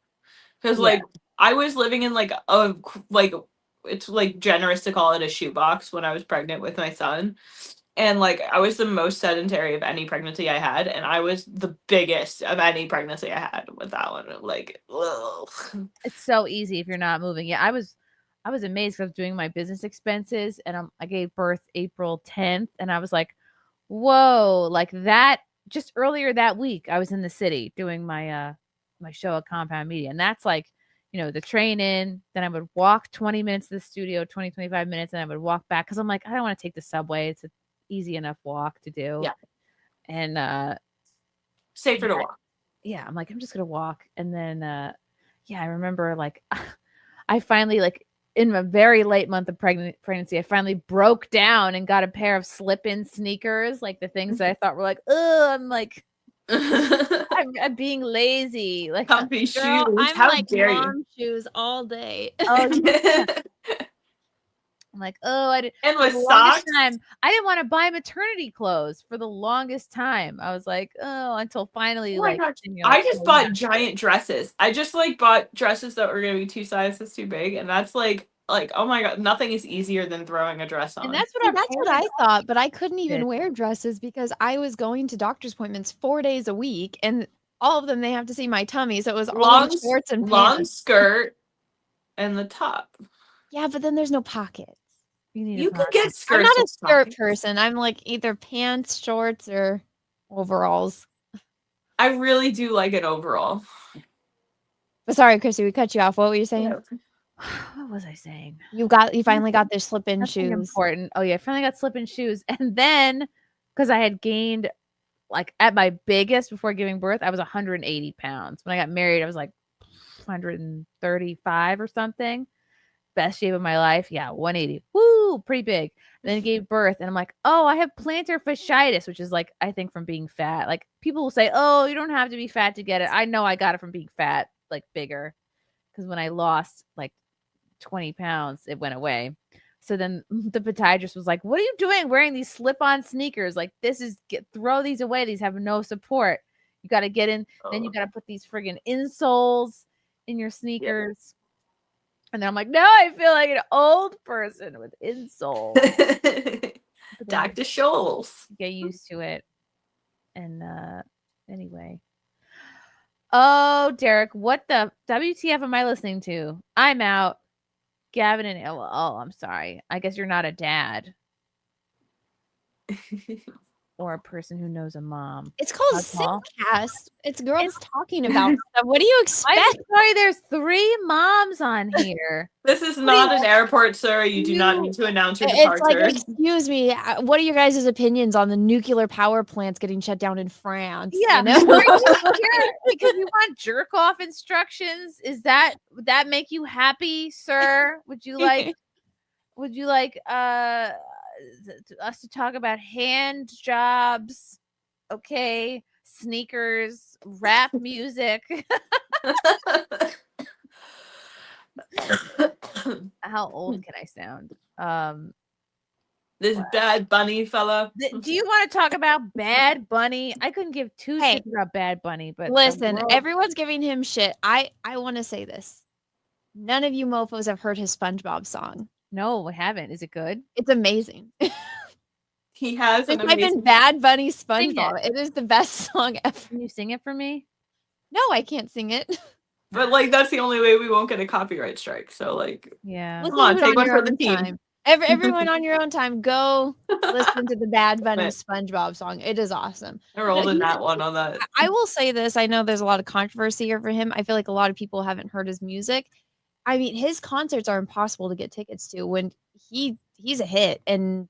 S3: Because like I was living in like a it's like generous to call it a shoebox when I was pregnant with my son. And like I was the most sedentary of any pregnancy I had, and I was the biggest of any pregnancy I had with that one. Like, ugh.
S8: It's so easy if you're not moving. Yeah, I was amazed because I was doing my business expenses, and I gave birth April 10th, and I was like, whoa, like that. Just earlier that week, I was in the city doing my my show at Compound Media, and that's like, you know, the train in, then I would walk 20 minutes to the studio, 25 minutes, and I would walk back because I'm like, I don't want to take the subway. It's an easy enough walk to do.
S3: Yeah.
S8: And
S3: safer to walk.
S8: Yeah, I'm like, I'm just gonna walk. And then I remember like I finally, like in a very late month of pregnancy, I finally broke down and got a pair of slip-in sneakers, like the things that I thought were like, oh, I'm like I'm being lazy. Like
S3: comfy
S16: Girl,
S3: shoes.
S16: I'm
S3: How
S16: like
S3: dare
S16: mom shoes all day.
S8: Oh, yeah. I'm like, oh,
S3: And
S8: for
S3: with
S8: the longest
S3: socks?
S8: time, I didn't want to buy maternity clothes for the longest time. I was like, oh, until finally,
S3: Oh my
S8: like,
S3: gosh.
S8: and you're
S3: I
S8: like,
S3: just
S8: oh, you
S3: bought
S8: have to.
S3: giant dresses. I just like bought dresses that were gonna be 2 sizes too big, and that's like oh my god, nothing is easier than throwing a dress on.
S8: And that's what
S16: See,
S8: our
S16: that's what I
S8: parents
S16: thought, but I couldn't even
S8: did.
S16: wear dresses because I was going to doctor's appointments 4 days a week, and all of them they have to see my tummy, so it was all in shorts and
S3: long
S16: pants.
S3: skirt and the top.
S16: Yeah, but then there's no pockets.
S3: You can get
S16: I'm
S3: skirts
S16: not a
S3: with
S16: skirt
S3: pockets.
S16: person. I'm like either pants, shorts, or overalls.
S3: I really do like it overall.
S16: But sorry, Chrissy, we cut you off. What were you saying?
S8: What was I saying?
S16: You finally got their slip-in
S8: Something
S16: shoes.
S8: important. Oh yeah, I finally got slip-in shoes, and then because I had gained, like at my biggest before giving birth, I was 180 pounds. When I got married, I was like 135 or something. Best shape of my life. Yeah, 180. Woo, pretty big. And then gave birth, and I'm like, oh, I have plantar fasciitis, which is like, I think from being fat. Like people will say, oh, you don't have to be fat to get it. I know I got it from being fat, like bigger. Because when I lost like 20 pounds, it went away. So then the podiatrist was like, what are you doing wearing these slip-on sneakers? Like throw these away. These have no support. You got to get in. Then you got to put these friggin' insoles in your sneakers. Yeah. And then I'm like, no, I feel like an old person with insoles.
S3: Dr. Scholl's.
S8: Get used to it. And anyway. Oh, Derek, what the WTF am I listening to? I'm out. Gavin and oh, I'm sorry. I guess you're not a dad. Or a person who knows a mom.
S16: It's called SimpCast. It's girls talking about stuff. What do you expect?
S8: I'm sorry, there's 3 moms on here.
S3: This is not an airport, sir. You do not need to announce your departure.
S16: It's like, excuse me, what are your guys' opinions on the nuclear power plants getting shut down in France?
S8: Yeah,
S16: you know?
S8: because you want jerk off instructions. Would that make you happy, sir? Would you like us to talk about hand jobs? Okay, sneakers, rap music. How old can I sound?
S3: This Bad Bunny fella.
S8: Do you want to talk about Bad Bunny? I couldn't give 2 shits about Bad Bunny, but
S16: listen, everyone's giving him shit. I want to say this. None of you mofos have heard his SpongeBob song.
S8: No, I haven't. Is it good?
S16: It's amazing.
S3: He has an amazing...
S16: I've been Bad Bunny SpongeBob. It is the best song ever.
S8: Can you sing it for me?
S16: No, I can't sing it.
S3: But like that's the only way we won't get a copyright strike. So like,
S8: yeah,
S3: come on, take one for the team.
S16: Time. Everyone on your own time, go listen to the Bad Bunny SpongeBob song. It is awesome.
S3: I rolled in that one on that.
S16: I will say this. I know there's a lot of controversy over him. I feel like a lot of people haven't heard his music. I mean, his concerts are impossible to get tickets to when he's a hit. And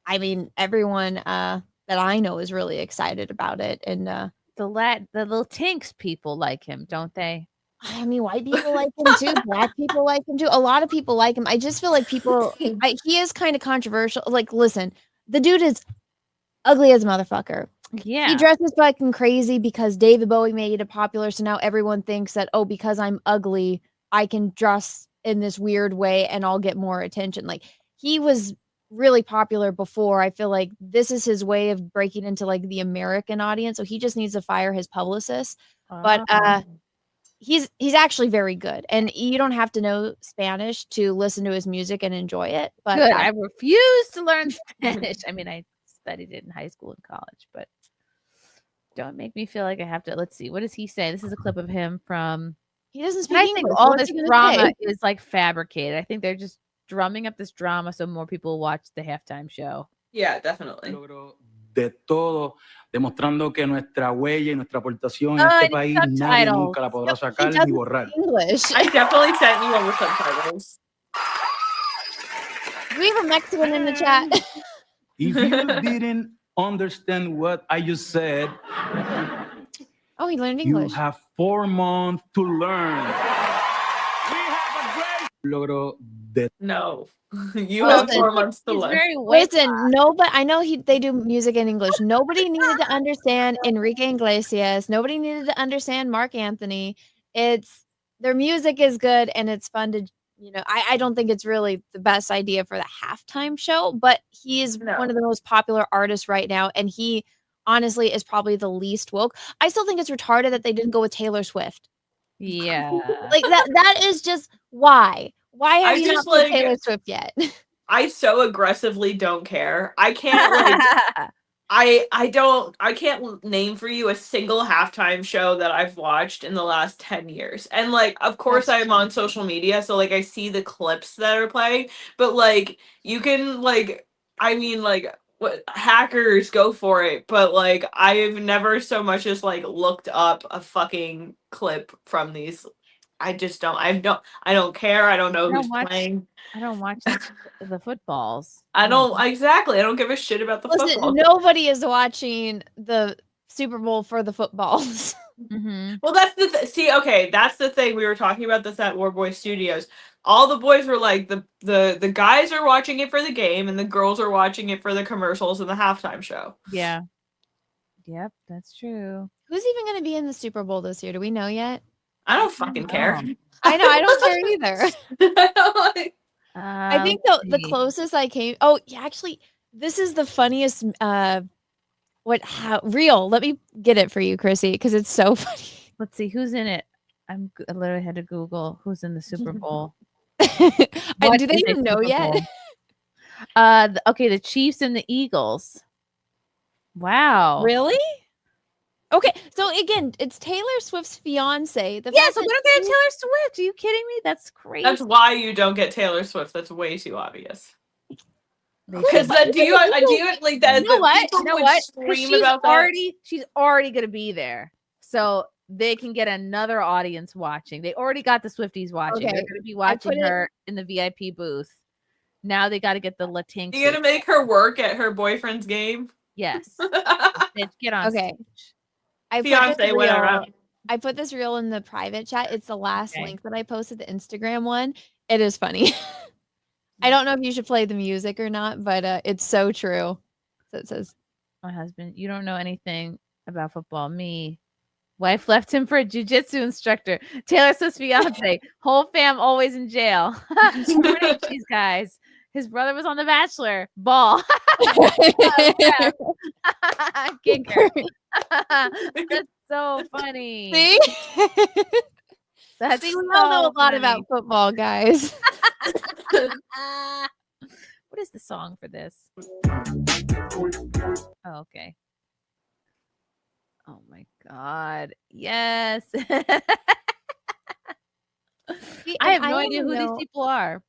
S16: I mean, everyone that I know is really excited about it. And
S8: the little Tinks people like him, don't they?
S16: I mean, white people like him too. Black people like him too. A lot of people like him. I just feel like people, he is kind of controversial. Like, listen, the dude is ugly as a motherfucker.
S8: Yeah.
S16: He dresses fucking crazy because David Bowie made it popular. So now everyone thinks that, oh, because I'm ugly, I can dress in this weird way and I'll get more attention. Like, he was really popular before. I feel like this is his way of breaking into like the American audience. So he just needs to fire his publicist. But he's actually very good. And you don't have to know Spanish to listen to his music and enjoy it. But
S8: good. I refuse to learn Spanish. I mean, I studied it in high school and college, but don't make me feel like I have to. Let's see. What does he say? This is a clip of him from...
S16: He doesn't speak
S8: English.
S16: English.
S8: All this drama is like fabricated. I think they're just drumming up this drama so more people watch the halftime show.
S3: Yeah, definitely.
S18: De todo, demostrando que nuestra huella y nuestra aportación en este país nadie nunca la podrá sacar ni borrar.
S16: English.
S3: I definitely sent you one with subtitles.
S16: We have a Mexican in the chat.
S18: If you didn't understand what I just said,
S16: oh, he learned English.
S18: You have 4 months to learn. We have a great logro de...
S3: No. You have 4 months to learn.
S16: Listen, nobody. I know they do music in English. Nobody needed to understand Enrique Iglesias. Nobody needed to understand Mark Anthony. Their music is good and it's fun to I don't think it's really the best idea for the halftime show, but he is one of the most popular artists right now, and he honestly is probably the least woke. I still think it's retarded that they didn't go with Taylor Swift.
S8: Yeah.
S16: Like that is just why. Why have
S3: I
S16: you not
S3: just,
S16: put
S3: like-
S16: Taylor Swift yet?
S3: I so aggressively don't care. I can't like I can't name for you a single halftime show that I've watched in the last 10 years. And like of course I'm on social media, so like I see the clips that are playing, but like you can like what hackers go for it, but like I've never so much as like looked up a fucking clip from these. I don't care. I don't know who's playing.
S8: I don't watch the footballs.
S3: I don't give a shit about the
S16: Listen,
S3: football.
S16: nobody is watching the Super Bowl for the footballs.
S3: Well, that's that's the thing. We were talking about this at War Boy Studios. All the boys were like, the guys are watching it for the game, and the girls are watching it for the commercials and the halftime show.
S8: Yeah. Yep, that's true.
S16: Who's even going to be in the Super Bowl this year? Do we know yet?
S3: I don't fucking care.
S16: I know, I don't care either. I think the closest I came. Oh, yeah, actually, this is the funniest. Real? Let me get it for you, Chrissy, because it's so funny.
S8: Let's see who's in it. I literally had to Google who's in the Super Bowl.
S16: Do they even know yet?
S8: Okay, the Chiefs and the Eagles. Wow.
S16: Really? Okay, so again, it's Taylor Swift's fiance.
S8: So we don't get Taylor Swift. Are you kidding me? That's crazy.
S3: That's why you don't get Taylor Swift. That's way too obvious. Because do you like that?
S8: You know what? You know what?
S3: Scream about that.
S8: She's already gonna be there, so they can get another audience watching. They already got the Swifties watching.
S16: Okay.
S8: They're gonna be watching her in the VIP booth. Now they got to get the Latinx.
S3: You gonna make her work at her boyfriend's game?
S8: Yes. Get on.
S16: Okay.
S3: Fiance, whatever.
S16: I put this reel in the private chat. It's the last link that I posted, the Instagram one. It is funny. I don't know if you should play the music or not, but it's so true. So it says,
S8: my husband, you don't know anything about football. Me. Wife left him for a jiu-jitsu instructor. Taylor Swift's fiance. Whole fam always in jail. These guys. His brother was on The Bachelor. Ball. Kicker. That's so funny.
S16: See?
S8: That's
S16: we all know a lot about football, guys.
S8: What is the song for this? Oh, okay. Oh my God. Yes. I have no idea who these people are.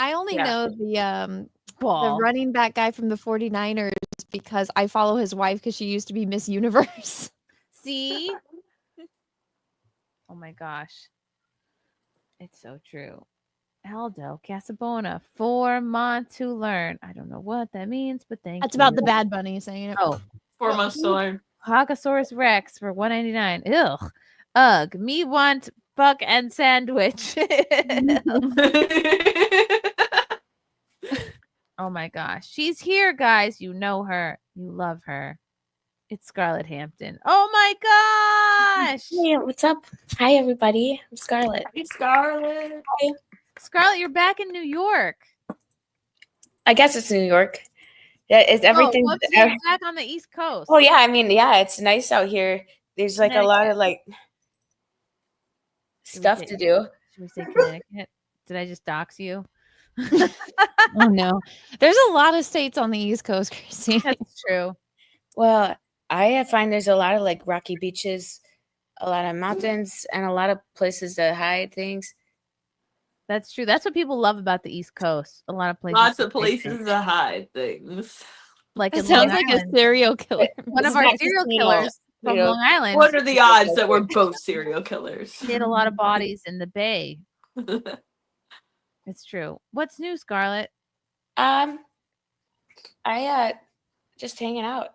S16: I only know the running back guy from the 49ers because I follow his wife because she used to be Miss Universe.
S8: See? Oh my gosh. It's so true. Aldo Casabona, 4 months to learn. I don't know what that means, but thank you.
S16: That's about the Bad Bunny saying it.
S8: Oh.
S3: 4 months to learn.
S8: Hagasaurus Rex for $1.99. Ugh. Ugh. Me want fuck and sandwich. Oh my gosh. She's here, guys. You know her. You love her. It's Scarlett Hampton. Oh my gosh.
S19: Hey, what's up? Hi, everybody. I'm Scarlett.
S3: Hey, Scarlett.
S19: Hi.
S8: Scarlett, you're back in New York.
S19: I guess it's New York. Yeah, it's everything.
S8: Oh, you're back on the East Coast.
S19: Oh, yeah. I mean, yeah, it's nice out here. There's like a lot of like stuff to do.
S8: Should we say Connecticut? Did I just dox you?
S16: Oh, no. There's a lot of states on the East Coast, Chrissy.
S8: That's true.
S19: Well, I find there's a lot of like rocky beaches, a lot of mountains, and a lot of places to hide things.
S8: That's true. That's what people love about the East Coast. A lot of places.
S3: Lots of places to hide things.
S8: Like
S16: it sounds like a serial killer.
S8: One of our serial killers from Long Island.
S3: What are the odds that we're both serial killers?
S8: Hid a lot of bodies in the bay. It's true. What's new, Scarlett?
S19: I just hanging out.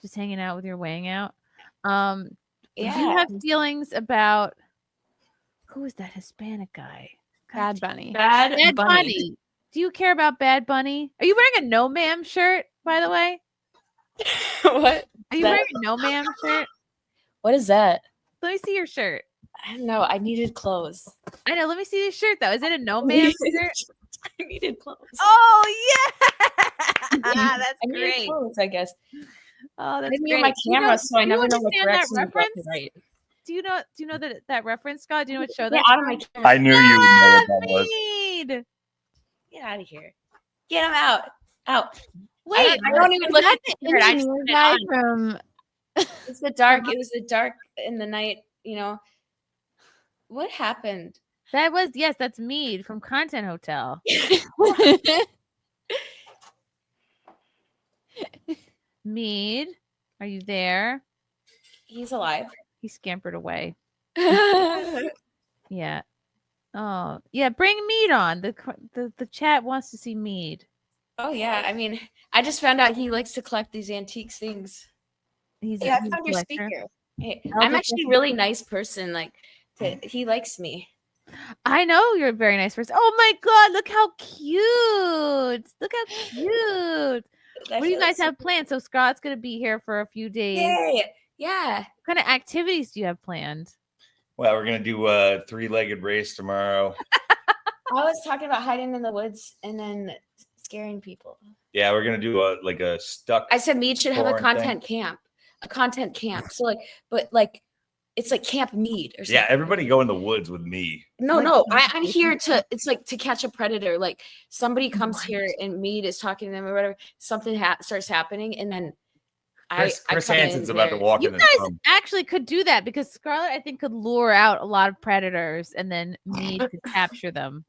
S8: Just hanging out with your weighing out. Do you
S19: Yeah.
S8: have feelings about who is that Hispanic guy?
S16: Bad Bunny.
S3: Bad Bunny.
S8: Do you care about Bad Bunny? Are you wearing a No Ma'am shirt, by the way?
S19: What?
S8: Are you wearing a No Ma'am shirt?
S19: What is that?
S8: Let me see your shirt.
S19: I don't know. I needed clothes.
S8: I know. Let me see your shirt though. Is it a no man shirt?
S19: I needed clothes.
S8: Oh yeah, that's
S19: I needed
S8: great.
S19: clothes, I guess.
S8: Oh, that's
S19: I
S8: great.
S19: near my camera, so I
S8: do you
S19: never know what
S8: understand that
S19: direction to go
S8: reference?
S19: to right.
S8: Do you know that reference, Scott? Do you know what show
S19: Get
S8: that's
S19: out of my
S8: from?
S19: camera.
S10: I knew you would know what that was.
S8: Mead.
S19: Get out of here. Get him out. Out.
S16: Wait,
S19: I don't even look at
S16: the
S19: the shirt. I just
S16: engineer
S19: put it
S16: guy
S19: on.
S16: from
S19: It's the dark. It was the dark in the night, you know. What happened?
S8: That was that's Mead from Content Hotel. Mead, are you there?
S19: He's alive.
S8: He scampered away. Yeah. Oh, yeah. Bring Mead on. The chat wants to see Mead.
S19: Oh yeah. I mean, I just found out he likes to collect these antique things.
S8: He's
S19: I
S8: he's a
S19: found your
S8: collector.
S19: speaker. Hey,
S8: I'll
S19: I'm
S8: just
S19: actually a
S8: listen.
S19: really nice person. Like, he likes me.
S8: I know you're a very nice person. Oh my god, look how cute! Look how cute! What do you guys have planned? So Scott's gonna be here for a few days.
S19: Yay! Yeah.
S8: What kind of activities do you have planned?
S20: Well, we're gonna do a 3-legged race tomorrow.
S19: I was talking about hiding in the woods and then scaring people.
S20: Yeah, we're gonna do a stuck.
S19: I said Mead should have a
S20: porn
S19: content
S20: thing.
S19: camp. A content camp. So but it's like Camp Mead or something.
S20: Yeah, everybody go in the woods with me.
S19: No, I'm here to. It's like to catch a predator. Like somebody comes here and Mead is talking to them or whatever. Something starts happening, and then
S20: Chris
S19: I come
S20: Hansen's
S19: in
S20: about
S19: there.
S20: to walk
S8: You
S20: in the
S8: guys
S20: room.
S8: actually could do that because Scarlett, I think, could lure out a lot of predators and then Mead could capture them.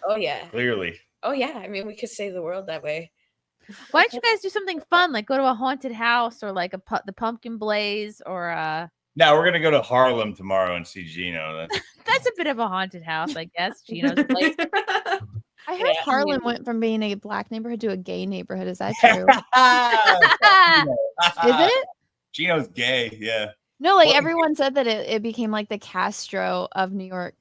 S19: Oh yeah.
S20: Clearly.
S19: Oh yeah. I mean, we could save the world that way.
S8: Why don't you guys do something fun, like go to a haunted house or like the Pumpkin Blaze or
S20: No, we're gonna go to Harlem tomorrow and see Gino.
S8: That's a bit of a haunted house, I guess. Gino's place.
S16: I heard Harlem went from being a black neighborhood to a gay neighborhood. Is that true? Is it?
S20: Gino's gay, yeah.
S16: No, like
S20: Well,
S16: everyone said that it became like the Castro of New York.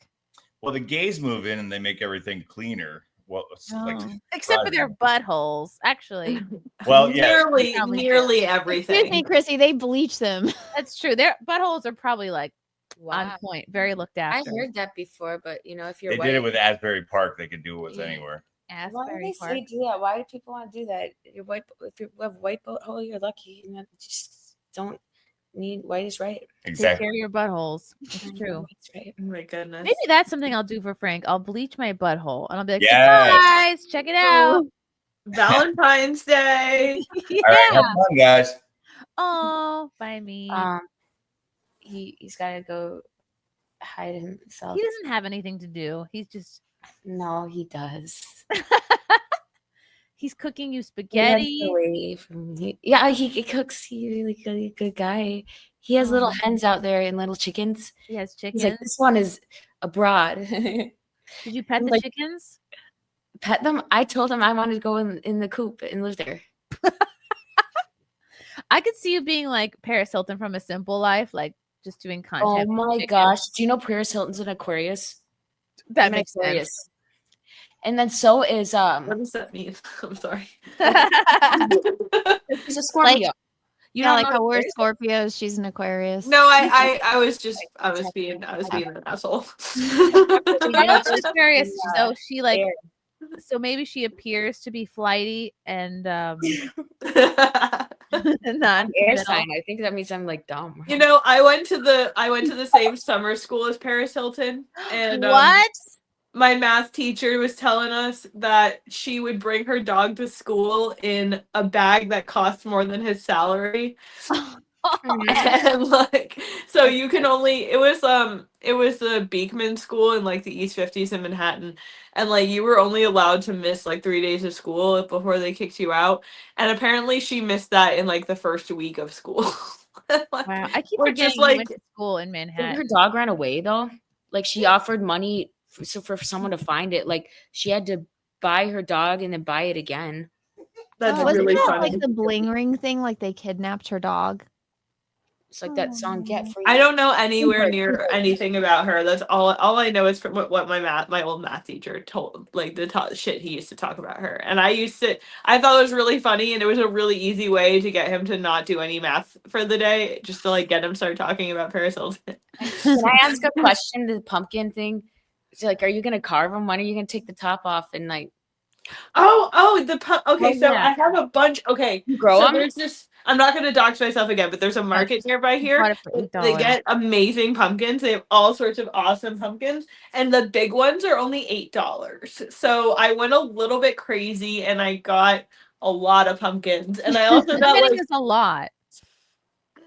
S20: Well, the gays move in and they make everything cleaner. Well, it's like
S8: Except for their buttholes, actually.
S20: Well, yeah.
S3: Nearly everything.
S16: Excuse me, Chrissy. They bleach them.
S8: That's true. Their buttholes are probably like on point, very looked
S19: I
S8: after.
S19: heard that before, but you know, if you're
S20: They
S19: white,
S20: did it with Asbury Park. They could do it with anywhere.
S19: why do they say do that? Why do people want to do that? You're white. If you have white butthole, you're lucky. You know, just don't need white is right.
S8: Take care of your buttholes. It's true.
S19: That's right.
S3: Oh my goodness.
S8: Maybe that's something I'll do for Frank. I'll bleach my butthole and I'll be like,
S20: Yes.
S8: surprise, check it out.
S3: Valentine's Day.
S8: Yeah.
S20: All right, have fun, guys.
S8: Oh, by me.
S19: He's got to go hide himself.
S8: He doesn't have anything to do. He's just
S19: No, he does.
S8: he's cooking you
S19: He
S8: spaghetti.
S19: runs away from me. Yeah, he cooks. He's a really good guy. He has little hens out there and little chickens.
S8: He has
S19: He's
S8: chickens.
S19: like, this one is abroad.
S8: Did you pet
S19: I'm
S8: the
S19: like,
S8: chickens?
S19: Pet them. I told him I wanted to go in the coop and live there.
S8: I could see you being like Paris Hilton from A Simple Life, like just doing content.
S19: Oh
S8: with
S19: my
S8: chickens.
S19: gosh. Do you know Paris Hilton's an Aquarius?
S8: That
S19: I'm an
S8: makes sense.
S19: Aquarius. And then so is
S3: What does that mean? I'm sorry.
S19: he's a Scorpio.
S16: You know, like how we're Scorpios, she's an Aquarius.
S3: No, I was being an asshole.
S8: I know she's Aquarius, so she like so maybe she appears to be flighty and not
S19: Air sign. I think that means I'm like dumb.
S3: You know, I went to the same summer school as Paris Hilton, and
S8: What?
S3: My math teacher was telling us that she would bring her dog to school in a bag that cost more than his salary. And like, so you can only, it was the Beekman school in like the East 50s in Manhattan, and like you were only allowed to miss like 3 days of school before they kicked you out, and apparently she missed that in like the first week of school.
S8: Wow, I keep
S3: Or
S8: forgetting
S3: just
S8: you
S3: like
S8: went to school in Manhattan.
S19: Her dog ran away though. Like she offered money for someone to find it. Like she had to buy her dog and then buy it again.
S3: That's
S16: wasn't
S3: really
S16: that
S3: funny.
S16: like the bling ring thing? Like they kidnapped her dog.
S19: It's like that song "Get Free."
S3: I don't know anywhere near anything about her. That's all I know is from what my old math teacher told, like the shit he used to talk about her. And I thought it was really funny, and it was a really easy way to get him to not do any math for the day, just to like get him start talking about Paris Hilton.
S19: Can I ask a question to the pumpkin thing? So, like, are you gonna carve them? When are you gonna take the top off and like?
S3: Okay, so I have a bunch. Okay,
S19: You grow
S3: so
S19: them?
S3: there's this. I'm not going to dox myself again, but there's a market nearby here. They get amazing pumpkins. They have all sorts of awesome pumpkins, and the big ones are only $8. So I went a little bit crazy, and I got a lot of pumpkins, and I also got like
S8: is a lot.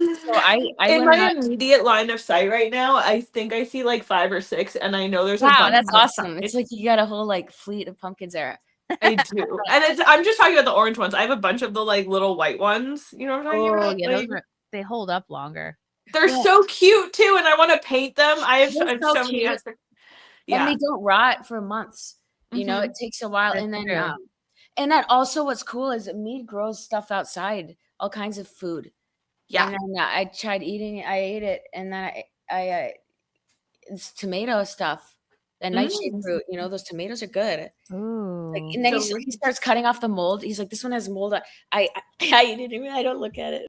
S19: So I
S3: in
S19: went
S3: my
S19: out-
S3: immediate line of sight right now. I think I see like 5 or 6, and I know there's a
S19: Wow,
S3: bunch.
S19: that's awesome!
S3: outside.
S19: It's like you got a whole like fleet of pumpkins there.
S3: I do, and I'm just talking about the orange ones. I have a bunch of the like little white ones. You know what I'm talking
S8: Oh
S3: about?
S8: yeah,
S3: Like,
S8: they hold up longer.
S3: they're so cute too, and I want to paint them. I have
S19: They're
S3: so
S19: so
S3: many.
S19: cute.
S3: Aspects.
S19: And
S3: Yeah,
S19: they don't rot for months. You know,
S3: Mhm.
S19: it takes a while,
S8: That's
S19: and then
S8: true.
S19: and that also what's cool is mead grows stuff outside, all kinds of food.
S3: Yeah.
S19: And then I tried eating it. I ate it, and then I it's tomato stuff. The nightshade fruit, you know, those tomatoes are good.
S8: Ooh.
S19: Like, and then he starts cutting off the mold. He's like, "This one has mold." I eat it. I don't look at it.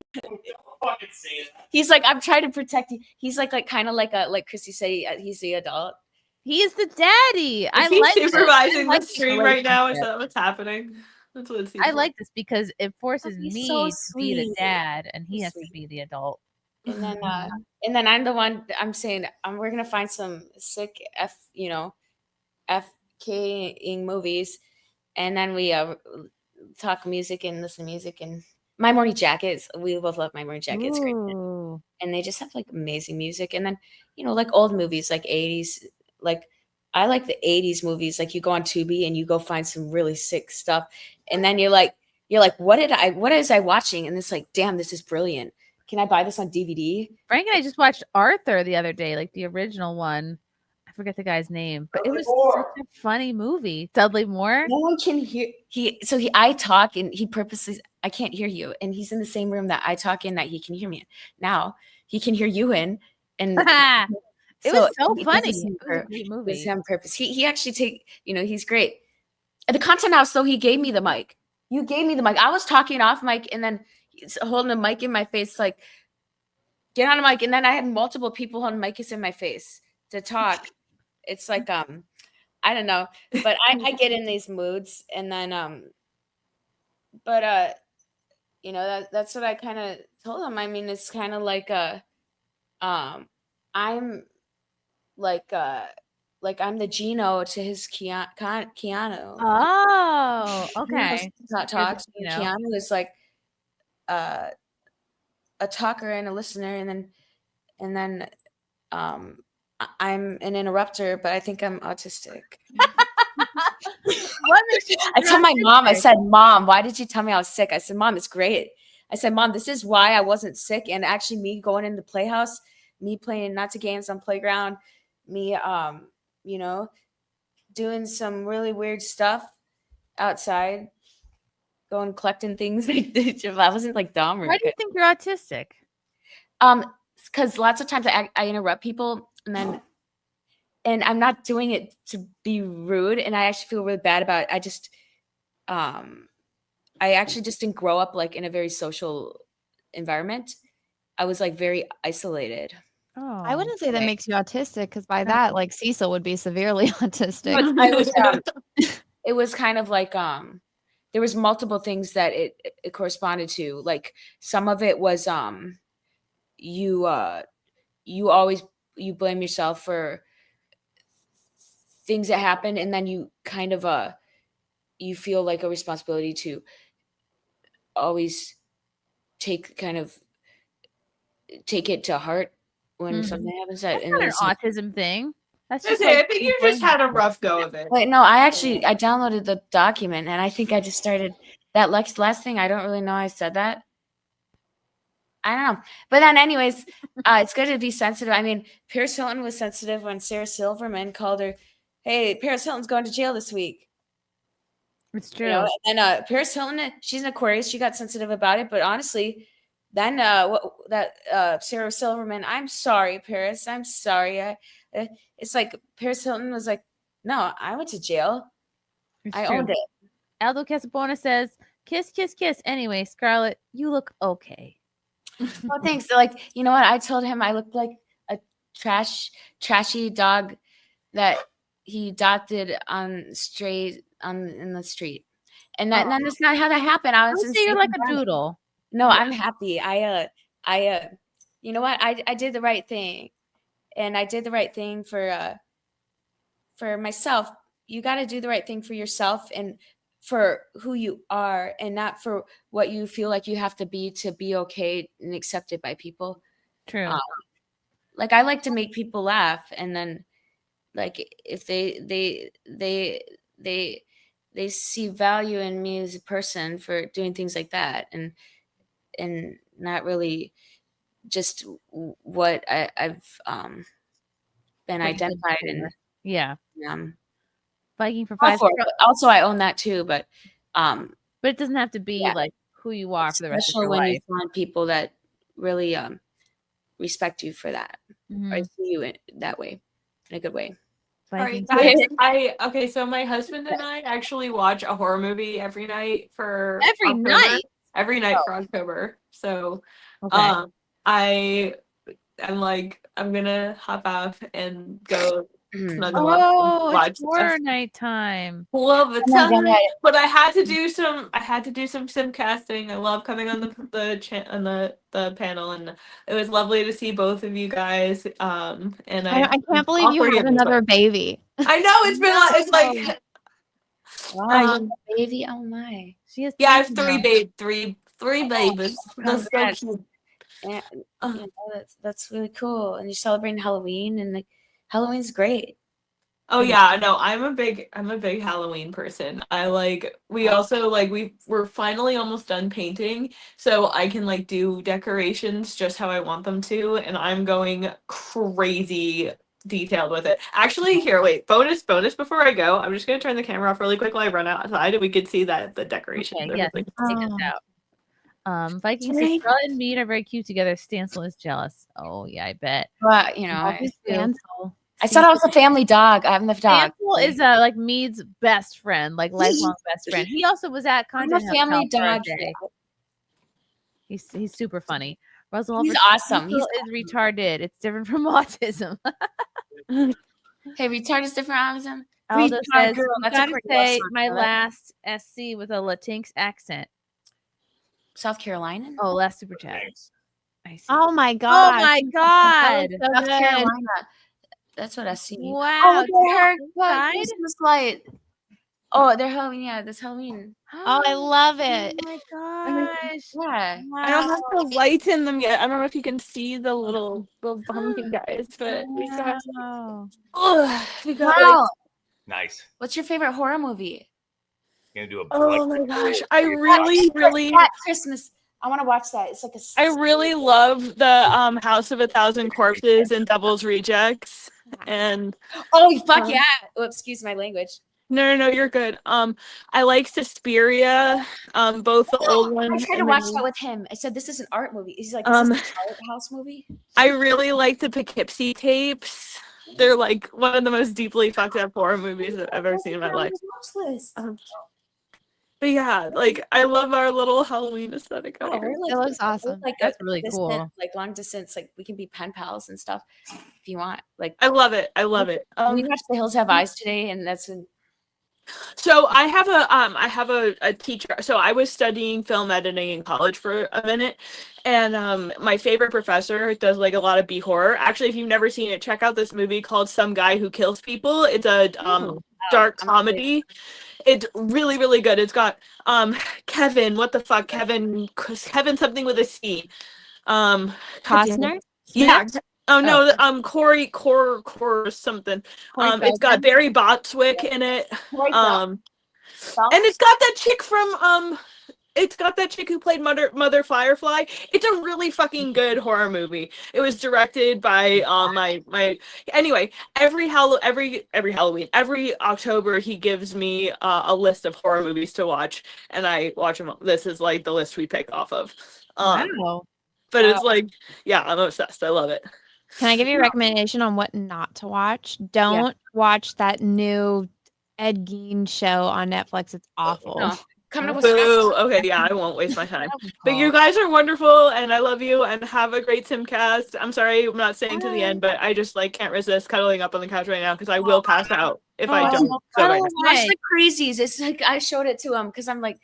S19: He's like, "I'm trying to protect you." He's like kind of like Chrissy said, he's the adult.
S8: He is the daddy.
S3: Is
S8: I
S3: he
S8: like this.
S3: supervising
S8: I like
S3: the
S8: this
S3: stream right now? Is
S8: relationship.
S3: that what's happening? That's what it seems
S8: I like this because it forces
S19: He's
S8: me
S19: so
S8: to be the
S19: sweet.
S8: dad, and he
S19: He's
S8: has to
S19: sweet.
S8: be the adult.
S19: And then I'm the one. I'm saying we're gonna find some sick FKing movies, and then we talk music and listen to music and My Morning Jacket. We both love My Morning Jacket. It's great,
S8: Ooh.
S19: and they just have like amazing music. And then like old movies, like 80s. Like I like the 80s movies. Like you go on Tubi and you go find some really sick stuff, and then you're like, what is I watching? And it's like, damn, this is brilliant. Can I buy this on DVD?
S8: Frank and I just watched Arthur the other day, like the original one. I forget the guy's name, but it was such a funny movie. Dudley Moore.
S19: No one can hear I talk and he purposely I can't hear you, and he's in the same room that I talk in that he can hear me in. Now he can hear you in, and
S8: It was so
S19: he
S8: funny.
S19: does this
S8: It was a great movie.
S19: It's on purpose. He actually he's great. At the content house, though, he gave me the mic. You gave me the mic. I was talking off mic, and then he's holding a mic in my face, like, get on a mic. And then I had multiple people holding mics in my face to talk. It's like, I don't know, but I get in these moods, and then, that's what I kind of told him. I mean, it's kind of like, I'm like I'm the Gino to his Keanu.
S8: Oh, okay.
S19: Talks. Keanu is like a talker and a listener, and then I'm an interrupter, but I think I'm autistic.
S8: What makes you
S19: I told my mom, I said, "Mom, why did you tell me I was sick?" I said, "Mom, it's great." I said, "Mom, this is why I wasn't sick." And actually me going in the playhouse, me playing Nazi games on playground, me doing some really weird stuff outside, going collecting things. I wasn't like dumb.
S8: Why do you think you're autistic?
S19: Because lots of times I interrupt people, and I'm not doing it to be rude, and I actually feel really bad about it. I actually just didn't grow up like in a very social environment. I was like very isolated.
S8: Oh,
S16: I wouldn't say that makes you autistic, because by that, like Cecil would be severely autistic.
S19: It was kind of like there was multiple things that it corresponded to. Like some of it was you blame yourself for things that happen, and then you kind of you feel like a responsibility to always take it to heart when something happens.
S8: That's not an autism thing. That's just
S3: I think you just had a rough go of it.
S19: Wait, no, I downloaded the document, and I think I just started that last thing. I don't really know I said that. I don't know. But then anyways, it's good to be sensitive. I mean, Paris Hilton was sensitive when Sarah Silverman called her, "Hey, Paris Hilton's going to jail this week."
S8: It's true.
S19: And Paris Hilton, she's an Aquarius. She got sensitive about it. But honestly, then Sarah Silverman, "I'm sorry, Paris. I'm sorry." It's like Paris Hilton was like, "No, I went to jail. I owned it."
S8: Aldo Casabona says, "Kiss, kiss, kiss." Anyway, Scarlett, you look okay.
S19: Well, thanks. Like, you know what? I told him I looked like a trashy dog that he adopted in the street, and that's not how that happened. I was
S8: I see you're like a doodle.
S19: No, I'm happy. You know what? I did the right thing, and I did the right thing for myself. You got to do the right thing for yourself and for who you are, and not for what you feel like you have to be okay and accepted by people.
S8: True.
S19: Like I like to make people laugh, and then like if they see value in me as a person for doing things like that, and not really just what I've been identified in.
S8: Yeah. Viking for
S19: Also,
S8: 5.
S19: also, I own that too, but
S8: it doesn't have to be like who you are for the rest of your
S19: when
S8: life.
S19: you find people that really respect you for that, or see you in that way, in a good way.
S3: All right, guys. Okay, so my husband and I actually watch a horror movie every night for October. Every night for October. So, I'm gonna hop off and go snuggle up and watch
S8: it's horror night time.
S3: Love the time, but I had to do some SimpCasting. I love coming on the panel, and it was lovely to see both of you guys. And
S16: I can't believe you had another baby.
S3: I know it's like
S19: wow, baby. Oh my,
S8: she has.
S3: Yeah, I have three babies. That's so cute.
S19: And, you know, that's really cool. And you're celebrating Halloween, and like Halloween's great.
S3: Oh yeah, no, I'm a big Halloween person. We're finally almost done painting, so I can like do decorations just how I want them to, and I'm going crazy detailed with it. Actually, here, wait, bonus before I go, I'm just gonna turn the camera off really quick while I run outside and we could see that the decorations.
S8: Okay, yes, take us out. Vikings and Stella and Mead are very cute together. Stancil is jealous. Oh yeah, I bet.
S19: But you know, I thought I was a family dog. I'm the dog.
S8: Stancil is like Mead's best friend, like lifelong best friend. He also was at Content
S19: I'm a family dog.
S8: He's super funny. Russell,
S19: he's awesome.
S8: He's retarded. It's different from autism.
S19: Hey, retarded is different from autism.
S8: Aldo says, you gotta say my last SC with a Latinx accent.
S19: South Carolina?
S8: Oh, last super chat.
S16: Oh my god!
S8: Oh my god!
S16: So
S19: South
S16: good.
S19: Carolina. That's what I see.
S8: Wow!
S19: Oh, her Christmas light. Oh, they're Halloween. Yeah, this Halloween.
S16: Oh, I love it.
S8: Oh my gosh!
S19: Yeah.
S8: Wow.
S3: I don't have the lights in them yet. I don't know if you can see the little pumpkin guys, but we got.
S19: Wow.
S20: Nice.
S19: What's your favorite horror movie?
S20: Gonna do a
S3: oh my gosh! I really
S19: at Christmas. I want to watch that. It's like a.
S3: I really love the House of a Thousand Corpses and Devil's Rejects. And
S19: oh fuck yeah! Oh, excuse my language.
S3: No, you're good. I like Suspiria, both the old ones.
S19: I tried to watch that with him. I said, "This is an art movie." He's like, "This is an art house movie."
S3: I really like the Poughkeepsie tapes. They're like one of the most deeply fucked up horror movies I've ever seen in my life. But yeah, like I love our little Halloween aesthetic.
S19: Oh,
S16: it looks awesome.
S19: Like
S8: that's really cool.
S19: Like long distance, like we can be pen pals and stuff if you want. Like
S3: I love it.
S19: we watched The Hills Have Eyes today, and that's in.
S3: So I have a teacher. So I was studying film editing in college for a minute, and my favorite professor does like a lot of B horror. Actually, if you've never seen it, check out this movie called Some Guy Who Kills People. It's a dark comedy. It's really, really good. It's got Kevin, what the fuck, Kevin something with a C.
S16: Costner?
S3: Yeah. Oh no, Corey something. It's got Barry Bostwick in it. And it's got that chick from it's got that chick who played Mother Firefly. It's a really fucking good horror movie. It was directed by my anyway, every Halloween, every October he gives me a list of horror movies to watch, and I watch them. This is like the list we pick off of.
S8: Wow.
S3: But it's like, yeah, I'm obsessed. I love it.
S16: Can I give you a recommendation on what not to watch? Don't watch that new Ed Gein show on Netflix. It's awful.
S19: No. Come to Wisconsin.
S3: Boo. Okay, yeah, I won't waste my time. But you guys are wonderful, and I love you, and have a great SimpCast. I'm sorry I'm not staying to the end, but I just like can't resist cuddling up on the couch right now because I will pass out if I don't. So right now.
S19: Watch the Crazies. It's like I showed it to him because I'm like,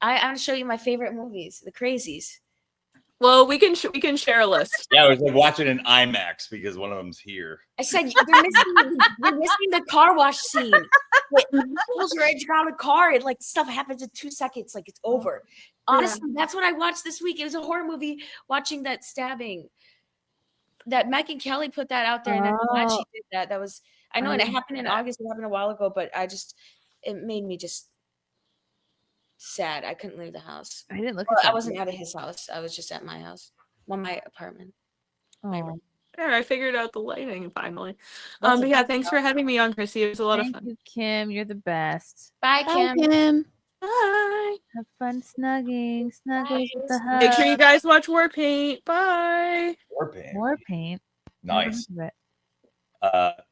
S19: I'm gonna show you my favorite movies, the Crazies.
S3: Well, we can share a list.
S20: Yeah, it was like watching an IMAX because one of them's here.
S19: I said you're missing the car wash scene. Close your edge out of car. It like stuff happens in 2 seconds. Like it's over. Honestly, that's what I watched this week. It was a horror movie. Watching that stabbing. That Megyn Kelly put that out there, and I'm glad she did that. That was I know, and it happened in August. It happened a while ago, but it made me just sad. I couldn't leave the house.
S8: I didn't look.
S19: Well, I wasn't at his house. I was just at my house. Well, my apartment.
S3: There, I figured out the lighting finally. But yeah, thanks for having me on, Chrissy. It was a lot of fun.
S8: Thank you, Kim. You're the best.
S19: Bye, Kim.
S3: Bye.
S8: Have fun snugging. Snuggles with the hug.
S3: Make sure you guys watch War Paint. Bye.
S20: War Paint.
S8: War Paint.
S20: Nice.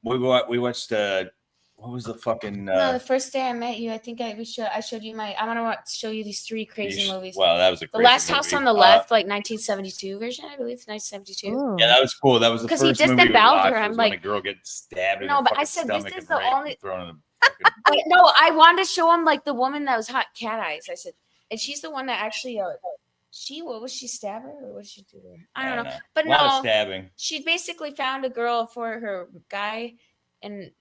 S20: We watched what was the fucking
S19: No, the first day I met you, I think I showed you I want to show you these 3 crazy movies.
S20: Well, that was a
S19: The
S20: crazy
S19: Last
S20: movie.
S19: House on the Left, like 1972 version, I believe, 1972.
S20: Yeah, that was cool. That was the first
S19: he
S20: movie we
S19: disemboweled
S20: watched.
S19: her. I'm
S20: Was when
S19: like,
S20: a girl gets stabbed in
S19: no,
S20: the
S19: but I
S20: fucking
S19: said this
S20: stomach
S19: is
S20: and
S19: the
S20: raped
S19: only.
S20: and thrown in
S19: But no, I wanted to show him like the woman that was hot cat eyes. I said, and she's the one that actually. What was she stab her or what did she do to her? I don't know. But
S20: a lot of
S19: no,
S20: stabbing.
S19: she basically found a girl for her guy, and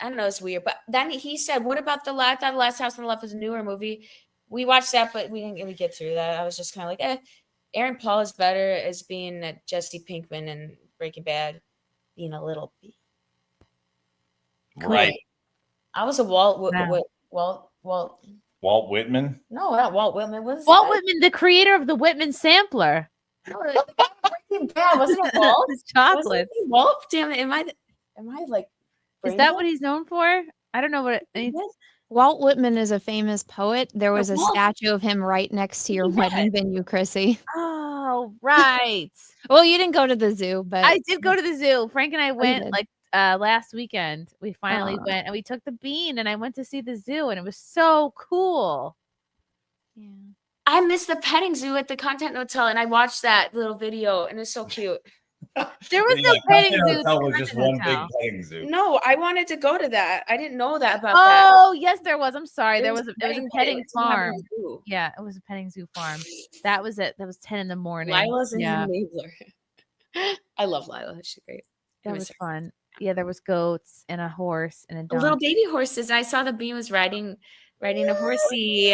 S19: I don't know, it's weird. But then he said, "What about the last? I thought the Last House on the Left was a newer movie. We watched that, but we didn't really get through that. I was just kind of like, Aaron Paul is better as being Jesse Pinkman in Breaking Bad, being a little bee.
S20: Right.
S19: I was a Walt
S20: Whitman.
S19: No, not Walt Whitman. What is
S8: Walt
S19: that?
S8: Whitman, the creator of the Whitman sampler.
S19: No, Breaking Bad, wasn't it Walt?
S8: His chocolates.
S19: Wasn't it Walt? Damn it! Am I like?
S8: Is that what he's known for? I don't know what it.
S16: Walt Whitman is a famous poet. There was a
S8: Walt-
S16: statue of him right next to your wedding venue, Chrissy.
S8: Oh, right.
S16: Well, you didn't go to the zoo, but
S8: I did go to the zoo. Frank and I went
S16: did.
S8: like last weekend. We finally went and we took the bean and I went to see the zoo and it was so cool.
S19: I missed the petting zoo at the Content Hotel, and I watched that little video, and it's so cute.
S8: There was no petting zoo.
S20: Hotel was just one big petting zoo.
S19: No, I wanted to go to that. I didn't know that about that.
S8: Oh, yes, there was. I'm sorry. It was a petting
S19: zoo.
S8: farm. Yeah, it was a petting zoo farm. That was it. That was 10 in the morning.
S19: Lila's an
S8: yeah.
S19: enabler. I love Lila. She's great.
S8: That was fun. Yeah, there was goats and a horse and a donkey.
S19: Little baby horses. I saw the bee was riding a horsey.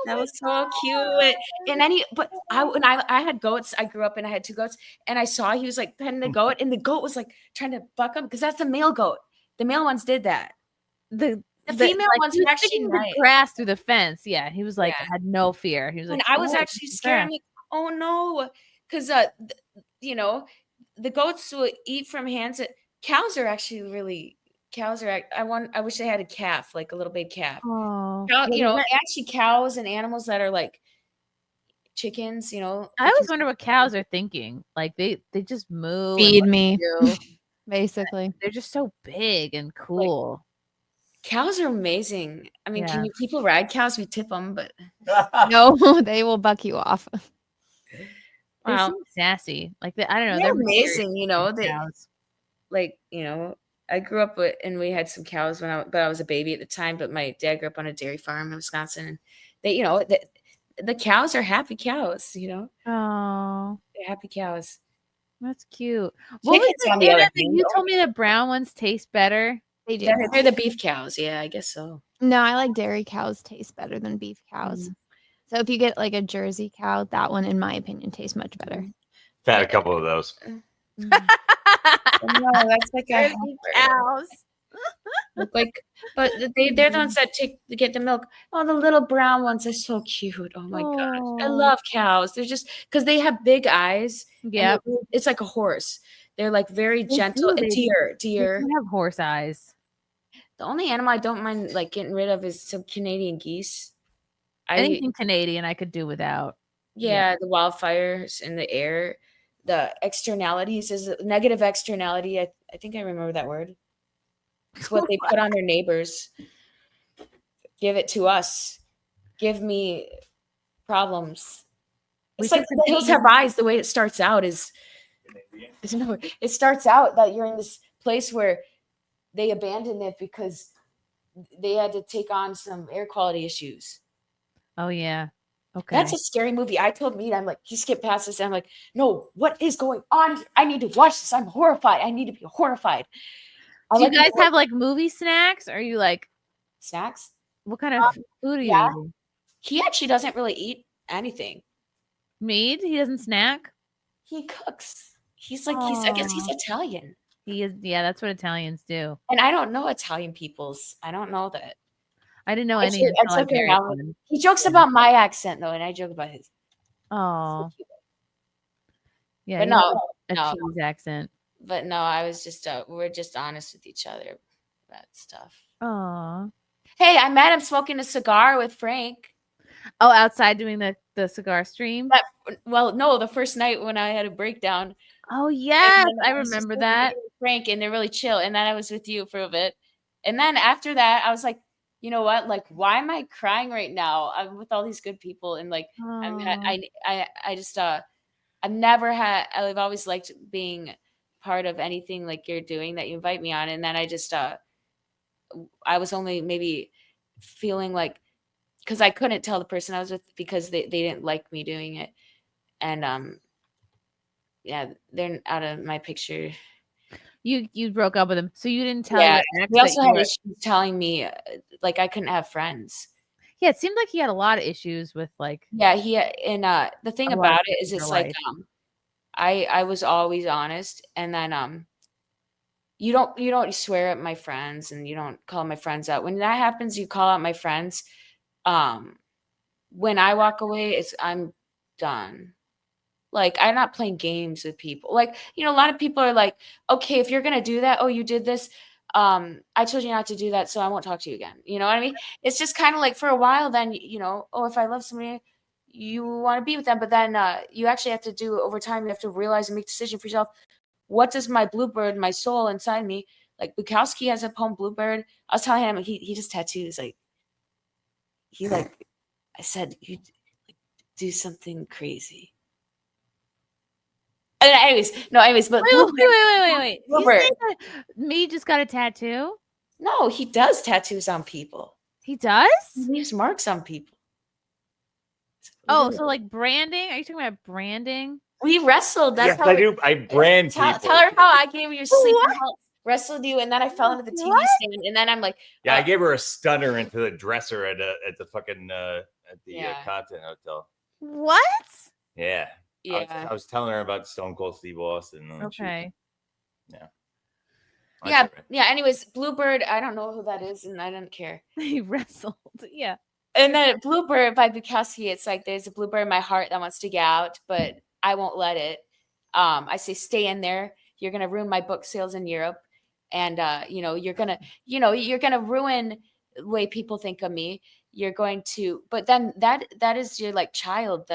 S19: That was so cute. And then when I had goats, I grew up and I had 2 goats, and I saw he was like petting the goat, and the goat was like trying to buck him because that's the male goat. The male ones did that. The female ones
S8: he
S19: were
S8: was
S19: actually
S8: sticking the
S19: nice.
S8: grass through the fence. Yeah, he was like had no fear. He was like,
S19: And I was
S8: "Oh,
S19: actually
S8: it's
S19: scared. I'm
S8: grass."
S19: like, oh no, because the goats will eat from hands. Cows are actually really. Cows are. I wish they had a calf, like a little baby calf.
S8: Oh,
S19: Actually, cows and animals that are like chickens.
S8: I always wonder what cows are thinking. Like they just move.
S16: Feed
S8: and
S16: me.
S8: do.
S16: Basically,
S8: They're just so big and cool.
S19: Cows are amazing. I mean, can people ride cows? We tip them, but
S16: no, they will buck you off.
S8: They seem sassy. Like I don't know.
S19: They're
S8: mysterious,
S19: amazing.
S8: these cows.
S19: I grew up with, and we had some cows but I was a baby at the time. But my dad grew up on a dairy farm in Wisconsin, and they, the cows are happy cows.
S8: Oh,
S19: they're happy cows.
S8: That's cute. What was
S19: Chickens, on
S8: the
S19: the
S8: other
S19: other
S8: thing?
S19: hand,
S8: You told me the brown ones taste better.
S16: They do.
S19: They're the beef cows. Yeah, I guess so.
S16: No, I like dairy cows taste better than beef cows. So if you get like a Jersey cow, that one, in my opinion, tastes much better.
S20: I've had a couple of those.
S19: No, that's like a
S8: cows.
S19: but they're the ones that get the milk. Oh, the little brown ones are so cute. Oh my gosh, I love cows. They're just because they have big eyes.
S8: Yeah,
S19: it's like a horse. They're like very gentle.
S8: do.
S19: Deer.
S8: They have horse eyes.
S19: The only animal I don't mind like getting rid of is some Canadian geese.
S8: Anything Canadian I could do without.
S19: Yeah, the wildfires in the air, the externalities is a negative externality. I think I remember that word. It's what they put on their neighbors. Give it to us. give me problems. It's
S8: We
S19: like
S8: can
S19: The Hills Have Eyes. The way it starts out is it starts out that you're in this place where they abandoned it because they had to take on some air quality issues.
S8: Oh yeah. Okay.
S19: That's a scary movie. I told Mead, I'm like, he skipped past this. And I'm like, no, what is going on? I need to watch this. I'm horrified. I need to be horrified.
S8: Do you guys have like movie snacks? Or are you like
S19: snacks?
S8: What kind of food are you eating?
S19: He actually doesn't really eat anything.
S8: Mead? He doesn't snack?
S19: He cooks. He's like, I guess he's Italian.
S8: He is. Yeah, that's what Italians do.
S19: And I don't know Italian peoples. I don't know that.
S8: I didn't know
S19: I
S8: any.
S19: joke- I joke around with- He jokes about my accent though, and I joke about his.
S8: Oh. Yeah.
S19: But
S8: you have
S19: no,
S8: a
S19: no.
S8: cheese accent.
S19: But no, I was just we're just honest with each other about stuff.
S8: Oh.
S19: Hey, I met him smoking a cigar with Frank.
S8: Oh, outside doing the cigar stream.
S19: Well, no, the first night when I had a breakdown.
S8: Oh yes,
S19: And then
S8: I
S19: was just
S8: remember
S19: with
S8: that.
S19: Frank, and they're really chill. And then I was with you for a bit, and then after that, I was like, you know what? Like, why am I crying right now? I'm with all these good people, and like, I just I've always liked being part of anything like you're doing that you invite me on, and then I just I was only maybe feeling like because I couldn't tell the person I was with because they didn't like me doing it, and yeah, they're out of my picture.
S8: You broke up with him, so you didn't tell
S19: Yeah,
S8: your ex
S19: he also
S8: that you
S19: had
S8: were-
S19: issues telling me like I couldn't have friends.
S8: Yeah, it seemed like he had a lot of issues with like.
S19: Yeah, and the thing
S8: a lot of
S19: about it
S8: things
S19: is
S8: in
S19: it's
S8: your
S19: like
S8: life.
S19: I was always honest, and then you don't swear at my friends and you don't call my friends out. When that happens, you call out my friends. When I walk away, I'm done. Like, I'm not playing games with people. Like, a lot of people are like, okay, if you're gonna do that, oh, you did this. I told you not to do that, so I won't talk to you again. You know what I mean? It's just kind of like for a while, then oh, if I love somebody, you want to be with them, but then you actually have to do over time. You have to realize and make a decision for yourself. What does my bluebird, my soul inside me, like Bukowski has a poem, Bluebird. I was telling him he just tattoos like I said you do something crazy. Anyways, but
S8: Wait. You
S19: Bluebird.
S8: say that me just got a tattoo?
S19: No, he does tattoos on people.
S8: He does?
S19: He leaves marks on people.
S8: Oh, so like branding? Are you talking about branding?
S19: We wrestled. That's
S20: Yes,
S19: how
S20: I do. I brand
S19: Tell
S20: people.
S19: her how I gave you sleeping health, wrestled you, and then I fell into the TV stand, and then I'm like,
S20: Yeah, I gave her a stunner into the dresser at the fucking Content Hotel.
S8: What?
S20: Yeah.
S19: Yeah.
S20: I was telling her about Stone Cold Steve Austin. And
S8: Okay.
S19: Yeah. Anyways, Bluebird, I don't know who that is, and I don't care.
S8: He wrestled. Yeah.
S19: And then Bluebird by Bukowski, it's like there's a bluebird in my heart that wants to get out, but I won't let it. I say, stay in there. You're gonna ruin my book sales in Europe, and you're gonna ruin the way people think of me. You're going to, but then that is your like child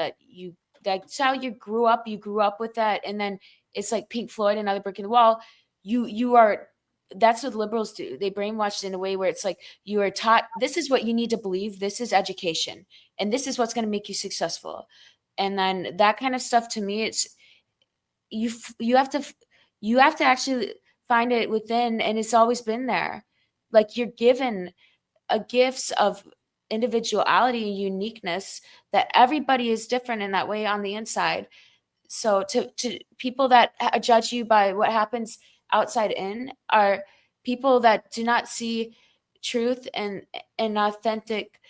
S19: that's how you grew up. You grew up with that, and then it's like Pink Floyd, Another Brick in the Wall. You are. That's what liberals do. They brainwashed in a way where it's like you are taught this is what you need to believe. This is education, and this is what's going to make you successful. And then that kind of stuff to me, it's you have to actually find it within, and it's always been there. Like you're given a gifts of individuality and uniqueness that everybody is different in that way on the inside. So to people that judge you by what happens outside in are people that do not see truth and authentic.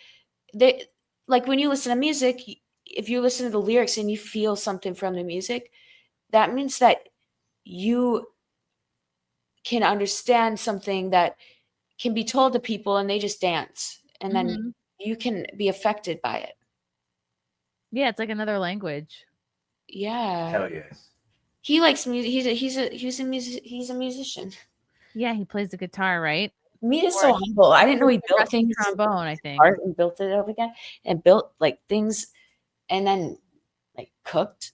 S19: They like when you listen to music, if you listen to the lyrics and you feel something from the music, that means that you can understand something that can be told to people and they just dance, and then you can be affected by it.
S8: Yeah, it's like another language.
S19: Yeah.
S20: Hell yes.
S19: He likes music. He's a musician.
S8: Yeah, he plays the guitar, right?
S19: Mead is so humble. I didn't know he built things.
S8: Trombone, I think.
S19: Art and built it up again, and built like things, and then like cooked,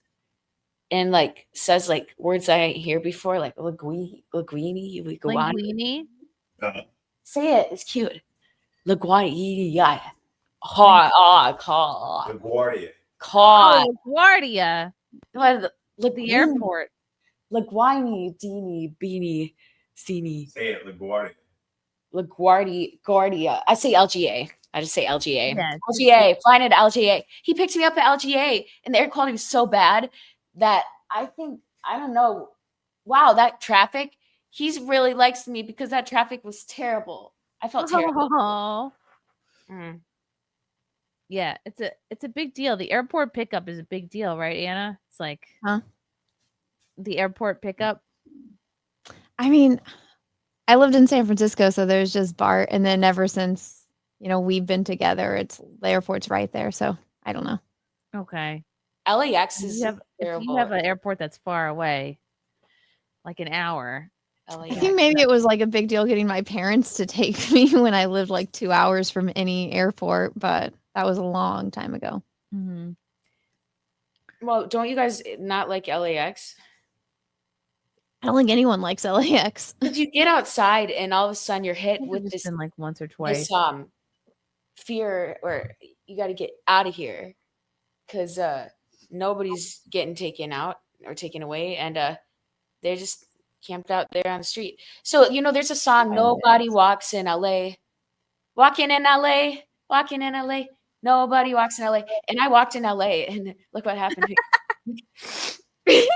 S19: and like says like words I ain't hear before, like linguini.
S8: Linguini.
S19: Say it. It's cute. Linguini. Yeah.
S20: LaGuardia.
S8: Oh, LaGuardia.
S19: What?
S8: The airport.
S19: LaGuardia, Dini, Beanie, Sini.
S20: Say it, LaGuardia.
S19: LaGuardia. I say LGA. I just say LGA.
S8: Yeah,
S19: LGA. Flying at LGA. He picked me up at LGA, and the air quality was so bad that I don't know. Wow, that traffic. He really likes me because that traffic was terrible. I felt terrible.
S8: Oh. Yeah, it's a big deal. The airport pickup is a big deal, right, Anna? It's like the airport pickup.
S16: I mean, I lived in San Francisco, so there's just BART, and then ever since we've been together, the airport's right there. So I don't know.
S8: Okay.
S19: LAX is
S8: if
S19: terrible.
S8: you have an airport that's far away, like an hour.
S16: I think maybe it was like a big deal getting my parents to take me when I lived like 2 hours from any airport, but that was a long time ago.
S8: Mm-hmm.
S19: Well, don't you guys not like LAX?
S16: I don't think anyone likes LAX.
S19: Did you get outside and all of a sudden you're hit with this
S8: been like once or twice?
S19: This fear, or you got to get out of here because nobody's getting taken out or taken away, and they're just camped out there on the street. So there's a song, "Nobody Walks in LA," walking in LA, walking in LA. Nobody walks in LA, and I walked in LA, and look what happened. I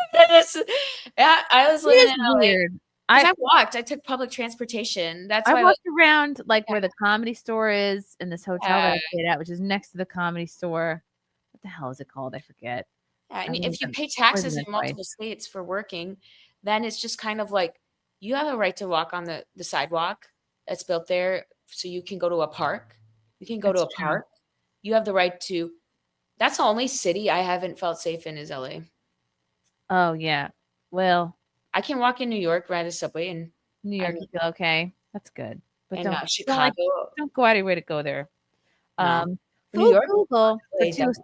S19: was living in LA.
S8: Weird.
S19: I walked. I took public transportation. That's why
S8: I walked around like where the Comedy Store is in this hotel that I stayed at, which is next to the Comedy Store. What the hell is it called? I forget.
S19: Yeah, and if you pay taxes in multiple states for working, then it's just kind of like you have a right to walk on the sidewalk that's built there, so you can go to a park. You can go to a park. You have the right to. That's the only city I haven't felt safe in is LA.
S8: Oh yeah. Well,
S19: I can walk in New York, ride a subway, and
S8: New York, you feel okay. That's good. But don't
S19: Chicago.
S8: Don't go out of your way to go there.
S19: No. New York,
S8: Google.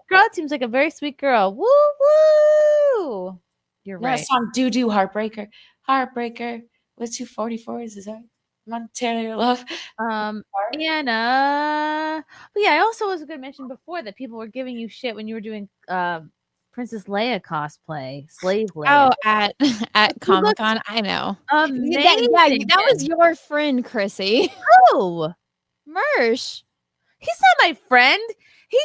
S8: Girl seems like a very sweet girl. Woo woo. You're right.
S19: That song "Doo Doo Heartbreaker," Heartbreaker with 244s. Is that Montana Love?
S8: Anna. But yeah, I also was going to mention before that people were giving you shit when you were doing Princess Leia cosplay, Slave Leia.
S16: Oh, at Comic-Con, I know.
S8: Amazing.
S16: That was your friend, Chrissy.
S8: Who?
S16: Mersh.
S8: He's not my friend.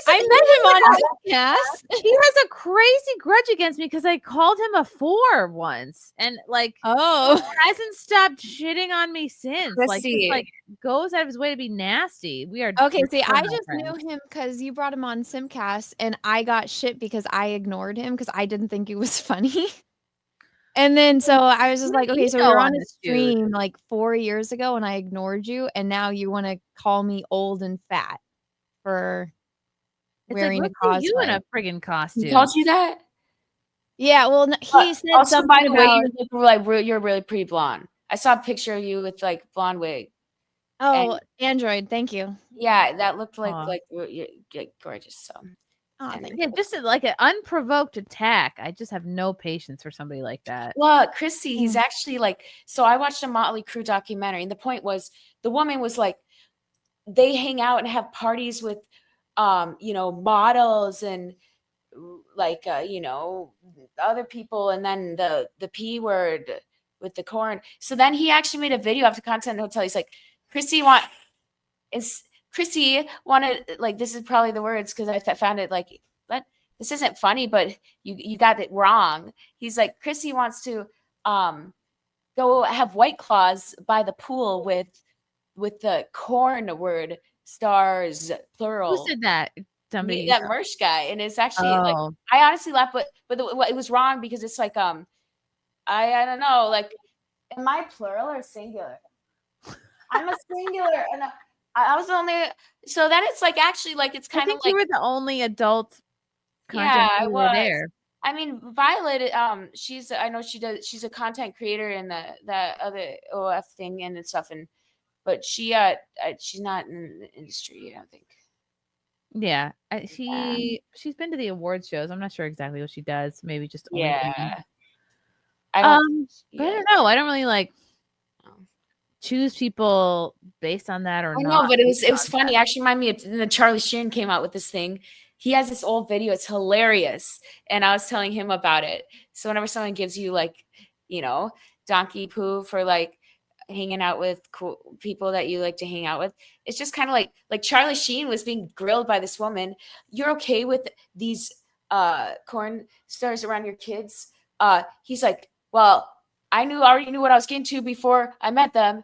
S16: I met him on podcast.
S8: He has a crazy grudge against me because I called him a 4 once, and hasn't stopped shitting on me since.
S19: Chrissy.
S8: Like goes out of his way to be nasty. We are
S16: okay. See, I just knew him because you brought him on SimpCast, and I got shit because I ignored him because I didn't think it was funny. And then so I was just like, okay, so we were on a stream like 4 years ago, and I ignored you, and now you want to call me old and fat for wearing a cosplay.
S8: You in a friggin' costume.
S19: He called you that?
S16: Yeah, well, he said
S19: also,
S16: something
S19: by the way,
S16: about...
S19: you're really pretty blonde. I saw a picture of you with like blonde wig.
S16: Oh, Android, thank you.
S19: Yeah, that looked like you're gorgeous. So,
S8: yeah, just like an unprovoked attack. I just have no patience for somebody like that.
S19: Well, Chrissy, he's actually like. So I watched a Motley Crue documentary, and the point was the woman was like, they hang out and have parties with models and like other people, and then the P word with the corn. So then he actually made a video after Content Hotel. He's like, Chrissy wanted, like, this is probably the words because I found it like, but this isn't funny, but you got it wrong. He's like, Chrissy wants to go have White Claws by the pool with the corn word. Stars plural.
S8: Who said that? Somebody,
S19: that Mersh guy, and it's actually like I honestly laughed, but it was wrong because it's like I don't know, like, am I plural or singular? I'm a singular, and I was the only. So then it's like actually like it's kind of like
S8: you were the only adult. I was there.
S19: I mean, Violet, she's she's a content creator in that other OF thing and stuff, but she's not in the industry, I don't think.
S8: Yeah, she's been to the awards shows. I'm not sure exactly what she does. Maybe just
S19: I
S8: don't know. I don't really like choose people based on that or
S19: I
S8: not.
S19: know, but it was
S8: based on
S19: funny.
S8: that.
S19: Actually, remind me of the Charlie Sheen came out with this thing. He has this old video. It's hilarious, and I was telling him about it. So whenever someone gives you like, donkey poo for like hanging out with cool people that you like to hang out with, it's just kind of like Charlie Sheen was being grilled by this woman. You're okay with these corn stars around your kids? He's like, well, already knew what I was getting to before I met them.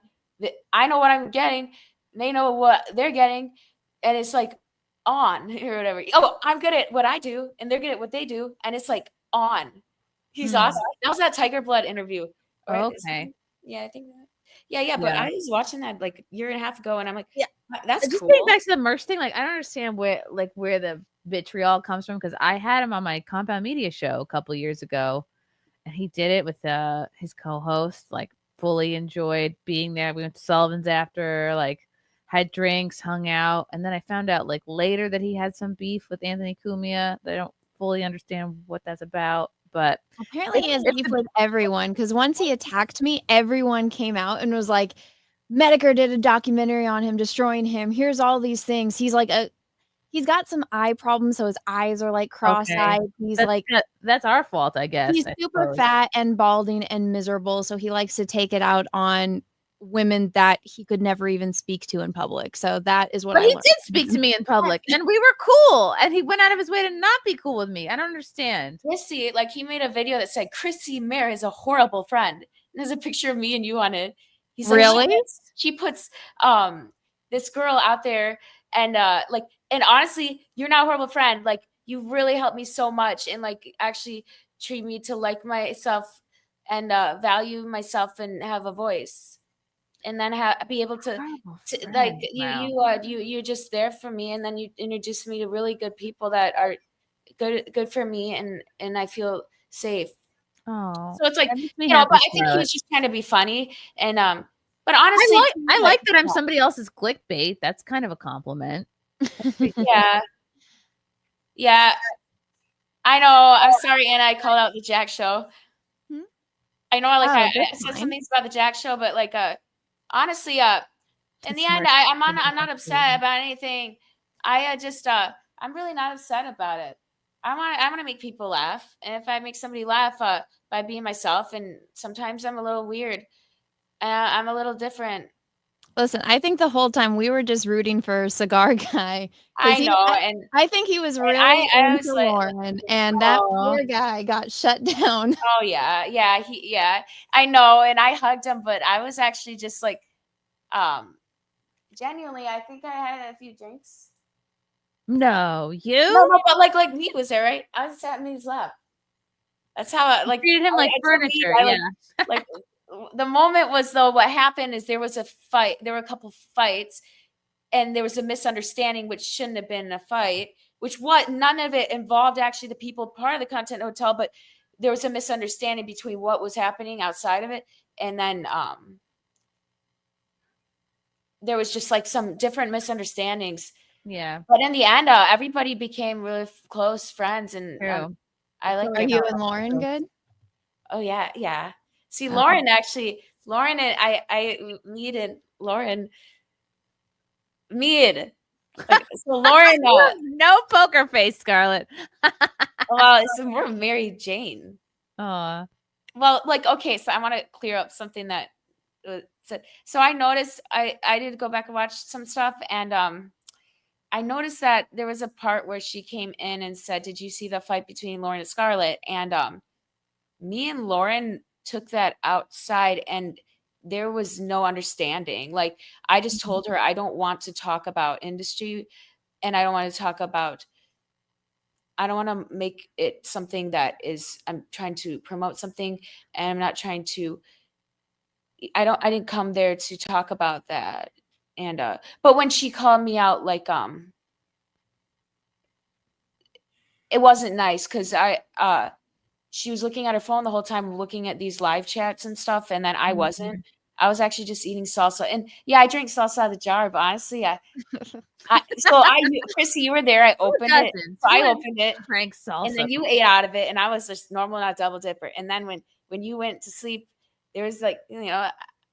S19: I know what I'm getting. They know what they're getting. And it's like on or whatever. Oh, I'm good at what I do and they're good at what they do. And it's like on. He's awesome. That was that Tiger Blood interview. Right?
S8: Okay.
S19: Yeah, I think that. Yeah. But I was watching that like a year and a half ago and I'm like, yeah, that's
S8: just
S19: cool.
S8: getting back to the merch thing, like I don't understand where the vitriol comes from, because I had him on my Compound Media show a couple years ago, and he did it with his co-host. Like, fully enjoyed being there. We went to Sullivan's after, like, had drinks, hung out, and then I found out like later that he had some beef with Anthony Cumia. I don't fully understand what that's about, but
S16: apparently he has beef with everyone, because once he attacked me, everyone came out and was like, Medicare did a documentary on him, destroying him. Here's all these things. He's like he's got some eye problems, so his eyes are like cross-eyed. He's
S8: that's our fault, I guess.
S16: He's super fat and balding and miserable, so he likes to take it out on women that he could never even speak to in public. So that is what
S8: But
S16: I
S8: he
S16: learned.
S8: did speak to me in public, and we were cool, and he went out of his way to not be cool with me. I don't understand.
S19: Chrissie, like he made a video that said Chrissie Mayr is a horrible friend. And there's a picture of me and you on it. He's like,
S16: really?
S19: She puts this girl out there and and honestly, you're not a horrible friend. Like, you really helped me so much and like actually treat me to like myself and value myself and have a voice. And then be able to like you're just there for me, and then you introduce me to really good people that are good for me, and I feel safe.
S8: Oh,
S19: so it's like, but I think he was just trying to be funny, and but honestly,
S8: I like that I'm somebody else's clickbait. That's kind of a compliment.
S19: yeah. I know. I'm sorry, Anna. I called out the Jack Show. I know, I said some things about the Jack Show, but like honestly, in the end, I'm not upset about anything. I just I'm really not upset about it. I want to make people laugh, and if I make somebody laugh by being myself, and sometimes I'm a little weird, I'm a little different.
S16: Listen, I think the whole time we were just rooting for Cigar Guy.
S19: I know, and
S16: I think he was really
S19: I
S16: into Lauren, and that poor guy got shut down.
S19: Oh yeah, I know, and I hugged him, but I was actually just like, genuinely, I think I had a few drinks.
S8: No,
S19: No, but like me was there, right? I was sat in his lap. That's how I
S8: treated him like furniture.
S19: Like the moment was, though, what happened is there was a fight. There were a couple fights, and there was a misunderstanding, which shouldn't have been a fight. None of it involved actually the people part of the Content Hotel, but there was a misunderstanding between what was happening outside of it, and then there was just like some different misunderstandings.
S8: Yeah.
S19: But in the end, everybody became really close friends, and I like.
S16: Are you and Lauren good?
S19: Oh yeah. See, Lauren and I needed Lauren. So Lauren,
S8: no poker face, Scarlett.
S19: well, so we're Mary Jane.
S8: Aw.
S19: Well, like, okay, so I want to clear up something that said. So I noticed I did go back and watch some stuff, and I noticed that there was a part where she came in and said, "Did you see the fight between Lauren and Scarlett?" And me and Lauren took that outside, and there was no understanding. Like, I just told her I don't want to talk about industry, and I don't want to make it something that is, I'm trying to promote something, and I'm not trying to, I didn't come there to talk about that. And but when she called me out, like it wasn't nice, because she was looking at her phone the whole time, looking at these live chats and stuff, and then I wasn't. I was actually just eating salsa, and I drank salsa out of the jar. But honestly, Chrissie, you were there. I opened it. So I opened it,
S8: drank salsa,
S19: and then you ate out of it, and I was just normal, not double dipper. And then when you went to sleep, there was like,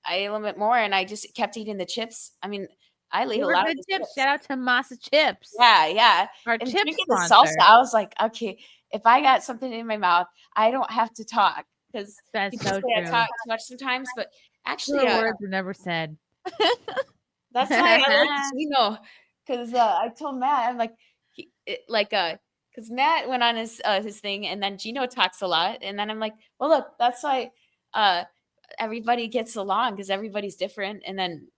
S19: I ate a little bit more, and I just kept eating the chips. I mean, I
S8: They
S19: ate a
S8: were
S19: lot
S8: good
S19: of the
S8: chips. Shout out to Masa Chips.
S19: Yeah.
S8: Our
S19: And
S8: chip
S19: drinking the salsa,
S8: sponsor.
S19: I was like, okay, if I got something in my mouth, I don't have to talk because
S8: That's
S19: people
S8: so
S19: say I
S8: true.
S19: talk too much sometimes. But actually,
S8: Truer words were never said.
S19: that's why I like Gino, because I told Matt, I'm like, because Matt went on his thing, and then Gino talks a lot, and then I'm like, well, look, that's why everybody gets along because everybody's different, and then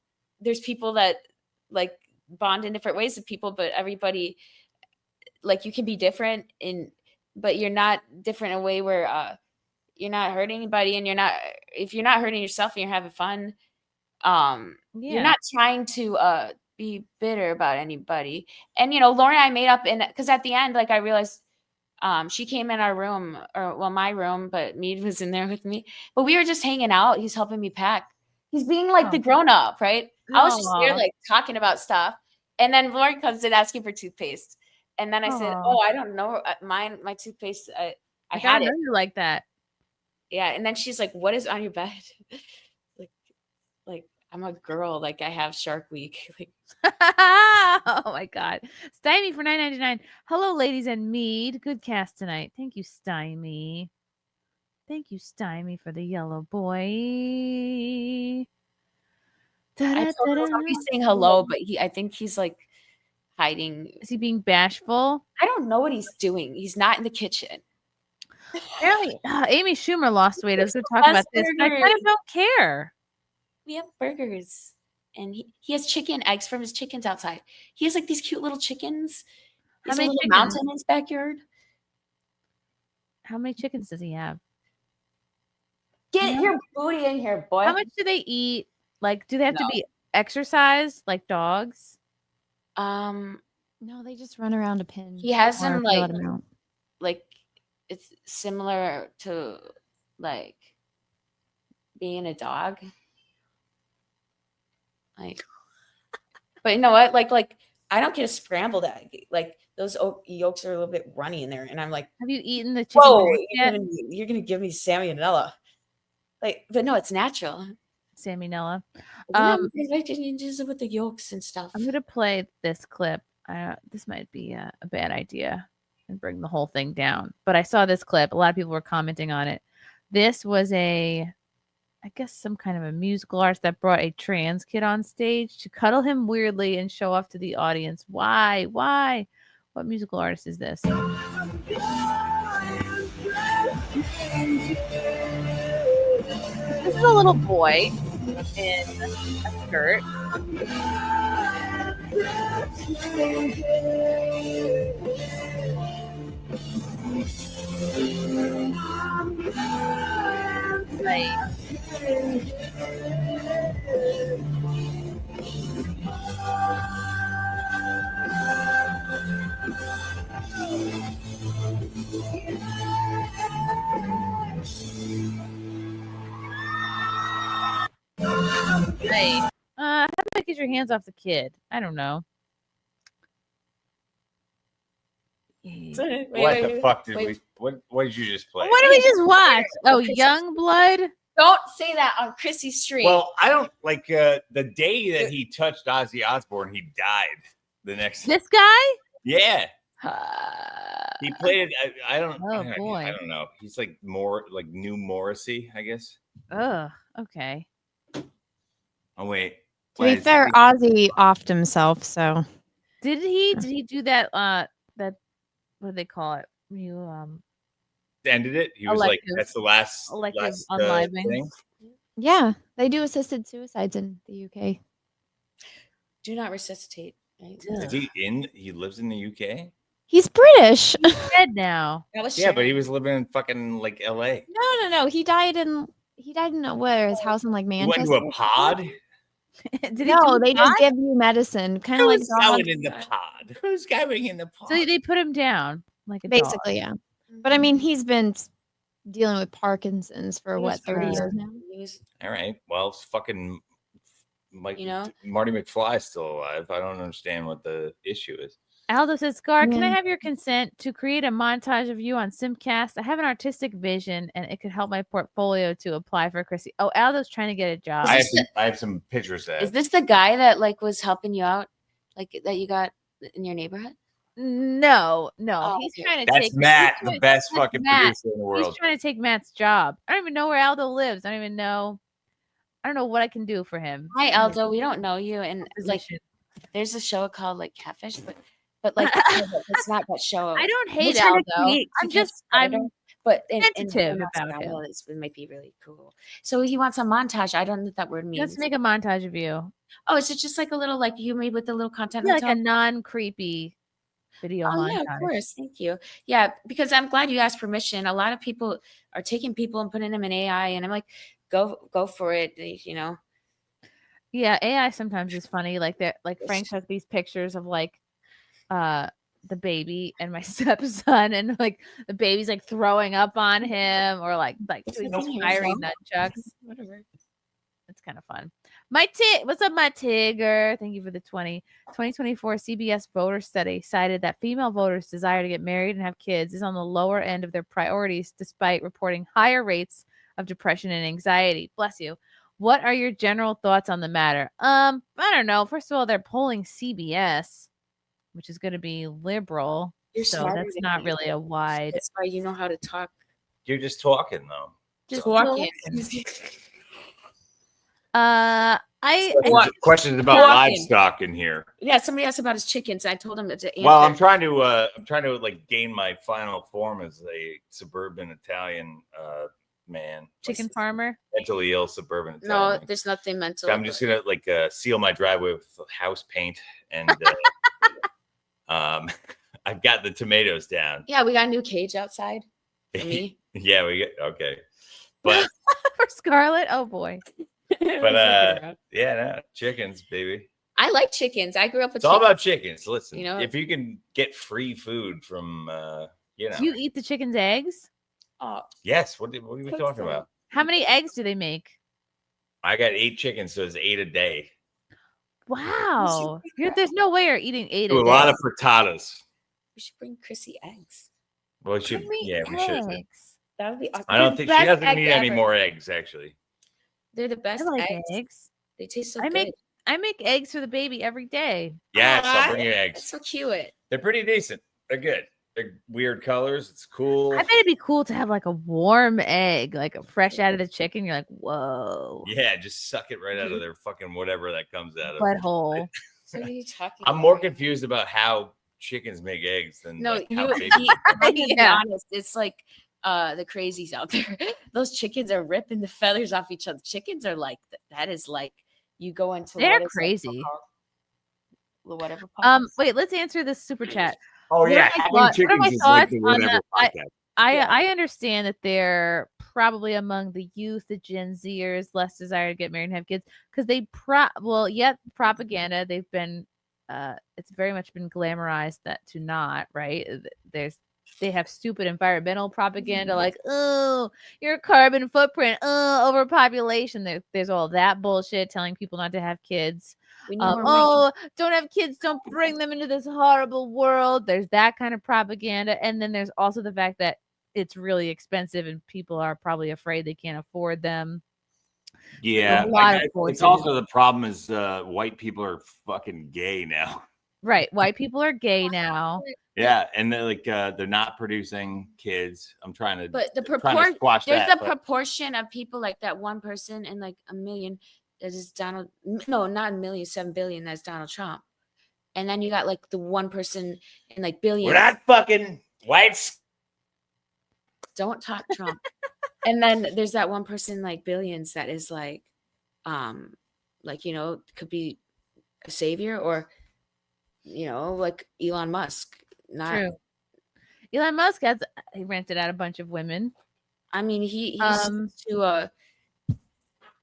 S19: there's people that like bond in different ways with people, but everybody like you can be different but you're not different in a way where you're not hurting anybody, and if you're not hurting yourself and you're having fun, you're not trying to be bitter about anybody. And Lauren and I made up, because at the end, like, I realized she came in our room, my room, but Mead was in there with me, but we were just hanging out. He's helping me pack. He's being like the grown-up, right? I was just there like talking about stuff, and then Lauren comes in asking for toothpaste, and then I said, I don't know, my toothpaste, I had it.
S8: You like that.
S19: Yeah. And then she's like, what is on your bed? like I'm a girl, like I have Shark Week. Like,
S8: oh my God. Stymie for $9.99. Hello, ladies and Mead. Good cast tonight. Thank you, Stymie. Thank you, Stymie, for the yellow boy.
S19: I told him he's saying hello, but I think he's like hiding.
S8: Is he being bashful?
S19: I don't know what he's doing. He's not in the kitchen.
S8: Apparently, Amy Schumer lost weight. I was going to talk about this, but I kind of don't care.
S19: We have burgers, and he has chicken eggs from his chickens outside. He has like these cute little chickens. He has a little mountain in his backyard.
S8: How many chickens does he have?
S19: Get your booty in here, boy.
S8: How much do they eat? Like, do they have to be exercised like dogs?
S16: No, they just run around a pen.
S19: He has them like it's similar to like being a dog. Like, but you know what? Like I don't get a scrambled egg. Like those yolks are a little bit runny in there, and I'm like,
S8: have you eaten the chicken?
S19: Whoa, you're gonna give me salmonella. Like, but no, it's natural.
S8: Salmonella.
S19: Just with the yolks and stuff.
S8: I'm gonna play this clip. This might be a bad idea and bring the whole thing down. But I saw this clip. A lot of people were commenting on it. This was I guess some kind of a musical artist that brought a trans kid on stage to cuddle him weirdly and show off to the audience. Why? What musical artist is this? This is a little boy in a skirt. How do I get your hands off the kid? I don't know.
S20: What the fuck did we? What did you just play?
S8: What did we just watch? Oh, Young Blood.
S19: Don't say that on Chrissy's stream.
S20: Well, I don't like the day that he touched Ozzy Osbourne, he died. The next.
S8: This guy?
S20: Yeah. He played. I don't.
S8: Oh boy.
S20: I don't know. He's like more like new Morrissey, I guess.
S8: Oh, okay.
S20: Oh wait.
S16: To be fair, Ozzy offed himself. So
S8: did he do that? That what do they call it? You
S20: ended it. He was like, "That's the last
S8: unliving."
S20: thing.
S16: Yeah, they do assisted suicides in the UK.
S19: Do not resuscitate. Right?
S20: Is he lives in the UK?
S16: He's British.
S8: He's dead now.
S20: Yeah, but he was living in fucking like LA.
S16: No. He died in where his house in like Manchester.
S20: He went to a pod.
S16: They just give you medicine, kind of like
S20: going in the pod. Who's going in the pod?
S8: So they put him down like a
S16: basically,
S8: dog.
S16: yeah. But I mean, he's been dealing with Parkinson's for 30 years now.
S20: All right. Well, it's fucking Marty McFly's still alive. I don't understand what the issue is.
S8: Aldo says, Scar, can I have your consent to create a montage of you on SimpCast? I have an artistic vision and it could help my portfolio to apply for Chrissy. Oh, Aldo's trying to get a job.
S20: I have some pictures that.
S19: Is this the guy that like was helping you out, like that you got in your neighborhood?
S8: No,
S19: Oh,
S8: he's
S19: okay.
S8: trying to
S20: That's
S8: take
S20: Matt,
S8: he's
S20: the best
S8: that's
S20: fucking
S8: Matt.
S20: producer in the
S8: He's
S20: world.
S8: trying to take Matt's job. I don't even know where Aldo lives. I don't even know. I don't know what I can do for him.
S19: Hi, Aldo. We don't know you, and like, there's a show called like Catfish, but like it's not that show.
S8: I don't
S19: We're
S8: hate
S19: trying to
S8: Aldo.
S19: create
S8: I'm
S19: to
S8: just
S19: catch Predator, but
S8: sensitive
S19: in
S8: about
S19: Moscow,
S8: him.
S19: well, it might be really cool. So he wants a montage. I don't know what that word means.
S8: Let's make a montage of you.
S19: Oh, is it just like a little like you made with the little content?
S8: Yeah, like
S19: hotel?
S8: a non-creepy video montage.
S19: Yeah, of course. Thank you. Yeah, because I'm glad you asked permission. A lot of people are taking people and putting them in AI, and I'm like, go for it. You know.
S8: Yeah, AI sometimes is funny. Like that, like Frank took these pictures of like the baby and my stepson, and like the baby's like throwing up on him, or like firing nunchucks.
S19: Whatever.
S8: It's kind of fun. What's up, my Tigger? Thank you for the 2024 CBS voter study cited that female voters' desire to get married and have kids is on the lower end of their priorities, despite reporting higher rates of depression and anxiety. Bless you. What are your general thoughts on the matter? I don't know. First of all, they're polling CBS, which is going to be liberal.
S19: You're
S8: so
S19: smarter
S8: that's
S19: than
S8: not
S19: me.
S8: really a wide.
S19: That's why you know how to talk.
S20: You're just talking though.
S19: Just walking.
S20: Questions about
S19: Walking.
S20: livestock in here.
S19: Yeah, somebody asked about his chickens. I told him to answer.
S20: Well, I'm trying to like gain my final form as a suburban Italian man.
S8: Chicken farmer.
S20: Mentally ill suburban
S19: No,
S20: Italian.
S19: there's nothing mental.
S20: I'm just gonna like seal my driveway with house paint and I've got the tomatoes down.
S19: Yeah, we got a new cage outside for me.
S20: Yeah, we get okay. But
S8: For Scarlett, oh boy.
S20: yeah, no, chickens, baby.
S19: I like chickens. I grew up with
S20: It's all about chickens. Listen,
S19: You know?
S20: if you can get free food from
S8: Do you eat the chicken's eggs?
S19: Oh,
S20: yes. What are we talking about?
S8: How many eggs do they make?
S20: I got 8 chickens, so it's 8 a day.
S8: Wow. There's no way you're eating 8
S20: Do
S8: a
S20: a
S8: day.
S20: lot of frittatas.
S19: we should bring Chrissy eggs.
S20: Well, we should. Yeah, we should.
S8: Eggs.
S19: That would be awesome.
S20: I don't think she
S19: Best
S20: doesn't
S19: egg
S20: need any
S19: ever.
S20: more eggs, actually.
S19: They're the best
S8: I like
S19: eggs.
S8: eggs.
S19: They taste so
S8: I
S19: good.
S8: make eggs for the baby every day.
S20: Yes,
S19: Aw,
S20: I'll bring you
S19: That's
S20: eggs.
S19: so cute.
S20: They're pretty decent. They're good. They're weird colors. It's cool.
S8: I bet it'd be cool to have like a warm egg, like a fresh out of the chicken. You're like, whoa.
S20: Yeah, just suck it right out of their fucking whatever that comes out of.
S8: Butthole.
S19: So what are you talking
S20: I'm more confused about how chickens make eggs than
S19: No,
S20: like, how
S19: you,
S20: babies make them.
S19: I'm gonna be
S8: Yeah.
S19: honest. It's like the crazies out there. Those chickens are ripping the feathers off each other. Chickens are like that is like you go into
S8: They're
S19: what is that
S8: crazy.
S19: called? Whatever.
S8: Wait, let's answer this super chat.
S20: Oh
S8: What
S20: yeah,
S8: are my
S20: having
S8: thoughts- what are my
S20: chickens is like
S8: thoughts
S20: the
S8: on
S20: whatever
S8: the-
S20: podcast.
S8: I understand that they're probably among the youth, the Gen Zers, less desire to get married and have kids because they propaganda. They've been it's very much been glamorized that to not right. They have stupid environmental propaganda like, oh, your carbon footprint, overpopulation. There's all that bullshit telling people not to have kids.
S19: We need more
S8: Oh, don't have kids, don't bring them into this horrible world. There's that kind of propaganda. And then there's also the fact that it's really expensive and people are probably afraid they can't afford them.
S20: Yeah,
S8: A lot of
S20: it's
S8: voices.
S20: also the problem is white people are fucking gay now.
S8: Right. White people are gay now.
S20: Yeah, and they're like they're not producing kids. I'm trying to
S19: But the
S20: trying to
S19: proportion
S20: squash
S19: there's
S20: that.
S19: a
S20: but-
S19: proportion of people like that one person in like a million that is Donald. No, not a million, 7 billion. That's Donald Trump. And then you got like the one person in like billions.
S20: We're not fucking whites.
S19: Don't talk Trump. And then there's that one person like billions that is like you know, could be a savior or you know, like Elon Musk. Not
S8: True. Elon Musk he rented out a bunch of women.
S19: I mean, he's to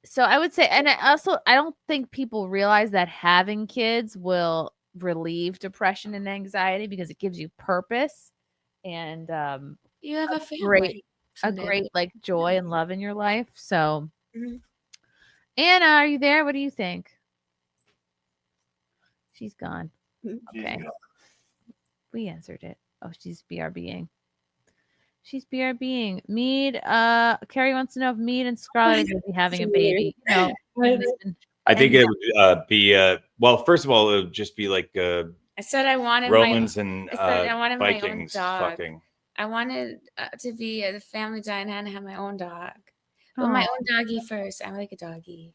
S8: So I would say, and I don't think people realize that having kids will relieve depression and anxiety because it gives you purpose and
S19: you have a family.
S8: a great like joy and love in your life. So
S19: Mhm.
S8: Anna, are you there? What do you think? She's gone. Okay. We answered it. Oh, she's BRBing. She's BRBing. Mead, Carrie wants to know if Mead and Scarlett are going to be having a baby. No.
S20: I think it would be well. First of all, it would just be like
S19: I said I wanted
S20: Romans and
S19: I said I wanted my own
S20: Vikings
S19: dog.
S20: fucking.
S19: I wanted to be a family dynamic and have my own dog. But my own doggy first. I like a doggy.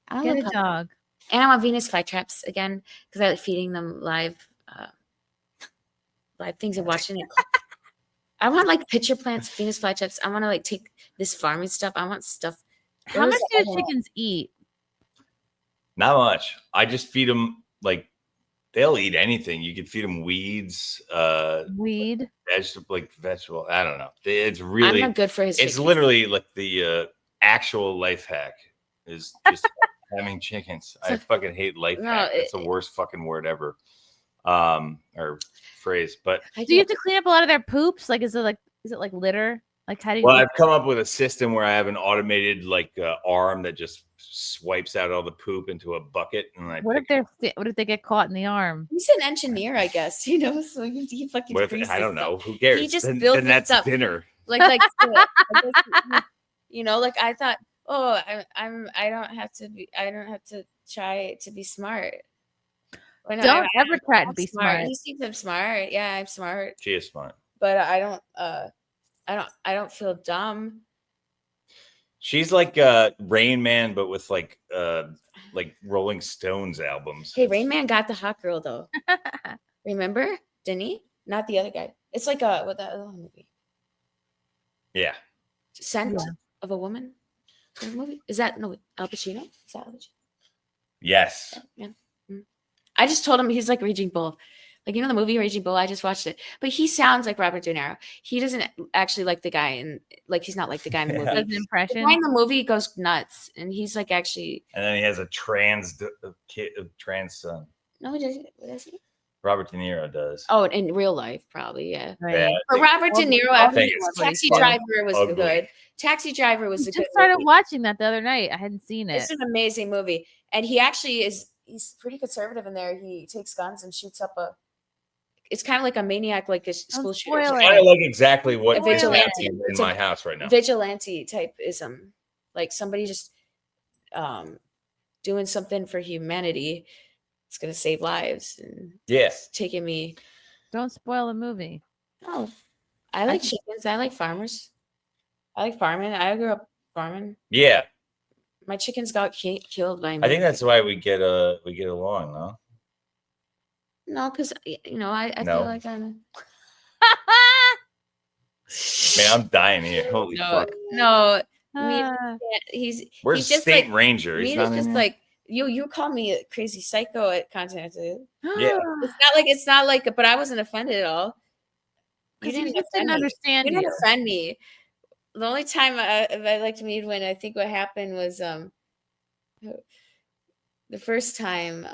S19: I
S8: Get
S19: like
S8: a dog.
S19: And I want Venus flytraps again because I like feeding them live things and watching it. I want like pitcher plants, Venus flytraps. I want to like take this farming stuff. I want stuff.
S8: How much do your chickens eat?
S20: Not much. I just feed them like they'll eat anything. You can feed them weeds, vegetable. I don't know. It's really
S19: I'm not good for his.
S20: It's
S19: chickens.
S20: literally like the actual life hack is just having chickens. I fucking hate life hack. It's the worst fucking word ever. Or phrase. But
S8: Do you have to clean up a lot of their poops? Like, is it like litter? Like, how do you?
S20: Well, I've come up with a system where I have an automated arm that just swipes out all the poop into a bucket, and
S8: What if they get caught in the arm?
S19: He's an engineer, I guess. You know, so he fucking.
S20: What if, I don't know. Who cares?
S19: He just
S20: then
S19: built
S20: that's dinner.
S19: Like you know, like I thought. Oh, I don't have to try to be smart. Well, no,
S8: Don't ever try to be
S19: smart.
S8: smart.
S19: He thinks I'm smart. Yeah, I'm smart.
S20: She is smart.
S19: But I don't feel dumb.
S20: She's like Rain Man, but with like Rolling Stones albums.
S19: Hey, Rain Man got the hot girl though. Remember? Didn't he? Not the other guy. It's like what that other movie?
S20: Yeah.
S19: Scent of a Woman. Movie? Is that Al Pacino? Is that Al Pacino?
S20: Yes.
S19: Yeah. I just told him he's like Raging Bull. Like, you know the movie Raging Bull? I just watched it. But he sounds like Robert De Niro. He doesn't actually like the guy, and like he's not like the guy in the movie.
S8: Does an impression.
S19: The guy in the movie goes nuts, and he's like actually.
S20: And then he has a trans son.
S19: No, he doesn't. What does he?
S20: Robert De Niro does.
S19: Oh, in real life, probably, yeah.
S20: Yeah,
S19: But Robert De Niro,
S20: I think it's
S19: Taxi
S20: fun.
S19: Driver was
S20: Ugly.
S19: good. Taxi Driver was a
S8: Just
S19: good
S8: started
S19: movie.
S8: watching that the other night. I hadn't seen it.
S19: It's an amazing movie, and he actually he's pretty conservative in there. He takes guns and shoots up it's kind of like a maniac, like a school shooter.
S20: I like exactly what
S19: A
S20: is
S19: vigilante.
S20: happening in
S19: It's a
S20: my house right now.
S19: Vigilante typeism, like somebody just doing something for humanity. It's gonna save lives, and
S20: Yes.
S19: it's taking me.
S8: Don't spoil the movie.
S19: Oh, I like chickens. I like farmers. I like farming. I grew up farming.
S20: Yeah.
S19: My chickens got killed by me.
S20: I think that's why we get along, no?
S19: No, because you know I
S20: No.
S19: feel like I'm.
S20: Man, I'm dying here. Holy
S19: No,
S20: fuck.
S19: no.
S8: Ah.
S19: He's
S20: Where's
S19: just
S20: State
S19: like,
S20: Ranger? He's
S19: Mead
S20: not
S19: is just
S20: in-
S19: like you call me a crazy psycho at Continental.
S20: Yeah.
S19: It's not like, but I wasn't offended at all.
S8: Because you just
S19: offend
S8: didn't
S19: me.
S8: understand
S19: You didn't
S8: you.
S19: offend me. The only time I liked Mead when I think what happened was the first time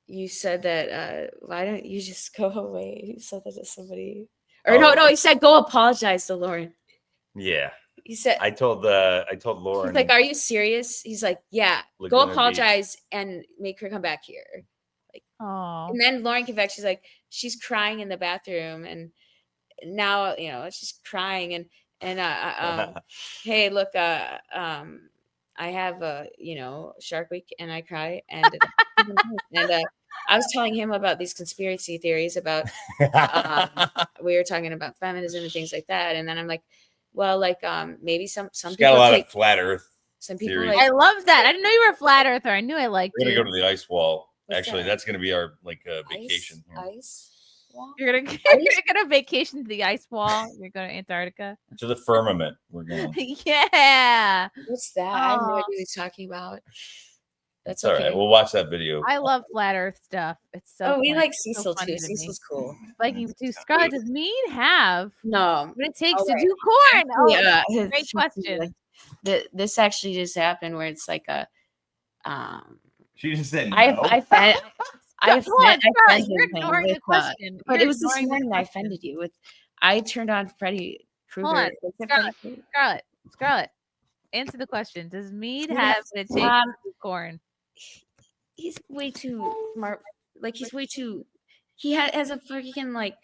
S19: you said that why don't you just go away? You said that to somebody. Or no, he said go apologize to Lauren.
S20: Yeah.
S19: He said
S20: I told Lauren.
S19: he's like, "Are you serious?" He's like, "Yeah,
S20: Laguna
S19: go
S20: Beach.
S19: apologize and make her come back here." Like,
S8: oh.
S19: and then Lauren came back. She's like, she's crying in the bathroom, and now she's crying and hey, look, I have Shark Week, and I cry, and I was telling him about these conspiracy theories about we were talking about feminism and things like that, and then I'm like, well, like maybe some
S20: She's
S19: people
S20: got a lot
S19: take
S20: of flat Earth.
S19: some people
S20: theories.
S19: like
S8: I love that. I didn't know you were a flat earther. I knew I liked
S20: We're
S8: you.
S20: gonna go to the ice wall.
S19: What's
S20: Actually,
S19: that?
S20: that's gonna be our vacation. here.
S19: ice. Wall?
S8: You're gonna vacation to the ice wall. You're going to Antarctica.
S20: To the firmament. We're going.
S8: Yeah.
S19: What's that? I have no
S8: Oh.
S19: idea what he's talking about. That's
S20: It's all
S19: okay.
S20: right. We'll watch that video.
S8: I love flat Earth stuff. It's so.
S19: Oh, we
S8: funny.
S19: like
S8: It's so
S19: Cecil
S8: funny
S19: too.
S8: to me.
S19: Cecil's cool.
S8: Vikings too. Scarlett, does Mead have
S19: No,
S8: what it takes
S19: All
S8: to
S19: right.
S8: do corn? Oh,
S19: Yeah,
S8: great question.
S19: This actually just happened where it's like a
S20: She just said no.
S19: I
S8: Hold on, Scarlett,
S19: offended
S8: you're
S19: him
S8: ignoring the
S19: with,
S8: question.
S19: but
S8: You're
S19: it was this
S8: ignoring the
S19: morning I
S8: question.
S19: offended you with. I turned on Freddy Krueger.
S8: Hold on,
S19: Was it
S8: Scarlett.
S19: Freddy Krueger?
S8: Scarlett. Answer the question. Does Mead
S19: Mead
S8: have
S19: has-
S8: what it takes to do corn?
S19: He's way too smart. Like he's way too. He has a freaking like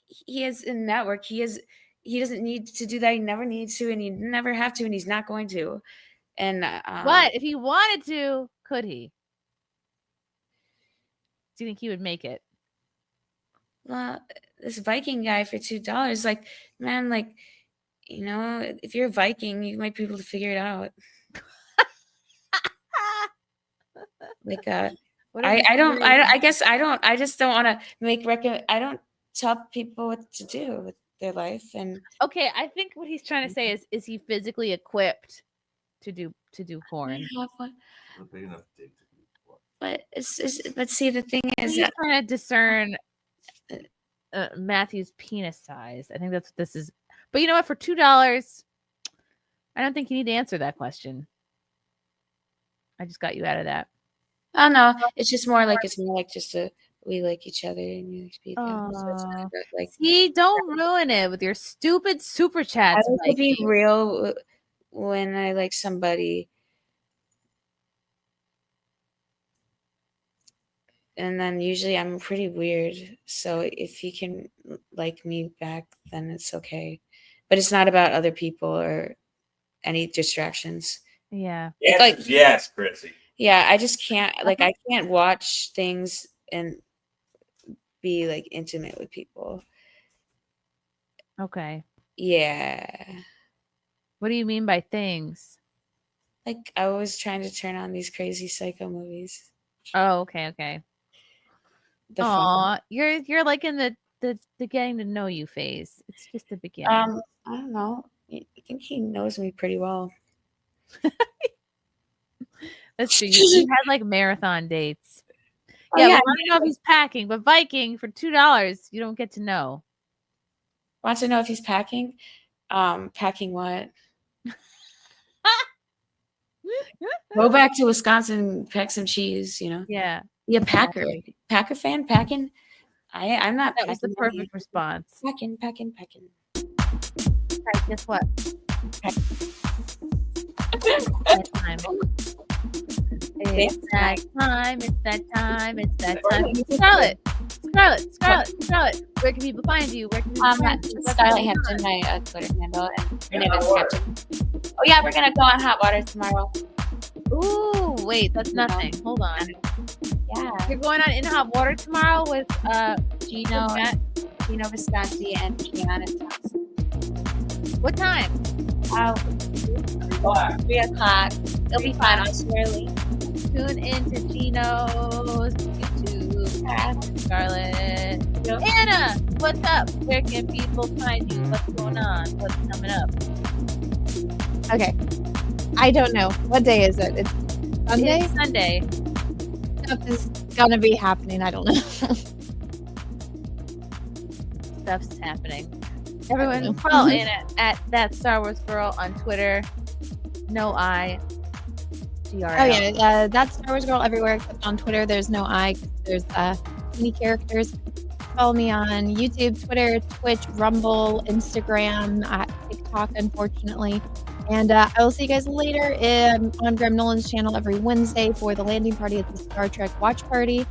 S19: he has a network. He doesn't need to do that. He never needs to, and he never have to, and he's not going to. And
S8: What if he wanted to? Could he? Do you think he would make it?
S19: Well, this Viking guy for $2, like, man, like, you know, if you're a Viking, you might be able to figure it out. Like, I just don't want to I don't tell people what to do with their life. And
S8: okay, I think what he's trying to say is he physically equipped to do porn?
S19: I have one. Big enough dick to do porn. But let's see, the thing is,
S8: he's trying to discern Matthew's penis size. I think that's what this is. But you know what? For $2, I don't think you need to answer that question. I just got you out of that.
S19: Oh no, it's more like just we like each other and you like people. So it's not about, like,
S8: see, don't ruin it with your stupid super chats.
S19: I like to be real when I like somebody, and then usually I'm pretty weird. So if you can like me back, then it's okay. But it's not about other people or any distractions.
S8: Yeah.
S20: Yes, Chrissy.
S19: Yeah, I just can't, like, I can't watch things and be, like, intimate with people.
S8: Okay.
S19: Yeah.
S8: What do you mean by things?
S19: Like, I was trying to turn on these crazy psycho movies.
S8: Oh, okay. Aw, you're like in the getting to know you phase. It's just the beginning.
S19: I don't know. I think he knows me pretty well.
S8: That's true. You had like marathon dates. Yeah, well, I don't know if he's packing, but Viking for $2, you don't get to know.
S19: Want to know if he's packing? Packing what? Go back to Wisconsin, pack some cheese, you know?
S8: Yeah.
S19: Yeah, Packer. Packer fan, packing. I'm not.
S8: That was the perfect response.
S19: Packing.
S8: Right, guess what? It's that time. Scarlett. Where can people find you? Where can people find you?
S19: Scarlett Hampton, my Twitter handle, and her name is Captain. Oh yeah, we're gonna go on hot water tomorrow.
S8: Ooh, wait, that's nothing. Hold on.
S19: Yeah,
S8: you're going on In Hot Water tomorrow with
S19: Gino Visconti, and Kiana Thompson.
S8: What time?
S19: 3 o'clock. It'll be fun. I'll share a link.
S8: Tune in to Gino's YouTube. Scarlett. Anna, what's up? Where can people find you? What's going on? What's coming up?
S16: Okay. I don't know. What day is it? It's Sunday?
S8: It's Sunday.
S16: Stuff is gonna be happening. I don't know.
S8: Stuff's happening. Everyone follow Anna at That Star Wars Girl on Twitter. No I. GRL.
S16: Oh yeah, that's Star Wars Girl everywhere except on Twitter. There's no I. There's many characters. Follow me on YouTube, Twitter, Twitch, Rumble, Instagram, TikTok, unfortunately. And I will see you guys later on Graham Nolan's channel every Wednesday for the landing party at the Star Trek Watch Party.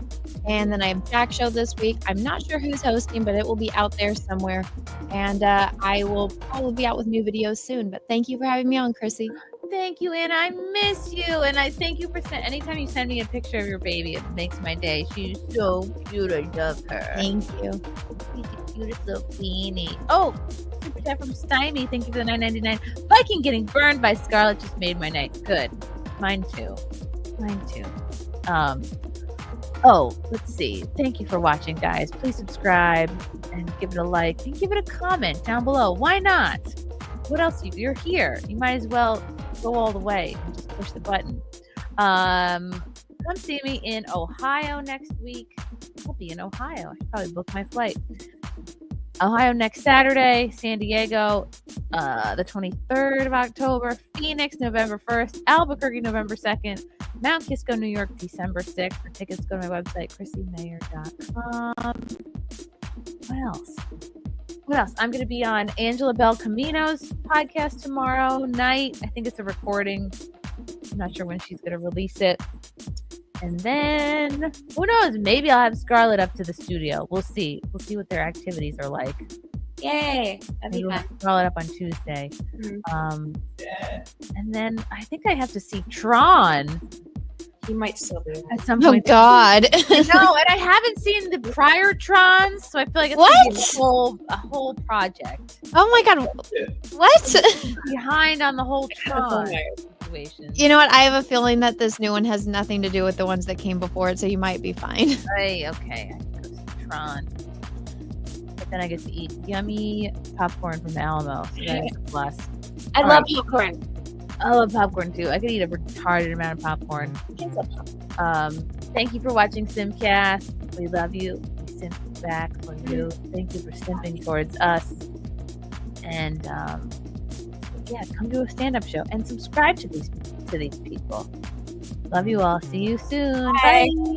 S16: And then I have Jack Show this week. I'm not sure who's hosting, but it will be out there somewhere. And I will probably be out with new videos soon. But thank you for having me on, Chrissy.
S8: Thank you, Anna. I miss you. And I thank you for anytime you send me a picture of your baby, it makes my day. She's so cute. I love her.
S16: Thank you.
S8: She's the cutest little queenie. Oh, super chat from Stymie. Thank you for the $9.99. Viking getting burned by Scarlett just made my night. Good. Mine too. Oh, let's see. Thank you for watching, guys. Please subscribe and give it a like and give it a comment down below. Why not? What else? You're here. You might as well go all the way and just push the button. Come see me in Ohio next week. I'll be in Ohio. I should probably book my flight. Ohio next Saturday, San Diego the 23rd of October, Phoenix November 1st, Albuquerque November 2nd, Mount Kisco, New York December 6th. For tickets, go to my website, ChrissieMayr.com. What else? I'm going to be on Angela Bel Camino's podcast tomorrow night. I think it's a recording. I'm not sure when she's going to release it. And then who knows? Maybe I'll have Scarlett up to the studio. We'll see. We'll see what their activities are like.
S19: Yay! That'd be
S8: Maybe we'll
S19: fun.
S8: have Scarlett up on Tuesday. And then I think I have to see Tron.
S11: He might still be
S8: at some
S16: Oh
S8: point.
S16: God!
S8: No, and I haven't seen the prior Trons, so I feel like it's gonna be a whole project.
S16: Oh my God! What?
S8: Behind on the whole Tron situation.
S16: You know what? I have a feeling that this new one has nothing to do with the ones that came before it, so you might be fine.
S8: Hey, okay, I can go see Tron. But then I get to eat yummy popcorn from Alamo, so that is a plus.
S19: I
S8: All
S19: love
S8: right.
S19: popcorn.
S8: I love popcorn too. I could eat a retarded amount of popcorn. Thank you for watching SimpCast. We love you. We simp back for you. Thank you for simping towards us. And yeah, come to a stand-up show and subscribe to these people. Love you all. See you soon.
S19: Bye.
S8: Bye.